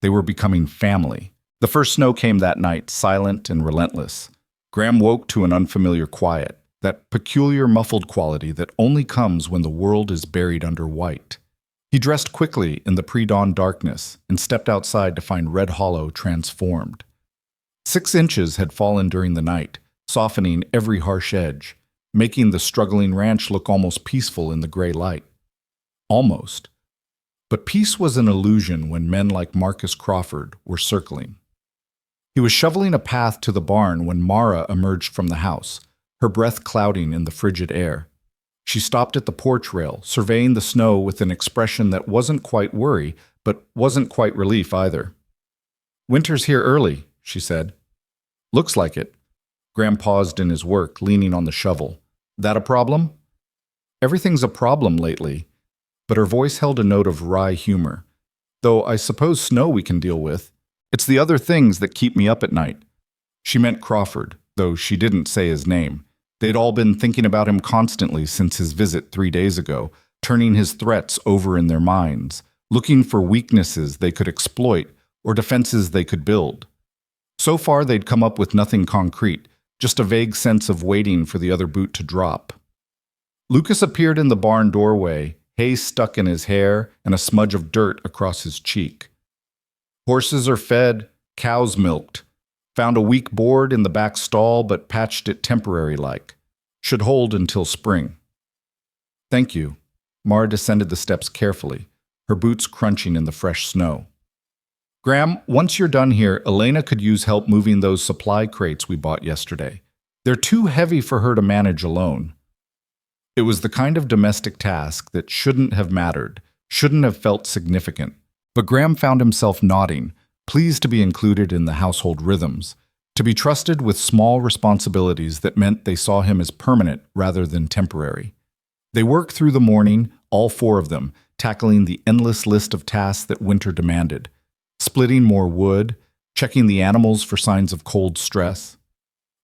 They were becoming family. The first snow came that night, silent and relentless. Graham woke to an unfamiliar quiet, that peculiar muffled quality that only comes when the world is buried under white. He dressed quickly in the pre-dawn darkness and stepped outside to find Red Hollow transformed. 6 inches had fallen during the night, softening every harsh edge, making the struggling ranch look almost peaceful in the gray light. Almost. But peace was an illusion when men like Marcus Crawford were circling. He was shoveling a path to the barn when Mara emerged from the house, her breath clouding in the frigid air. She stopped at the porch rail, surveying the snow with an expression that wasn't quite worry, but wasn't quite relief either. "Winter's here early," she said. "Looks like it." Graham paused in his work, leaning on the shovel. "That a problem?" "Everything's a problem lately," but her voice held a note of wry humor. "Though I suppose snow we can deal with. It's the other things that keep me up at night." She meant Crawford, though she didn't say his name. They'd all been thinking about him constantly since his visit 3 days ago, turning his threats over in their minds, looking for weaknesses they could exploit or defenses they could build. So far, they'd come up with nothing concrete, just a vague sense of waiting for the other boot to drop. Lucas appeared in the barn doorway, hay stuck in his hair and a smudge of dirt across his cheek. "Horses are fed, cows milked. Found a weak board in the back stall, but patched it temporary-like. Should hold until spring. Thank you. Mara descended the steps carefully, her boots crunching in the fresh snow. Graham, once you're done here, Elena could use help moving those supply crates we bought yesterday. They're too heavy for her to manage alone. It was the kind of domestic task that shouldn't have mattered, shouldn't have felt significant. But Graham found himself nodding, pleased to be included in the household rhythms, to be trusted with small responsibilities that meant they saw him as permanent rather than temporary. They worked through the morning, all four of them, tackling the endless list of tasks that winter demanded. Splitting more wood, checking the animals for signs of cold stress,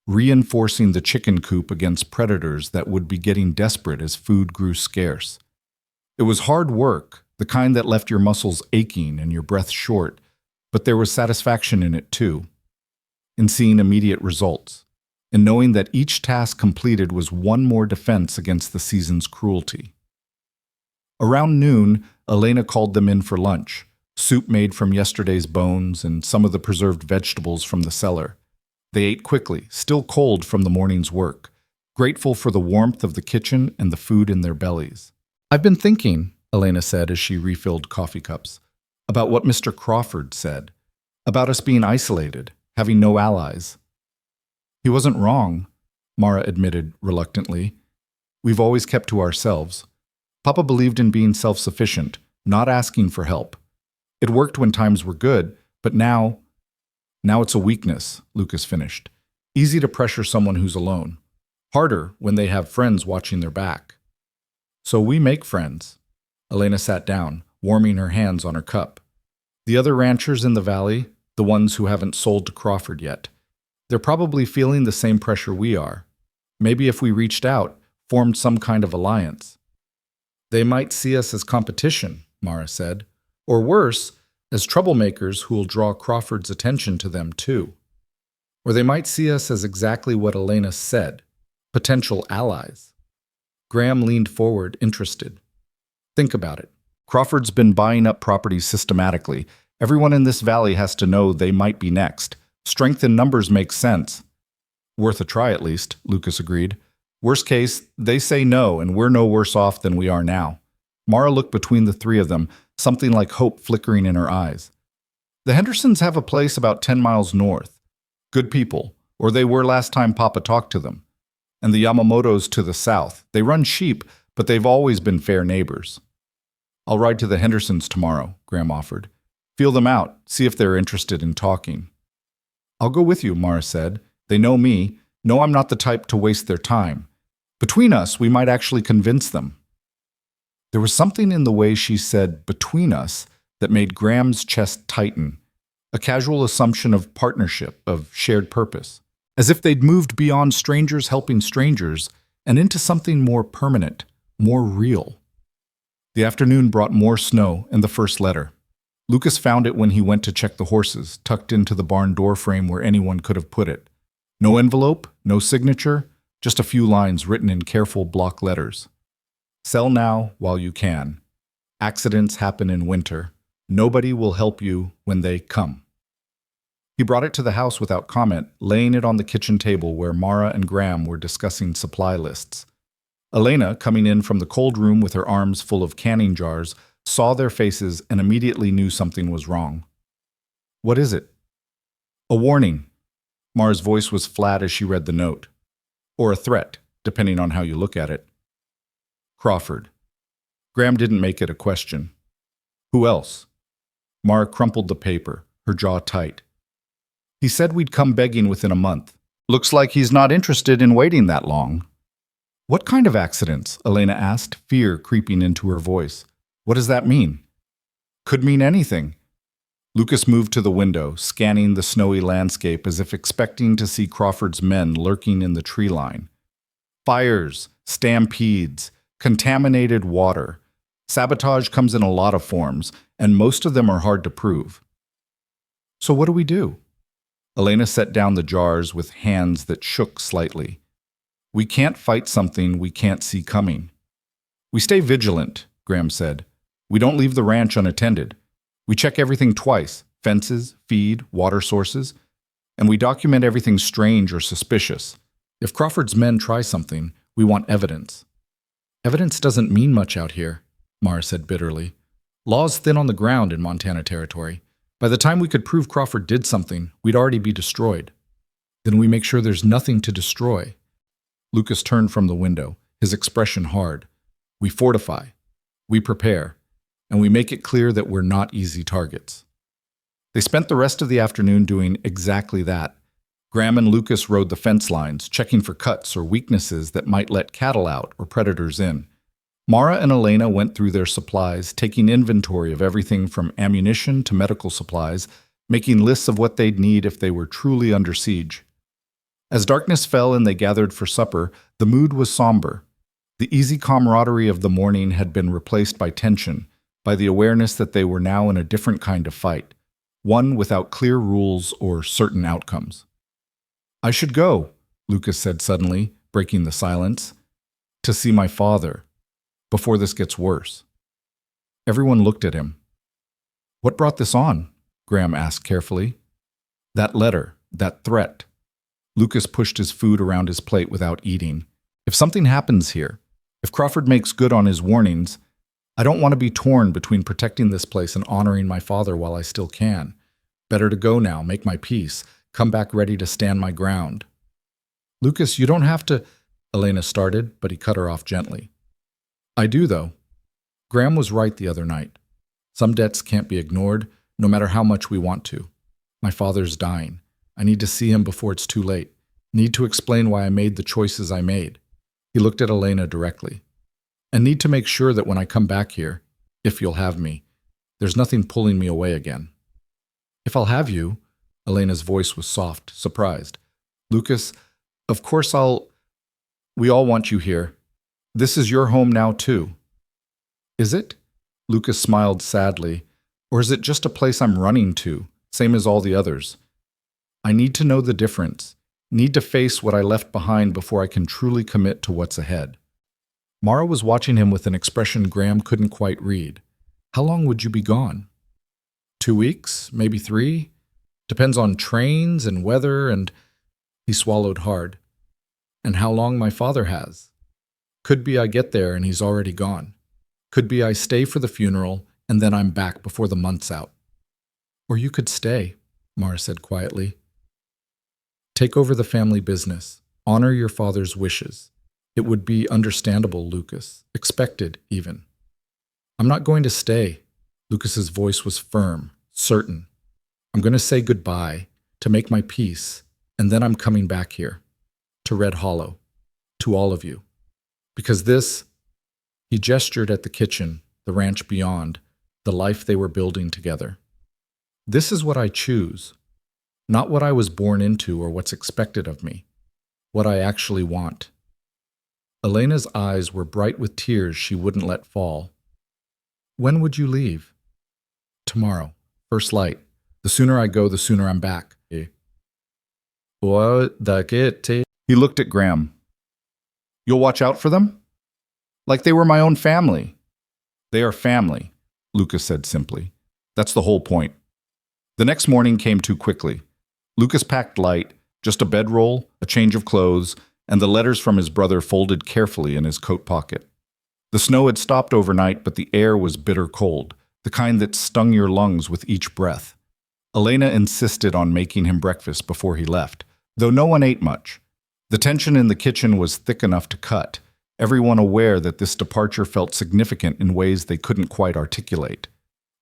reinforcing the chicken coop against predators that would be getting desperate as food grew scarce. It was hard work, the kind that left your muscles aching and your breath short, but there was satisfaction in it too, in seeing immediate results, in knowing that each task completed was one more defense against the season's cruelty. Around noon, Elena called them in for lunch, soup made from yesterday's bones and some of the preserved vegetables from the cellar. They ate quickly, still cold from the morning's work, grateful for the warmth of the kitchen and the food in their bellies. "I've been thinking," Elena said as she refilled coffee cups, "about what Mr. Crawford said, about us being isolated, having no allies." "He wasn't wrong," Mara admitted reluctantly. "We've always kept to ourselves. Papa believed in being self-sufficient, not asking for help. It worked when times were good, but now it's a weakness," Lucas finished. "Easy to pressure someone who's alone. Harder when they have friends watching their back." "So we make friends." Elena sat down, warming her hands on her cup. "The other ranchers in the valley, the ones who haven't sold to Crawford yet, they're probably feeling the same pressure we are. Maybe if we reached out, formed some kind of alliance." "They might see us as competition," Mara said. "Or worse, as troublemakers who'll draw Crawford's attention to them too. Or they might see us as exactly what Elena said, potential allies." Graham leaned forward, interested. "Think about it. Crawford's been buying up properties systematically. Everyone in this valley has to know they might be next. Strength in numbers makes sense." "Worth a try at least," Lucas agreed. "Worst case, they say no, and we're no worse off than we are now." Mara looked between the three of them, something like hope flickering in her eyes. "The Hendersons have a place about 10 miles north. Good people, or they were last time Papa talked to them. And the Yamamotos to the south. They run sheep, but they've always been fair neighbors." "I'll ride to the Hendersons tomorrow," Graham offered. "Feel them out, see if they're interested in talking." "I'll go with you," Mara said. "They know me, know I'm not the type to waste their time. Between us, we might actually convince them." There was something in the way she said "between us" that made Graham's chest tighten, a casual assumption of partnership, of shared purpose, as if they'd moved beyond strangers helping strangers and into something more permanent, more real. The afternoon brought more snow and the first letter. Lucas found it when he went to check the horses, tucked into the barn door frame where anyone could have put it. No envelope, no signature, just a few lines written in careful block letters. "Sell now while you can. Accidents happen in winter. Nobody will help you when they come." He brought it to the house without comment, laying it on the kitchen table where Mara and Graham were discussing supply lists. Elena, coming in from the cold room with her arms full of canning jars, saw their faces and immediately knew something was wrong. "What is it?" "A warning." Mara's voice was flat as she read the note. "Or a threat, depending on how you look at it." "Crawford." Graham didn't make it a question. "Who else?" Mara crumpled the paper, her jaw tight. "He said we'd come begging within a month. Looks like he's not interested in waiting that long." "What kind of accidents?" Elena asked, fear creeping into her voice. "What does that mean?" "Could mean anything." Lucas moved to the window, scanning the snowy landscape as if expecting to see Crawford's men lurking in the tree line. "Fires, stampedes, contaminated water. Sabotage comes in a lot of forms, and most of them are hard to prove." "So what do we do?" Elena set down the jars with hands that shook slightly. "We can't fight something we can't see coming." "We stay vigilant," Graham said. "We don't leave the ranch unattended. We check everything twice, fences, feed, water sources. and we document everything strange or suspicious. If Crawford's men try something, we want evidence. Evidence doesn't mean much out here, Mara said bitterly. Law's thin on the ground in Montana territory. By the time we could prove Crawford did something, we'd already be destroyed. Then we make sure there's nothing to destroy. Lucas turned from the window, his expression hard. We fortify, we prepare, and we make it clear that we're not easy targets. They spent the rest of the afternoon doing exactly that. Graham and Lucas rode the fence lines, checking for cuts or weaknesses that might let cattle out or predators in. Mara and Elena went through their supplies, taking inventory of everything from ammunition to medical supplies, making lists of what they'd need if they were truly under siege. As darkness fell and they gathered for supper, the mood was somber. The easy camaraderie of the morning had been replaced by tension, by the awareness that they were now in a different kind of fight, one without clear rules or certain outcomes. "I should go," Lucas said suddenly, breaking the silence, "to see my father, before this gets worse." Everyone looked at him. "What brought this on?" Graham asked carefully. "That letter, that threat." Lucas pushed his food around his plate without eating. "If something happens here, if Crawford makes good on his warnings, I don't want to be torn between protecting this place and honoring my father while I still can. Better to go now, make my peace, come back ready to stand my ground." "Lucas, you don't have to," Elena started, but he cut her off gently. "I do, though. Graham was right the other night. Some debts can't be ignored, no matter how much we want to. My father's dying. I need to see him before it's too late. Need to explain why I made the choices I made." He looked at Elena directly. "And need to make sure that when I come back here, if you'll have me, there's nothing pulling me away again." "If I'll have you," Elena's voice was soft, surprised. "Lucas, of course we all want you here. This is your home now, too." "Is it?" Lucas smiled sadly. "Or is it just a place I'm running to, same as all the others? I need to know the difference, need to face what I left behind before I can truly commit to what's ahead." Mara was watching him with an expression Graham couldn't quite read. "How long would you be gone?" 2 weeks, maybe 3. Depends on trains and weather and—" He swallowed hard. "And how long my father has. Could be I get there and he's already gone. Could be I stay for the funeral and then I'm back before the month's out." "Or you could stay," Mara said quietly. "Take over the family business. Honor your father's wishes. It would be understandable, Lucas. Expected, even." "I'm not going to stay." Lucas's voice was firm, certain. "I'm going to say goodbye, to make my peace, and then I'm coming back here. To Red Hollow. To all of you. Because this—" He gestured at the kitchen, the ranch beyond, the life they were building together. "This is what I choose. Not what I was born into or what's expected of me. What I actually want." Elena's eyes were bright with tears she wouldn't let fall. "When would you leave?" "Tomorrow. First light. The sooner I go, the sooner I'm back." He looked at Graham. "You'll watch out for them? Like they were my own family." "They are family," Lucas said simply. "That's the whole point." The next morning came too quickly. Lucas packed light, just a bedroll, a change of clothes, and the letters from his brother folded carefully in his coat pocket. The snow had stopped overnight, but the air was bitter cold, the kind that stung your lungs with each breath. Elena insisted on making him breakfast before he left, though no one ate much. The tension in the kitchen was thick enough to cut, everyone aware that this departure felt significant in ways they couldn't quite articulate.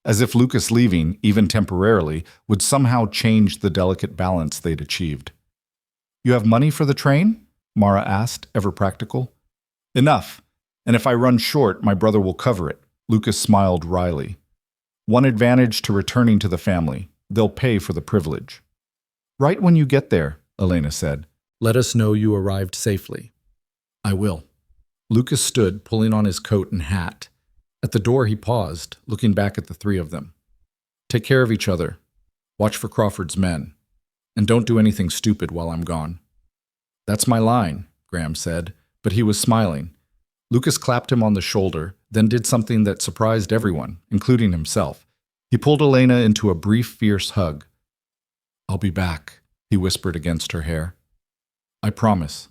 As if Lucas leaving, even temporarily, would somehow change the delicate balance they'd achieved. "You have money for the train?" Mara asked, ever practical. "Enough. And if I run short, my brother will cover it." Lucas smiled wryly. "One advantage to returning to the family. They'll pay for the privilege." "Right when you get there," Elena said. "Let us know you arrived safely." "I will." Lucas stood, pulling on his coat and hat. At the door he paused, looking back at the three of them. "Take care of each other. Watch for Crawford's men. And don't do anything stupid while I'm gone." "That's my line," Graham said, but he was smiling. Lucas clapped him on the shoulder, then did something that surprised everyone, including himself. He pulled Elena into a brief, fierce hug. "I'll be back," he whispered against her hair. I promise.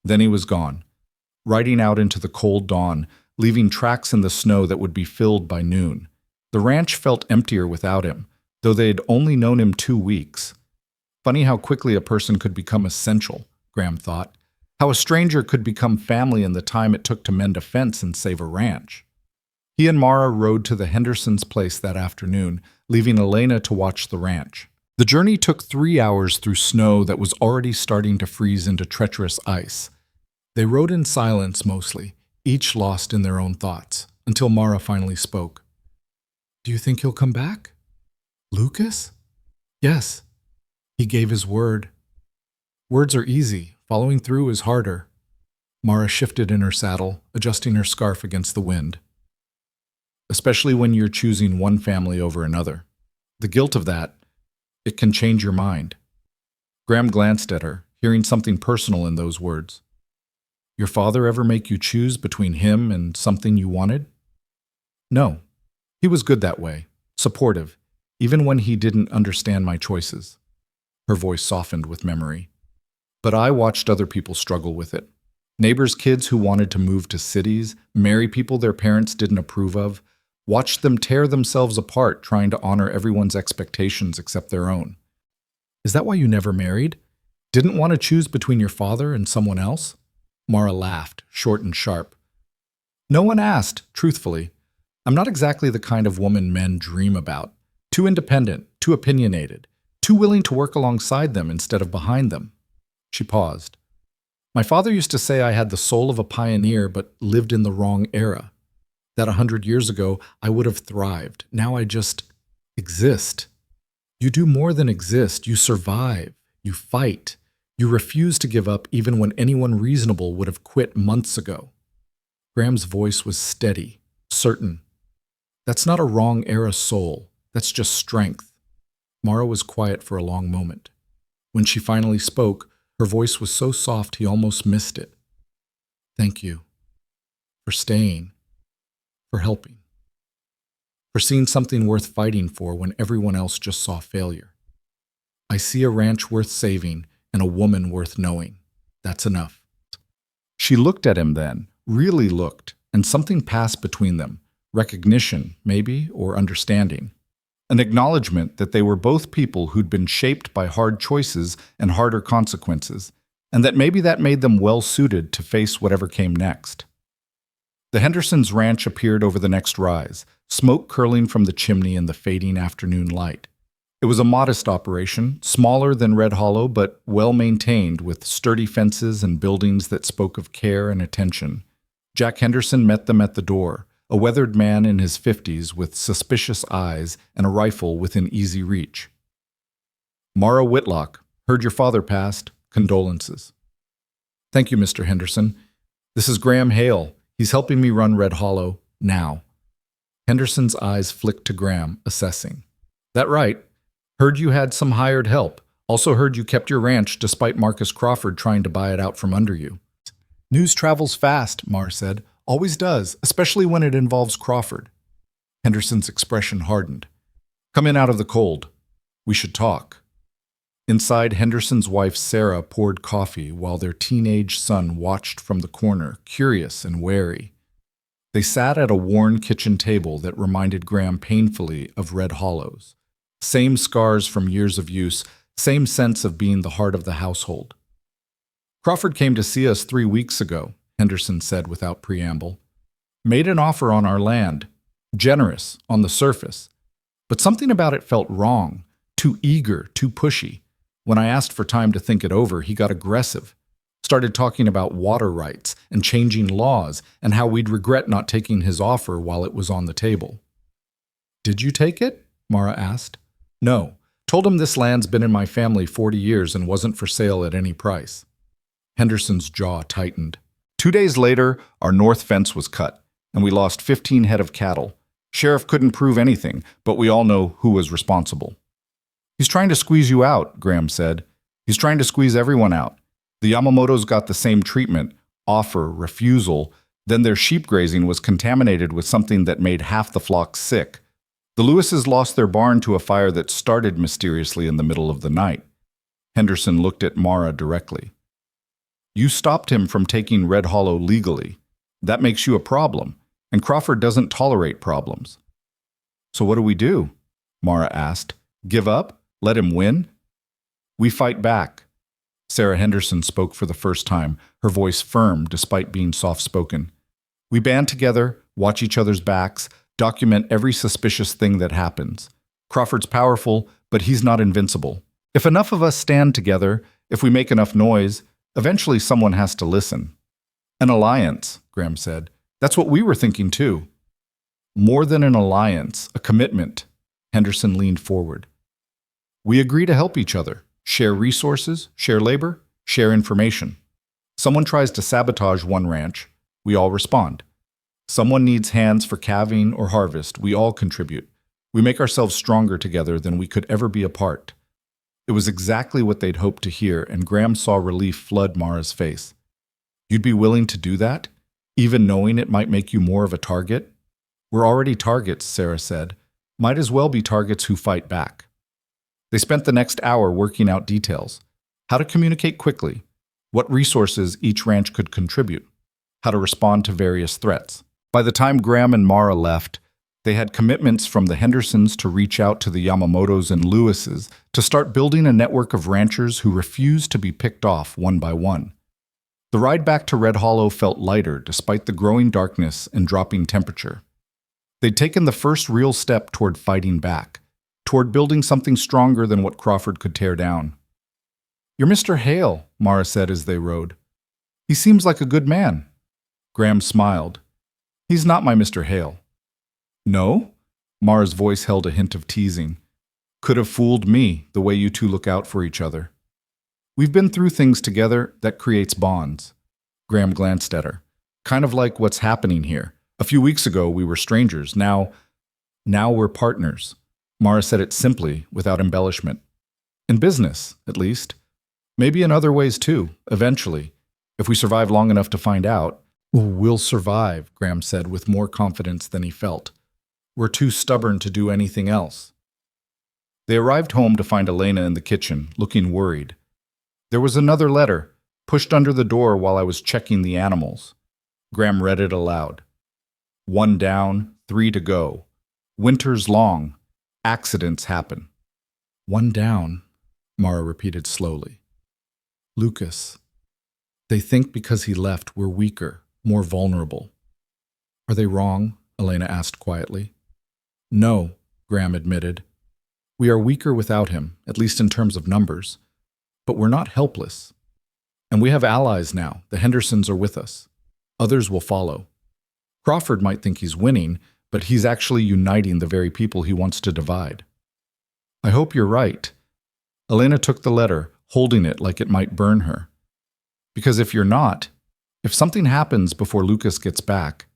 Then he was gone, riding out into the cold dawn, leaving tracks in the snow that would be filled by noon. The ranch felt emptier without him, though they had only known him 2 weeks. Funny how quickly a person could become essential, Graham thought. How a stranger could become family in the time it took to mend a fence and save a ranch. He and Mara rode to the Hendersons' place that afternoon, leaving Elena to watch the ranch. The journey took 3 hours through snow that was already starting to freeze into treacherous ice. They rode in silence mostly, each lost in their own thoughts, until Mara finally spoke. Do you think he'll come back? Lucas? Yes. He gave his word. Words are easy. Following through is harder. Mara shifted in her saddle, adjusting her scarf against the wind. Especially when you're choosing one family over another. The guilt of that, it can change your mind. Graham glanced at her, hearing something personal in those words. Your father ever make you choose between him and something you wanted? No. He was good that way, supportive, even when he didn't understand my choices. Her voice softened with memory. But I watched other people struggle with it. Neighbors' kids who wanted to move to cities, marry people their parents didn't approve of, watched them tear themselves apart trying to honor everyone's expectations except their own. Is that why you never married? Didn't want to choose between your father and someone else? Mara laughed, short and sharp. No one asked, truthfully. I'm not exactly the kind of woman men dream about. Too independent, too opinionated, too willing to work alongside them instead of behind them. She paused. My father used to say I had the soul of a pioneer but lived in the wrong era. That 100 years ago, I would have thrived. Now I just exist. You do more than exist. You survive. You fight. You refuse to give up even when anyone reasonable would have quit months ago. Graham's voice was steady, certain. That's not a wrong era soul. That's just strength. Mara was quiet for a long moment. When she finally spoke, her voice was so soft he almost missed it. Thank you. For staying. For helping. For seeing something worth fighting for when everyone else just saw failure. I see a ranch worth saving and a woman worth knowing. That's enough. She looked at him then, really looked, and something passed between them. Recognition, maybe, or understanding. An acknowledgement that they were both people who'd been shaped by hard choices and harder consequences, and that maybe that made them well-suited to face whatever came next. The Hendersons' ranch appeared over the next rise, smoke curling from the chimney in the fading afternoon light. It was a modest operation, smaller than Red Hollow, but well-maintained, with sturdy fences and buildings that spoke of care and attention. Jack Henderson met them at the door, a weathered man in his 50s with suspicious eyes and a rifle within easy reach. Mara Whitlock, heard your father passed. Condolences. Thank you, Mr. Henderson. This is Graham Hale. He's helping me run Red Hollow now. Henderson's eyes flicked to Graham, assessing. That right. Heard you had some hired help. Also heard you kept your ranch despite Marcus Crawford trying to buy it out from under you. News travels fast, Mar said. Always does, especially when it involves Crawford. Henderson's expression hardened. Come in out of the cold. We should talk. Inside, Henderson's wife Sarah poured coffee while their teenage son watched from the corner, curious and wary. They sat at a worn kitchen table that reminded Graham painfully of Red Hollow's. Same scars from years of use, same sense of being the heart of the household. Crawford came to see us 3 weeks ago, Henderson said without preamble. Made an offer on our land. Generous, on the surface. But something about it felt wrong, too eager, too pushy. When I asked for time to think it over, he got aggressive. Started talking about water rights and changing laws and how we'd regret not taking his offer while it was on the table. Did you take it? Mara asked. No. Told him this land's been in my family 40 years and wasn't for sale at any price. Henderson's jaw tightened. 2 days later, our north fence was cut, and we lost 15 head of cattle. Sheriff couldn't prove anything, but we all know who was responsible. He's trying to squeeze you out, Graham said. He's trying to squeeze everyone out. The Yamamotos got the same treatment, offer, refusal. Then their sheep grazing was contaminated with something that made half the flock sick. The Lewises lost their barn to a fire that started mysteriously in the middle of the night. Henderson looked at Mara directly. You stopped him from taking Red Hollow legally. That makes you a problem, and Crawford doesn't tolerate problems. So what do we do? Mara asked. Give up? Let him win? We fight back. Sarah Henderson spoke for the first time, her voice firm despite being soft-spoken. We band together, watch each other's backs, document every suspicious thing that happens. Crawford's powerful, but he's not invincible. If enough of us stand together, if we make enough noise, eventually someone has to listen. An alliance, Graham said. That's what we were thinking too. More than an alliance, a commitment. Henderson leaned forward. We agree to help each other, share resources, share labor, share information. Someone tries to sabotage one ranch, we all respond. Someone needs hands for calving or harvest, we all contribute. We make ourselves stronger together than we could ever be apart. It was exactly what they'd hoped to hear, and Graham saw relief flood Mara's face. You'd be willing to do that, even knowing it might make you more of a target? We're already targets, Sarah said. Might as well be targets who fight back. They spent the next hour working out details. How to communicate quickly, what resources each ranch could contribute, how to respond to various threats. By the time Graham and Mara left, they had commitments from the Hendersons to reach out to the Yamamotos and Lewises to start building a network of ranchers who refused to be picked off one by one. The ride back to Red Hollow felt lighter despite the growing darkness and dropping temperature. They'd taken the first real step toward fighting back, toward building something stronger than what Crawford could tear down. You're Mr. Hale, Mara said as they rode. He seems like a good man. Graham smiled. He's not my Mr. Hale. No? Mara's voice held a hint of teasing. Could have fooled me, the way you two look out for each other. We've been through things together that creates bonds. Graham glanced at her. Kind of like what's happening here. A few weeks ago, we were strangers. Now we're partners. Mara said it simply, without embellishment. In business, at least. Maybe in other ways too, eventually. If we survive long enough to find out. We'll survive, Graham said with more confidence than he felt. We're too stubborn to do anything else. They arrived home to find Elena in the kitchen, looking worried. There was another letter, pushed under the door while I was checking the animals. Graham read it aloud. 1 down, 3 to go. Winter's long. Accidents happen. 1 down, Mara repeated slowly. Lucas. They think because he left we're weaker, more vulnerable. Are they wrong? Elena asked quietly. No, Graham admitted. We are weaker without him, at least in terms of numbers. But we're not helpless. And we have allies now. The Hendersons are with us. Others will follow. Crawford might think he's winning, but he's actually uniting the very people he wants to divide. I hope you're right. Elena took the letter, holding it like it might burn her. Because if you're not, if something happens before Lucas gets back.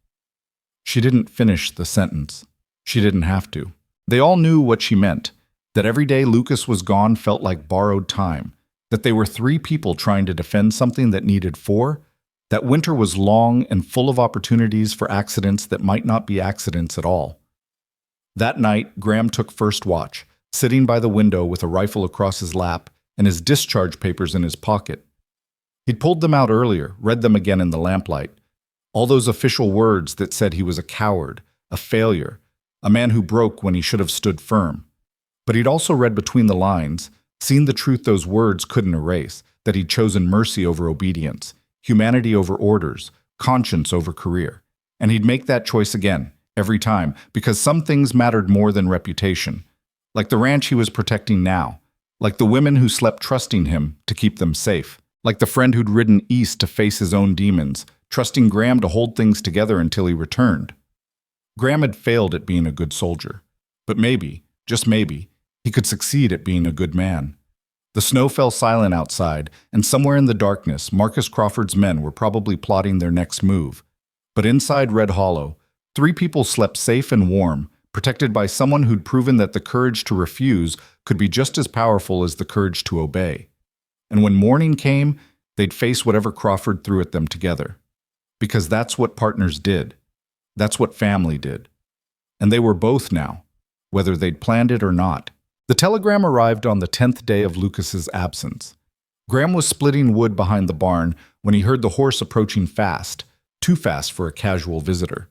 She didn't finish the sentence. She didn't have to. They all knew what she meant, that every day Lucas was gone felt like borrowed time, that they were 3 people trying to defend something that needed 4, that winter was long and full of opportunities for accidents that might not be accidents at all. That night, Graham took first watch, sitting by the window with a rifle across his lap and his discharge papers in his pocket. He'd pulled them out earlier, read them again in the lamplight. All those official words that said he was a coward, a failure, a man who broke when he should have stood firm. But he'd also read between the lines, seen the truth those words couldn't erase, that he'd chosen mercy over obedience, humanity over orders, conscience over career. And he'd make that choice again, every time, because some things mattered more than reputation. Like the ranch he was protecting now, like the women who slept trusting him to keep them safe, like the friend who'd ridden east to face his own demons, trusting Graham to hold things together until he returned. Graham had failed at being a good soldier, but maybe, just maybe, he could succeed at being a good man. The snow fell silent outside, and somewhere in the darkness, Marcus Crawford's men were probably plotting their next move. But inside Red Hollow, 3 people slept safe and warm, protected by someone who'd proven that the courage to refuse could be just as powerful as the courage to obey. And when morning came, they'd face whatever Crawford threw at them together. Because that's what partners did. That's what family did. And they were both now, whether they'd planned it or not. The telegram arrived on the 10th day of Lucas's absence. Graham was splitting wood behind the barn when he heard the horse approaching fast, too fast for a casual visitor.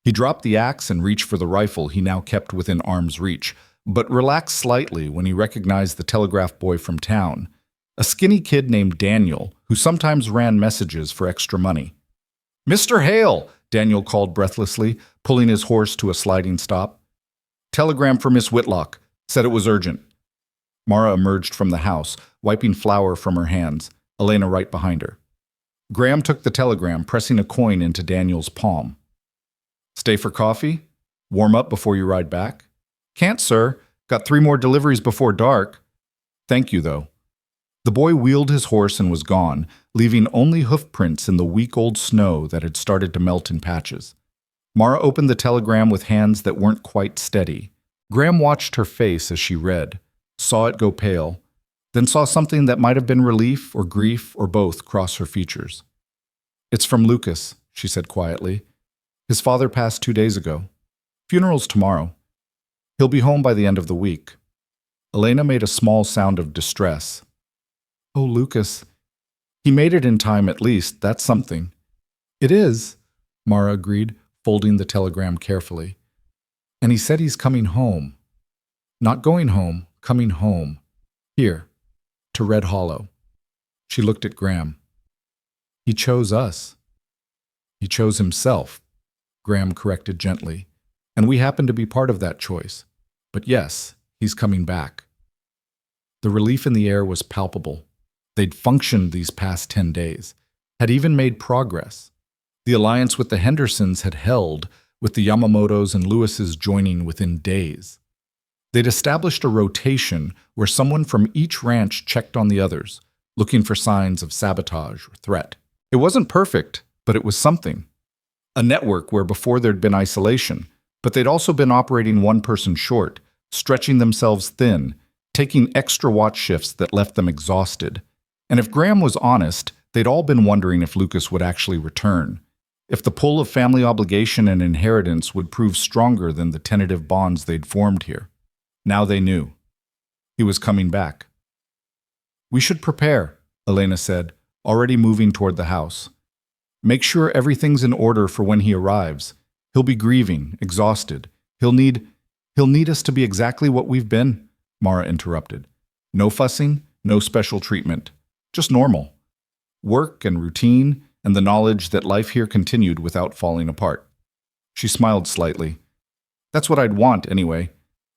He dropped the axe and reached for the rifle he now kept within arm's reach, but relaxed slightly when he recognized the telegraph boy from town, a skinny kid named Daniel, who sometimes ran messages for extra money. "Mr. Hale!" Daniel called breathlessly, pulling his horse to a sliding stop. "Telegram for Miss Whitlock. Said it was urgent." Mara emerged from the house, wiping flour from her hands, Elena right behind her. Graham took the telegram, pressing a coin into Daniel's palm. "Stay for coffee? Warm up before you ride back?" "Can't, sir. Got 3 more deliveries before dark." "Thank you, though." The boy wheeled his horse and was gone, leaving only hoof prints in the week-old snow that had started to melt in patches. Mara opened the telegram with hands that weren't quite steady. Graham watched her face as she read, saw it go pale, then saw something that might have been relief or grief or both cross her features. "It's from Lucas," she said quietly. "His father passed 2 days ago. Funeral's tomorrow. He'll be home by the end of the week." Elena made a small sound of distress. "Oh, Lucas. He made it in time at least. That's something." "It is," Mara agreed, folding the telegram carefully. "And he said he's coming home. Not going home, coming home. Here, to Red Hollow." She looked at Graham. "He chose us." "He chose himself," Graham corrected gently, "and we happen to be part of that choice. But yes, he's coming back." The relief in the air was palpable. They'd functioned these past 10 days, had even made progress. The alliance with the Hendersons had held, with the Yamamotos and Lewises joining within days. They'd established a rotation where someone from each ranch checked on the others, looking for signs of sabotage or threat. It wasn't perfect, but it was something. A network where before there'd been isolation, but they'd also been operating one person short, stretching themselves thin, taking extra watch shifts that left them exhausted. And if Graham was honest, they'd all been wondering if Lucas would actually return, if the pull of family obligation and inheritance would prove stronger than the tentative bonds they'd formed here. Now they knew. He was coming back. "We should prepare," Elena said, already moving toward the house. "Make sure everything's in order for when he arrives. He'll be grieving, exhausted. He'll need us to be exactly what we've been," Mara interrupted. "No fussing, no special treatment. Just normal. Work and routine, and the knowledge that life here continued without falling apart." She smiled slightly. "That's what I'd want, anyway.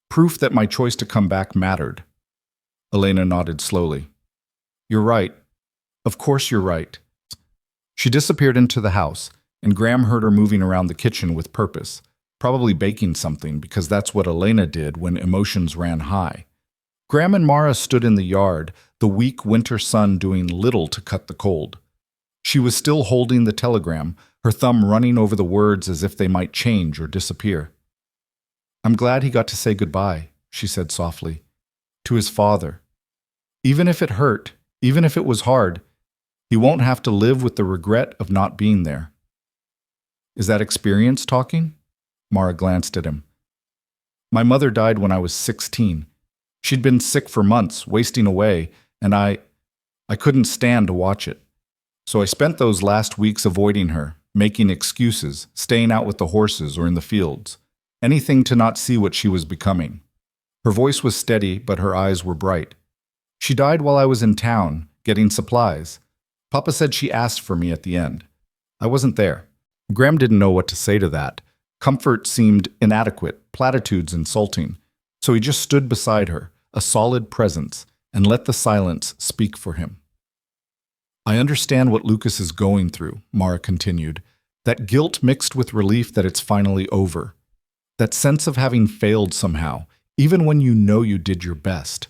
Proof that my choice to come back mattered." Elena nodded slowly. "You're right. Of course you're right." She disappeared into the house, and Graham heard her moving around the kitchen with purpose, probably baking something because that's what Elena did when emotions ran high. Graham and Mara stood in the yard, the weak winter sun doing little to cut the cold. She was still holding the telegram, her thumb running over the words as if they might change or disappear. "I'm glad he got to say goodbye," she said softly, "to his father. Even if it hurt, even if it was hard, he won't have to live with the regret of not being there." "Is that experience talking?" Mara glanced at him. "My mother died when I was 16. She'd been sick for months, wasting away, and I couldn't stand to watch it. So I spent those last weeks avoiding her, making excuses, staying out with the horses or in the fields. Anything to not see what she was becoming." Her voice was steady, but her eyes were bright. "She died while I was in town, getting supplies. Papa said she asked for me at the end. I wasn't there." Graham didn't know what to say to that. Comfort seemed inadequate, platitudes insulting. So he just stood beside her, a solid presence, and let the silence speak for him. "I understand what Lucas is going through," Mara continued. "That guilt mixed with relief that it's finally over. That sense of having failed somehow, even when you know you did your best.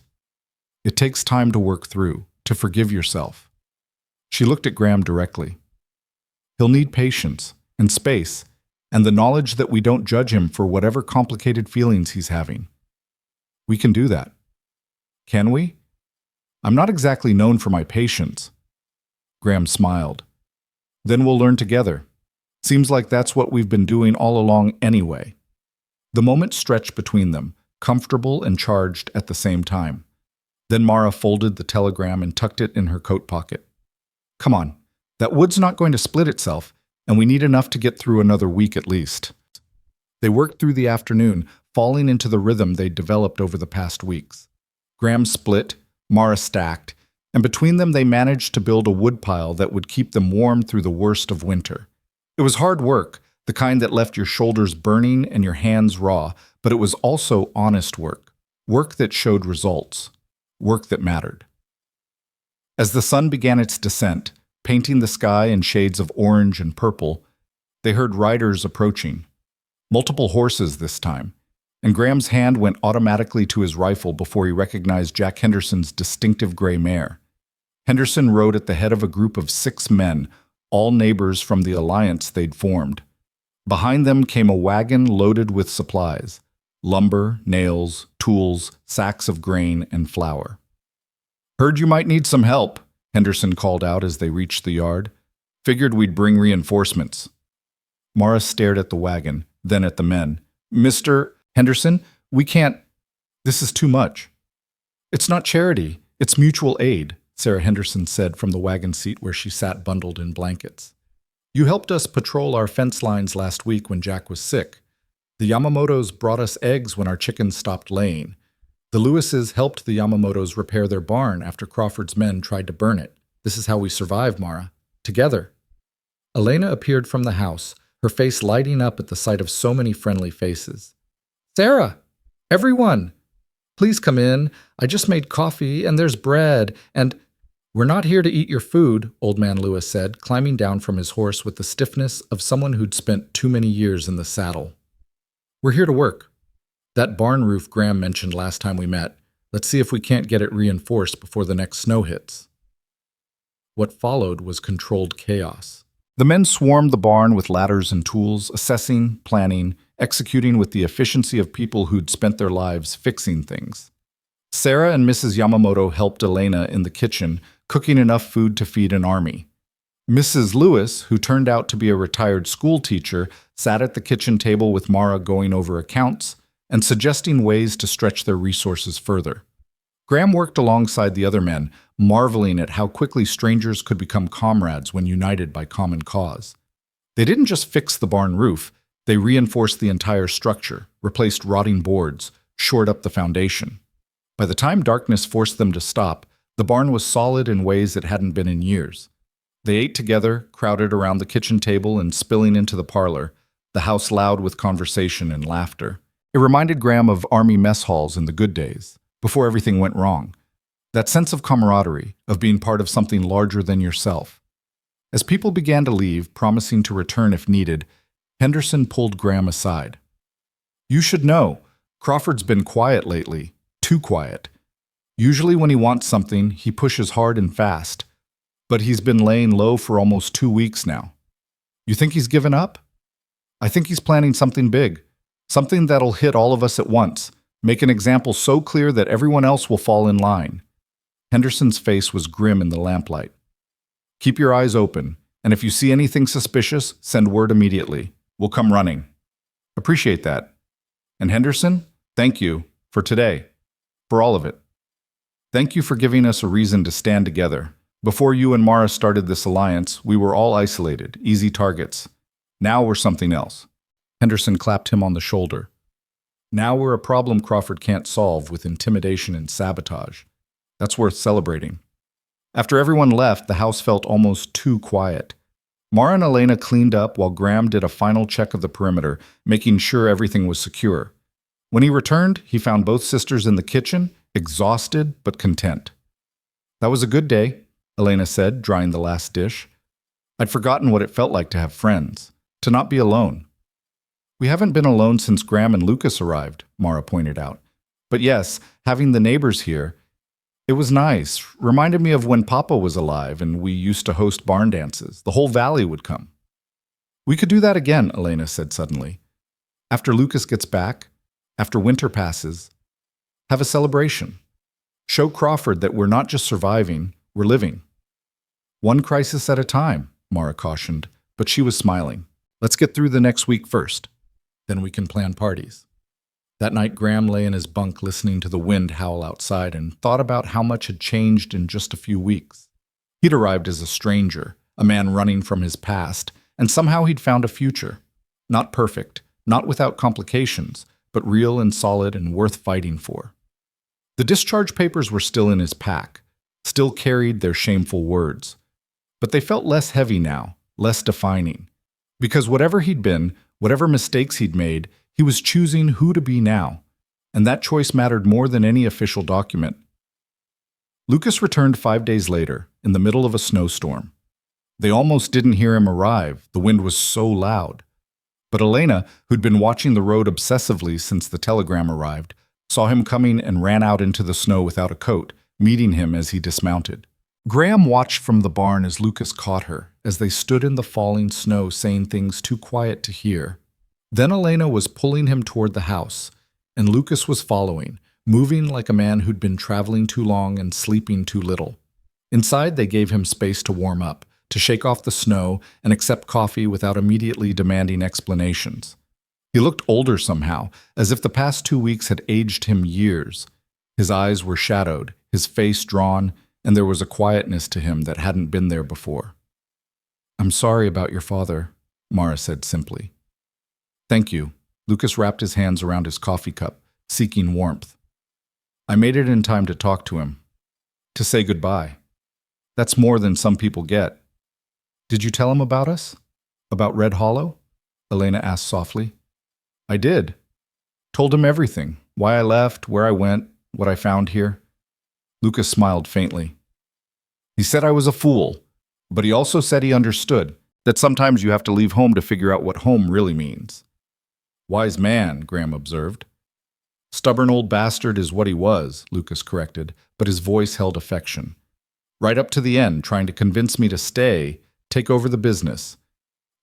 It takes time to work through, to forgive yourself." She looked at Graham directly. "He'll need patience and space, and the knowledge that we don't judge him for whatever complicated feelings he's having. We can do that." "Can we?" "I'm not exactly known for my patience." Graham smiled. "Then we'll learn together. Seems like that's what we've been doing all along anyway." The moment stretched between them, comfortable and charged at the same time. Then Mara folded the telegram and tucked it in her coat pocket. Come on, that wood's not going to split itself, and we need enough to get through another week at least. They worked through the afternoon, falling into the rhythm they'd developed over the past weeks. Graham split, Mara stacked, and between them they managed to build a woodpile that would keep them warm through the worst of winter. It was hard work, the kind that left your shoulders burning and your hands raw, but it was also honest work, work that showed results, work that mattered. As the sun began its descent, painting the sky in shades of orange and purple, they heard riders approaching. Multiple horses this time, and Graham's hand went automatically to his rifle before he recognized Jack Henderson's distinctive gray mare. Henderson rode at the head of a group of 6 men, all neighbors from the alliance they'd formed. Behind them came a wagon loaded with supplies: lumber, nails, tools, sacks of grain, and flour. "Heard you might need some help," Henderson called out as they reached the yard. "Figured we'd bring reinforcements." Mara stared at the wagon, then at the men. "Mr. Henderson, we can't. This is too much." "It's not charity, it's mutual aid," Sarah Henderson said from the wagon seat where she sat bundled in blankets. "You helped us patrol our fence lines last week when Jack was sick. The Yamamotos brought us eggs when our chickens stopped laying. The Lewises helped the Yamamotos repair their barn after Crawford's men tried to burn it. This is how we survived, Mara. Together." Elena appeared from the house, her face lighting up at the sight of so many friendly faces. "Sarah! Everyone! Please come in. I just made coffee, and there's bread, and—" "We're not here to eat your food," Old Man Lewis said, climbing down from his horse with the stiffness of someone who'd spent too many years in the saddle. "We're here to work. That barn roof Graham mentioned last time we met. Let's see if we can't get it reinforced before the next snow hits." What followed was controlled chaos. The men swarmed the barn with ladders and tools, assessing, planning, executing with the efficiency of people who'd spent their lives fixing things. Sarah and Mrs. Yamamoto helped Elena in the kitchen, cooking enough food to feed an army. Mrs. Lewis, who turned out to be a retired school teacher, sat at the kitchen table with Mara going over accounts and suggesting ways to stretch their resources further. Graham worked alongside the other men, marveling at how quickly strangers could become comrades when united by common cause. They didn't just fix the barn roof, they reinforced the entire structure, replaced rotting boards, shored up the foundation. By the time darkness forced them to stop, the barn was solid in ways it hadn't been in years. They ate together, crowded around the kitchen table and spilling into the parlor, the house loud with conversation and laughter. It reminded Graham of army mess halls in the good days, before everything went wrong. That sense of camaraderie, of being part of something larger than yourself. As people began to leave, promising to return if needed, Henderson pulled Graham aside. "You should know, Crawford's been quiet lately, too quiet. Usually when he wants something, he pushes hard and fast, but he's been laying low for almost 2 weeks now. You think he's given up? I think he's planning something big, something that'll hit all of us at once, make an example so clear that everyone else will fall in line." Henderson's face was grim in the lamplight. "Keep your eyes open, and if you see anything suspicious, send word immediately. We'll come running." "Appreciate that. And Henderson, thank you for today, for all of it. Thank you for giving us a reason to stand together. Before you and Mara started this alliance, we were all isolated, easy targets. Now we're something else." Henderson clapped him on the shoulder. "Now we're a problem Crawford can't solve with intimidation and sabotage. That's worth celebrating." After everyone left, the house felt almost too quiet. Mara and Elena cleaned up while Graham did a final check of the perimeter, making sure everything was secure. When he returned, he found both sisters in the kitchen, exhausted but content. "That was a good day," Elena said, drying the last dish. "I'd forgotten what it felt like to have friends, to not be alone." "We haven't been alone since Graham and Lucas arrived," Mara pointed out. "But yes, having the neighbors here, it was nice. Reminded me of when Papa was alive and we used to host barn dances. The whole valley would come." "We could do that again," Elena said suddenly. "After Lucas gets back, after winter passes, have a celebration. Show Crawford that we're not just surviving, we're living." "One crisis at a time," Mara cautioned, but she was smiling. "Let's get through the next week first. Then we can plan parties." That night, Graham lay in his bunk listening to the wind howl outside and thought about how much had changed in just a few weeks. He'd arrived as a stranger, a man running from his past, and somehow he'd found a future. Not perfect, not without complications, but real and solid and worth fighting for. The discharge papers were still in his pack, still carried their shameful words. But they felt less heavy now, less defining. Because whatever he'd been, whatever mistakes he'd made, he was choosing who to be now, and that choice mattered more than any official document. Lucas returned 5 days later, in the middle of a snowstorm. They almost didn't hear him arrive, the wind was so loud. But Elena, who'd been watching the road obsessively since the telegram arrived, saw him coming and ran out into the snow without a coat, meeting him as he dismounted. Graham watched from the barn as Lucas caught her, as they stood in the falling snow saying things too quiet to hear. Then Elena was pulling him toward the house, and Lucas was following, moving like a man who'd been traveling too long and sleeping too little. Inside, they gave him space to warm up, to shake off the snow and accept coffee without immediately demanding explanations. He looked older somehow, as if the past 2 weeks had aged him years. His eyes were shadowed, his face drawn, and there was a quietness to him that hadn't been there before. "I'm sorry about your father," Mara said simply. "Thank you." Lucas wrapped his hands around his coffee cup, seeking warmth. "I made it in time to talk to him, to say goodbye. That's more than some people get." "Did you tell him about us? About Red Hollow?" Elena asked softly. "I did. Told him everything, why I left, where I went, what I found here." Lucas smiled faintly. "He said I was a fool, but he also said he understood, that sometimes you have to leave home to figure out what home really means." "Wise man," Graham observed. "Stubborn old bastard is what he was," Lucas corrected, but his voice held affection. "Right up to the end, trying to convince me to stay, take over the business.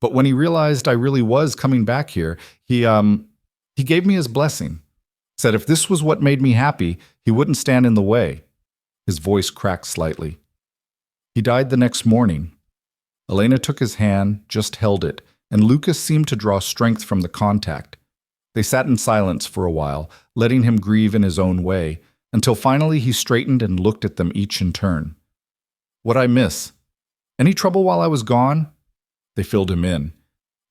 But when he realized I really was coming back here, he gave me his blessing. Said if this was what made me happy, he wouldn't stand in the way." His voice cracked slightly. "He died the next morning." Elena took his hand, just held it, and Lucas seemed to draw strength from the contact. They sat in silence for a while, letting him grieve in his own way, until finally he straightened and looked at them each in turn. "What'd I miss? Any trouble while I was gone?" They filled him in.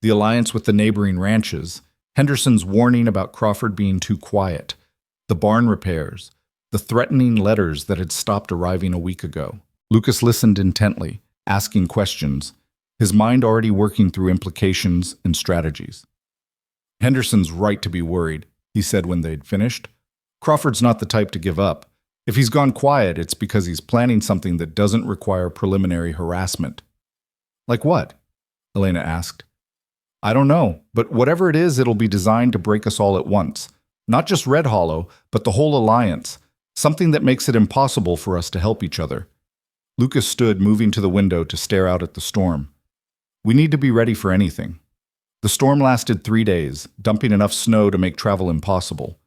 The alliance with the neighboring ranches, Henderson's warning about Crawford being too quiet, the barn repairs, the threatening letters that had stopped arriving a week ago. Lucas listened intently, asking questions, his mind already working through implications and strategies. "Henderson's right to be worried," he said when they'd finished. "Crawford's not the type to give up. If he's gone quiet, it's because he's planning something that doesn't require preliminary harassment." "Like what?" Elena asked. "I don't know, but whatever it is, it'll be designed to break us all at once. Not just Red Hollow, but the whole alliance. Something that makes it impossible for us to help each other." Lucas stood, moving to the window to stare out at the storm. "We need to be ready for anything." The storm lasted 3 days, dumping enough snow to make travel impossible.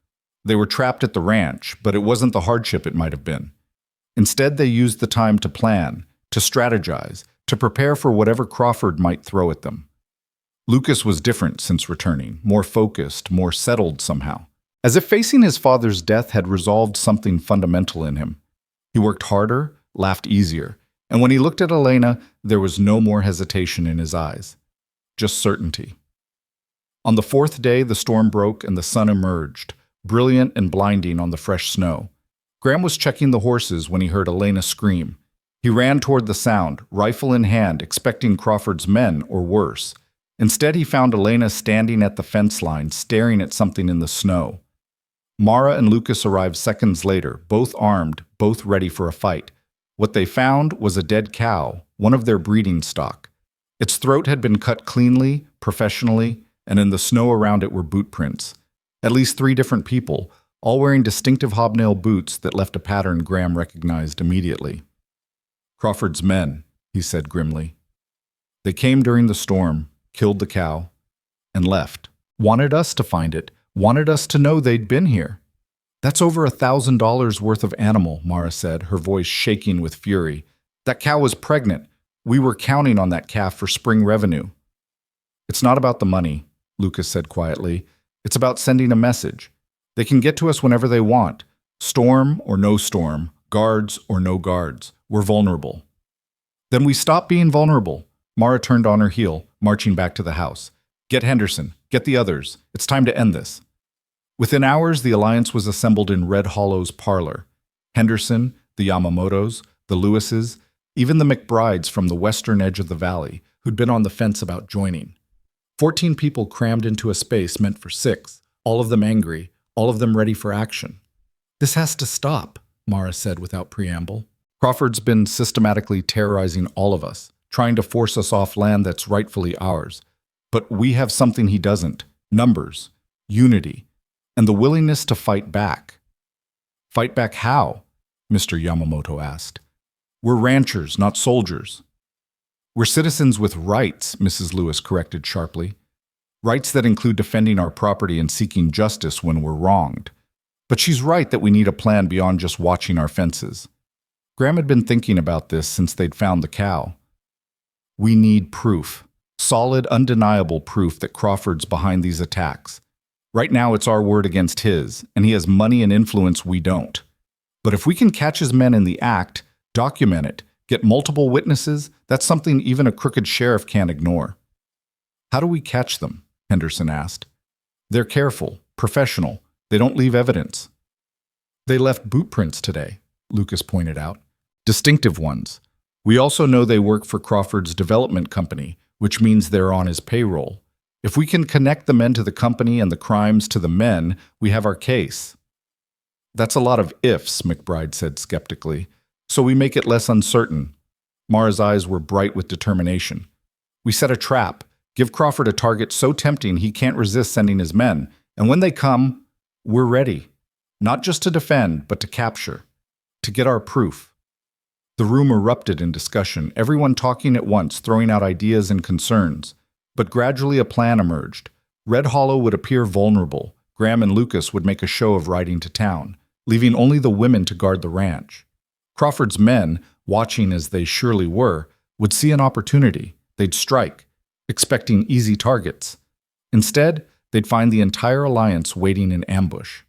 They were trapped at the ranch, but it wasn't the hardship it might have been. Instead, they used the time to plan, to strategize, to prepare for whatever Crawford might throw at them. Lucas was different since returning, more focused, more settled somehow. As if facing his father's death had resolved something fundamental in him. He worked harder, laughed easier, and when he looked at Elena, there was no more hesitation in his eyes. Just certainty. On the 4th day, the storm broke and the sun emerged, brilliant and blinding on the fresh snow. Graham was checking the horses when he heard Elena scream. He ran toward the sound, rifle in hand, expecting Crawford's men or worse. Instead, he found Elena standing at the fence line, staring at something in the snow. Mara and Lucas arrived seconds later, both armed, both ready for a fight. What they found was a dead cow, one of their breeding stock. Its throat had been cut cleanly, professionally, and in the snow around it were boot prints. At least 3 different people, all wearing distinctive hobnail boots that left a pattern Graham recognized immediately. "Crawford's men," he said grimly. "They came during the storm, killed the cow, and left. Wanted us to find it, wanted us to know they'd been here." "That's over $1,000 worth of animal," Mara said, her voice shaking with fury. "That cow was pregnant. We were counting on that calf for spring revenue." "It's not about the money," Lucas said quietly. "It's about sending a message. They can get to us whenever they want. Storm or no storm, guards or no guards. We're vulnerable. Then we stop being vulnerable. Mara turned on her heel, marching back to the house. Get Henderson. Get the others. It's time to end this. Within hours, the alliance was assembled in Red Hollow's parlor. Henderson, the Yamamotos, the Lewises, even the McBrides from the western edge of the valley, who'd been on the fence about joining. 14 people crammed into a space meant for 6, all of them angry, all of them ready for action. This has to stop, Mara said without preamble. Crawford's been systematically terrorizing all of us, trying to force us off land that's rightfully ours. But we have something he doesn't: numbers, unity, and the willingness to fight back. Fight back how? Mr. Yamamoto asked. We're ranchers, not soldiers. We're citizens with rights, Mrs. Lewis corrected sharply. Rights that include defending our property and seeking justice when we're wronged. But she's right that we need a plan beyond just watching our fences. Graham had been thinking about this since they'd found the cow. We need proof. Solid, undeniable proof that Crawford's behind these attacks. Right now it's our word against his, and he has money and influence we don't. But if we can catch his men in the act, document it, get multiple witnesses, that's something even a crooked sheriff can't ignore. How do we catch them? Henderson asked. They're careful, professional. They don't leave evidence. They left boot prints today, Lucas pointed out. Distinctive ones. We also know they work for Crawford's development company, which means they're on his payroll. If we can connect the men to the company and the crimes to the men, we have our case. That's a lot of ifs, McBride said skeptically. So we make it less uncertain. Mara's eyes were bright with determination. We set a trap, give Crawford a target so tempting he can't resist sending his men, and when they come, we're ready. Not just to defend, but to capture. To get our proof. The room erupted in discussion, everyone talking at once, throwing out ideas and concerns. But gradually a plan emerged. Red Hollow would appear vulnerable. Graham and Lucas would make a show of riding to town, leaving only the women to guard the ranch. Crawford's men, watching as they surely were, would see an opportunity. They'd strike, expecting easy targets. Instead, they'd find the entire alliance waiting in ambush.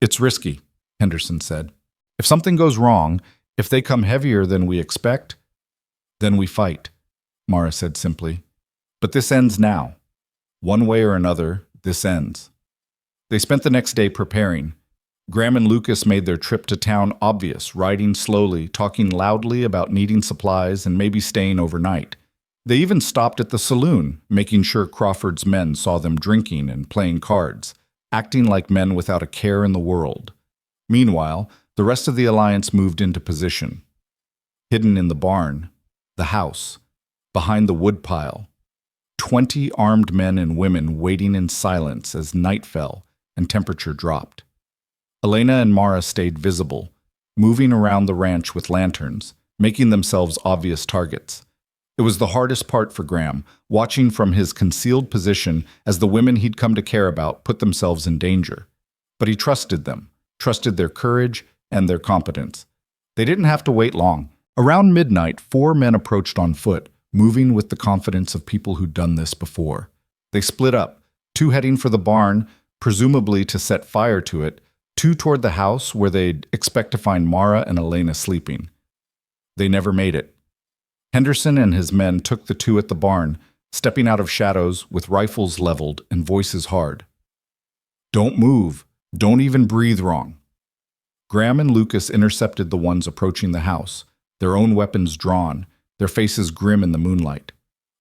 It's risky, Henderson said. If something goes wrong, if they come heavier than we expect, then we fight, Mara said simply. But this ends now. One way or another, this ends. They spent the next day preparing. Graham and Lucas made their trip to town obvious, riding slowly, talking loudly about needing supplies and maybe staying overnight. They even stopped at the saloon, making sure Crawford's men saw them drinking and playing cards, acting like men without a care in the world. Meanwhile, the rest of the alliance moved into position. Hidden in the barn, the house, behind the woodpile, 20 armed men and women waiting in silence as night fell and temperature dropped. Elena and Mara stayed visible, moving around the ranch with lanterns, making themselves obvious targets. It was the hardest part for Graham, watching from his concealed position as the women he'd come to care about put themselves in danger. But he trusted them, trusted their courage and their competence. They didn't have to wait long. Around midnight, 4 men approached on foot, moving with the confidence of people who'd done this before. They split up, 2 heading for the barn, presumably to set fire to it, 2 toward the house where they'd expect to find Mara and Elena sleeping. They never made it. Henderson and his men took the 2 at the barn, stepping out of shadows with rifles leveled and voices hard. Don't move. Don't even breathe wrong. Graham and Lucas intercepted the ones approaching the house, their own weapons drawn, their faces grim in the moonlight.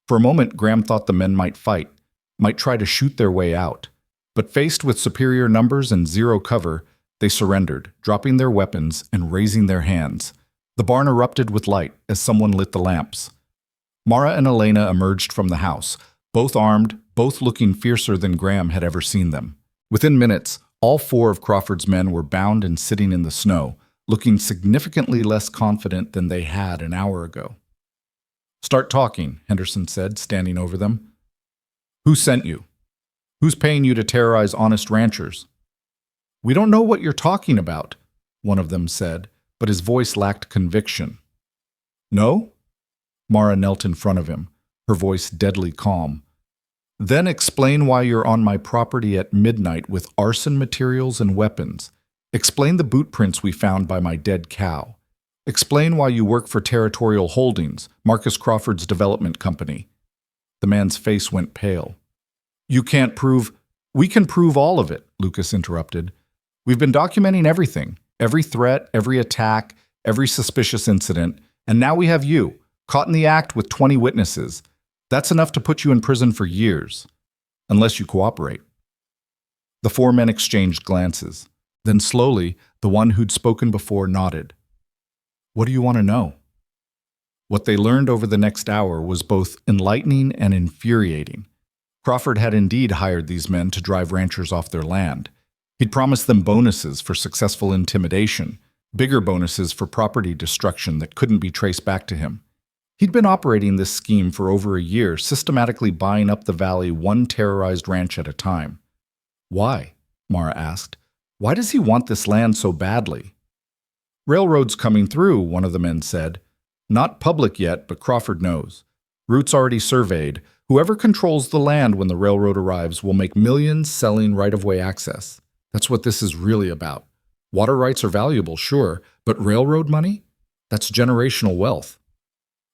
For a moment, Graham thought the men might fight, might try to shoot their way out. But faced with superior numbers and zero cover, they surrendered, dropping their weapons and raising their hands. The barn erupted with light as someone lit the lamps. Mara and Elena emerged from the house, both armed, both looking fiercer than Graham had ever seen them. Within minutes, all 4 of Crawford's men were bound and sitting in the snow, looking significantly less confident than they had an hour ago. Start talking, Henderson said, standing over them. Who sent you? Who's paying you to terrorize honest ranchers? We don't know what you're talking about, one of them said, but his voice lacked conviction. No? Mara knelt in front of him, her voice deadly calm. Then explain why you're on my property at midnight with arson materials and weapons. Explain the boot prints we found by my dead cow. Explain why you work for Territorial Holdings, Marcus Crawford's development company. The man's face went pale. You can't prove— We can prove all of it, Lucas interrupted. We've been documenting everything, every threat, every attack, every suspicious incident, and now we have you, caught in the act with 20 witnesses. That's enough to put you in prison for years, unless you cooperate. The four men exchanged glances. Then slowly, the one who'd spoken before nodded. What do you want to know? What they learned over the next hour was both enlightening and infuriating. Crawford had indeed hired these men to drive ranchers off their land. He'd promised them bonuses for successful intimidation, bigger bonuses for property destruction that couldn't be traced back to him. He'd been operating this scheme for over a year, systematically buying up the valley one terrorized ranch at a time. Why? Mara asked. Why does he want this land so badly? Railroad's coming through, one of the men said. Not public yet, but Crawford knows. Route's already surveyed. Whoever controls the land when the railroad arrives will make millions selling right-of-way access. That's what this is really about. Water rights are valuable, sure, but railroad money? That's generational wealth.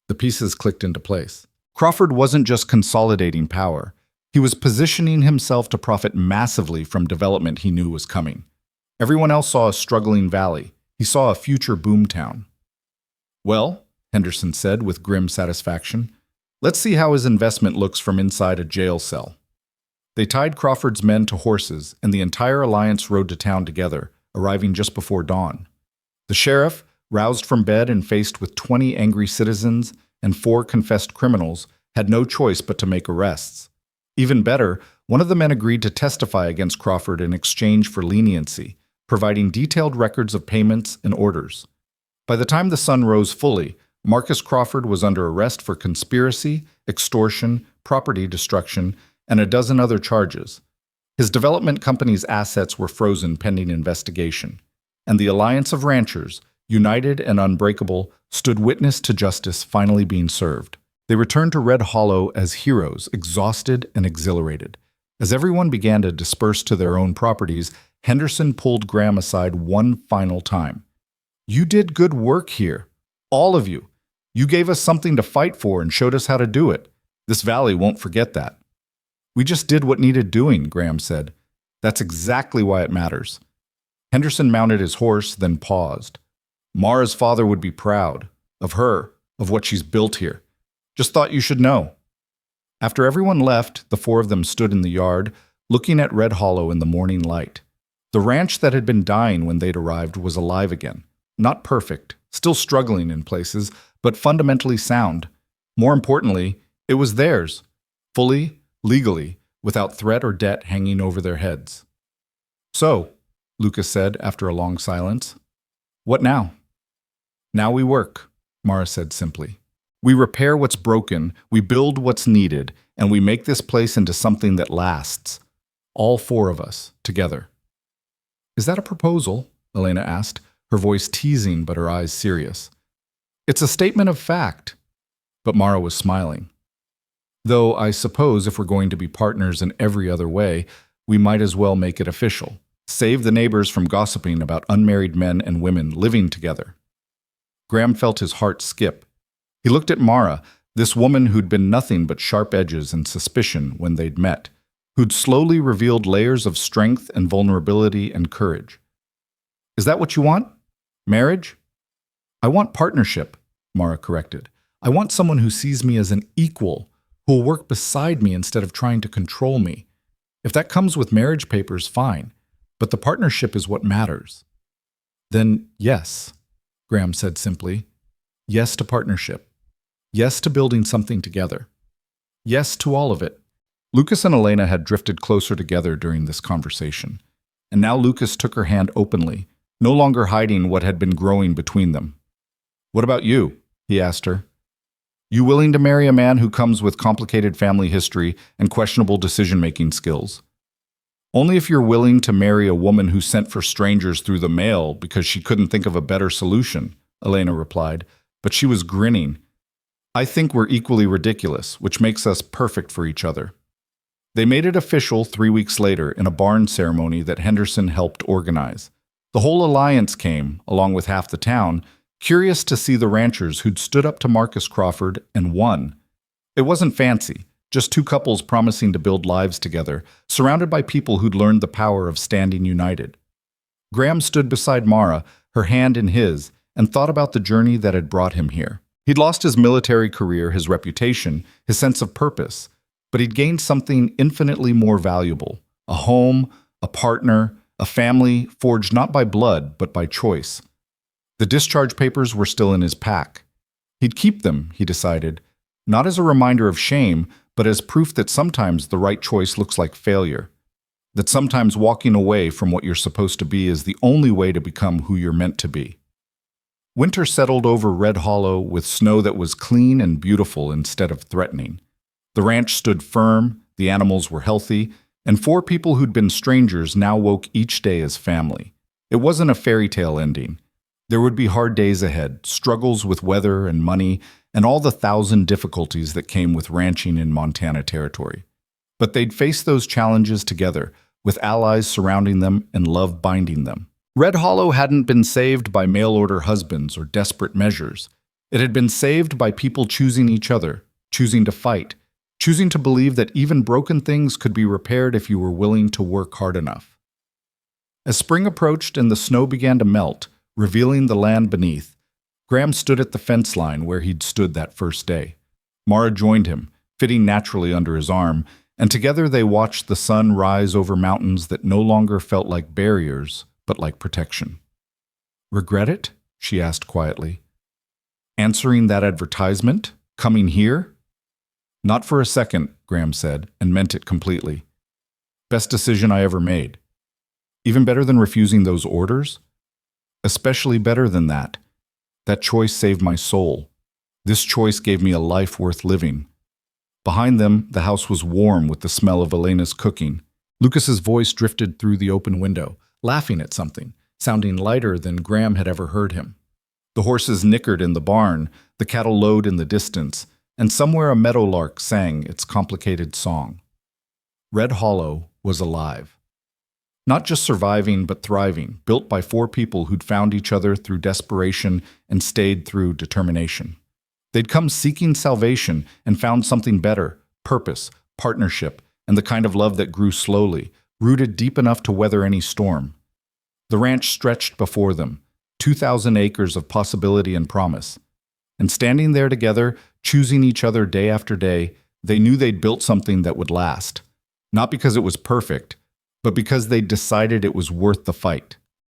The pieces clicked into place. Crawford wasn't just consolidating power. He was positioning himself to profit massively from development he knew was coming. Everyone else saw a struggling valley. He saw a future boomtown. Well, Henderson said with grim satisfaction, let's see how his investment looks from inside a jail cell. They tied Crawford's men to horses, and the entire alliance rode to town together, arriving just before dawn. The sheriff, roused from bed and faced with 20 angry citizens and 4 confessed criminals, had no choice but to make arrests. Even better, one of the men agreed to testify against Crawford in exchange for leniency, providing detailed records of payments and orders. By the time the sun rose fully, Marcus Crawford was under arrest for conspiracy, extortion, property destruction, and a dozen other charges. His development company's assets were frozen pending investigation, and the alliance of ranchers, united and unbreakable, stood witness to justice finally being served. They returned to Red Hollow as heroes, exhausted and exhilarated. As everyone began to disperse to their own properties, Henderson pulled Graham aside one final time. You did good work here. All of you. You gave us something to fight for and showed us how to do it. This valley won't forget that. We just did what needed doing, Graham said. That's exactly why it matters. Henderson mounted his horse, then paused. Mara's father would be proud. Of her, of what she's built here. Just thought you should know. After everyone left, the 4 of them stood in the yard, looking at Red Hollow in the morning light. The ranch that had been dying when they'd arrived was alive again. Not perfect, still struggling in places, but fundamentally sound. More importantly, it was theirs. Fully, legally, without threat or debt hanging over their heads. So, Lucas said after a long silence, what now? Now we work, Mara said simply. We repair what's broken, we build what's needed, and we make this place into something that lasts. All 4 of us, together. Is that a proposal? Elena asked, her voice teasing but her eyes serious. It's a statement of fact. But Mara was smiling. Though I suppose if we're going to be partners in every other way, we might as well make it official. Save the neighbors from gossiping about unmarried men and women living together. Graham felt his heart skip. He looked at Mara, this woman who'd been nothing but sharp edges and suspicion when they'd met, who'd slowly revealed layers of strength and vulnerability and courage. Is that what you want? Marriage? I want partnership, Mara corrected. I want someone who sees me as an equal, who'll work beside me instead of trying to control me. If that comes with marriage papers, fine, but the partnership is what matters. Then yes, Graham said simply. Yes to partnership. Yes to building something together. Yes to all of it. Lucas and Elena had drifted closer together during this conversation, and now Lucas took her hand openly, no longer hiding what had been growing between them. What about you? He asked her. You willing to marry a man who comes with complicated family history and questionable decision-making skills? Only if you're willing to marry a woman who sent for strangers through the mail because she couldn't think of a better solution, Elena replied, but she was grinning. I think we're equally ridiculous, which makes us perfect for each other. They made it official 3 weeks later in a barn ceremony that Henderson helped organize. The whole alliance came, along with half the town, curious to see the ranchers who'd stood up to Marcus Crawford and won. It wasn't fancy, just two couples promising to build lives together, surrounded by people who'd learned the power of standing united. Graham stood beside Mara, her hand in his, and thought about the journey that had brought him here. He'd lost his military career, his reputation, his sense of purpose, but he'd gained something infinitely more valuable: a home, a partner, a family forged not by blood, but by choice. The discharge papers were still in his pack. He'd keep them, he decided, not as a reminder of shame, but as proof that sometimes the right choice looks like failure, that sometimes walking away from what you're supposed to be is the only way to become who you're meant to be. Winter settled over Red Hollow with snow that was clean and beautiful instead of threatening. The ranch stood firm, the animals were healthy, and four people who'd been strangers now woke each day as family. It wasn't a fairy tale ending. There would be hard days ahead, struggles with weather and money, and all the 1,000 difficulties that came with ranching in Montana territory. But they'd face those challenges together, with allies surrounding them and love binding them. Red Hollow hadn't been saved by mail-order husbands or desperate measures. It had been saved by people choosing each other, choosing to fight, choosing to believe that even broken things could be repaired if you were willing to work hard enough. As spring approached and the snow began to melt, revealing the land beneath, Graham stood at the fence line where he'd stood that first day. Mara joined him, fitting naturally under his arm, and together they watched the sun rise over mountains that no longer felt like barriers, but like protection. "Regret it?" she asked quietly. "Answering that advertisement? Coming here?" "Not for a second," Graham said, and meant it completely. "Best decision I ever made." "Even better than refusing those orders?" "Especially better than that. That choice saved my soul. This choice gave me a life worth living." Behind them, the house was warm with the smell of Elena's cooking. Lucas's voice drifted through the open window, laughing at something, sounding lighter than Graham had ever heard him. The horses nickered in the barn, the cattle lowed in the distance, and somewhere a meadowlark sang its complicated song. Red Hollow was alive. Not just surviving, but thriving, built by four people who'd found each other through desperation and stayed through determination. They'd come seeking salvation and found something better: purpose, partnership, and the kind of love that grew slowly, rooted deep enough to weather any storm. The ranch stretched before them, 2,000 acres of possibility and promise. And standing there together, choosing each other day after day, they knew they'd built something that would last. Not because it was perfect, but because they'd decided it was worth the fight.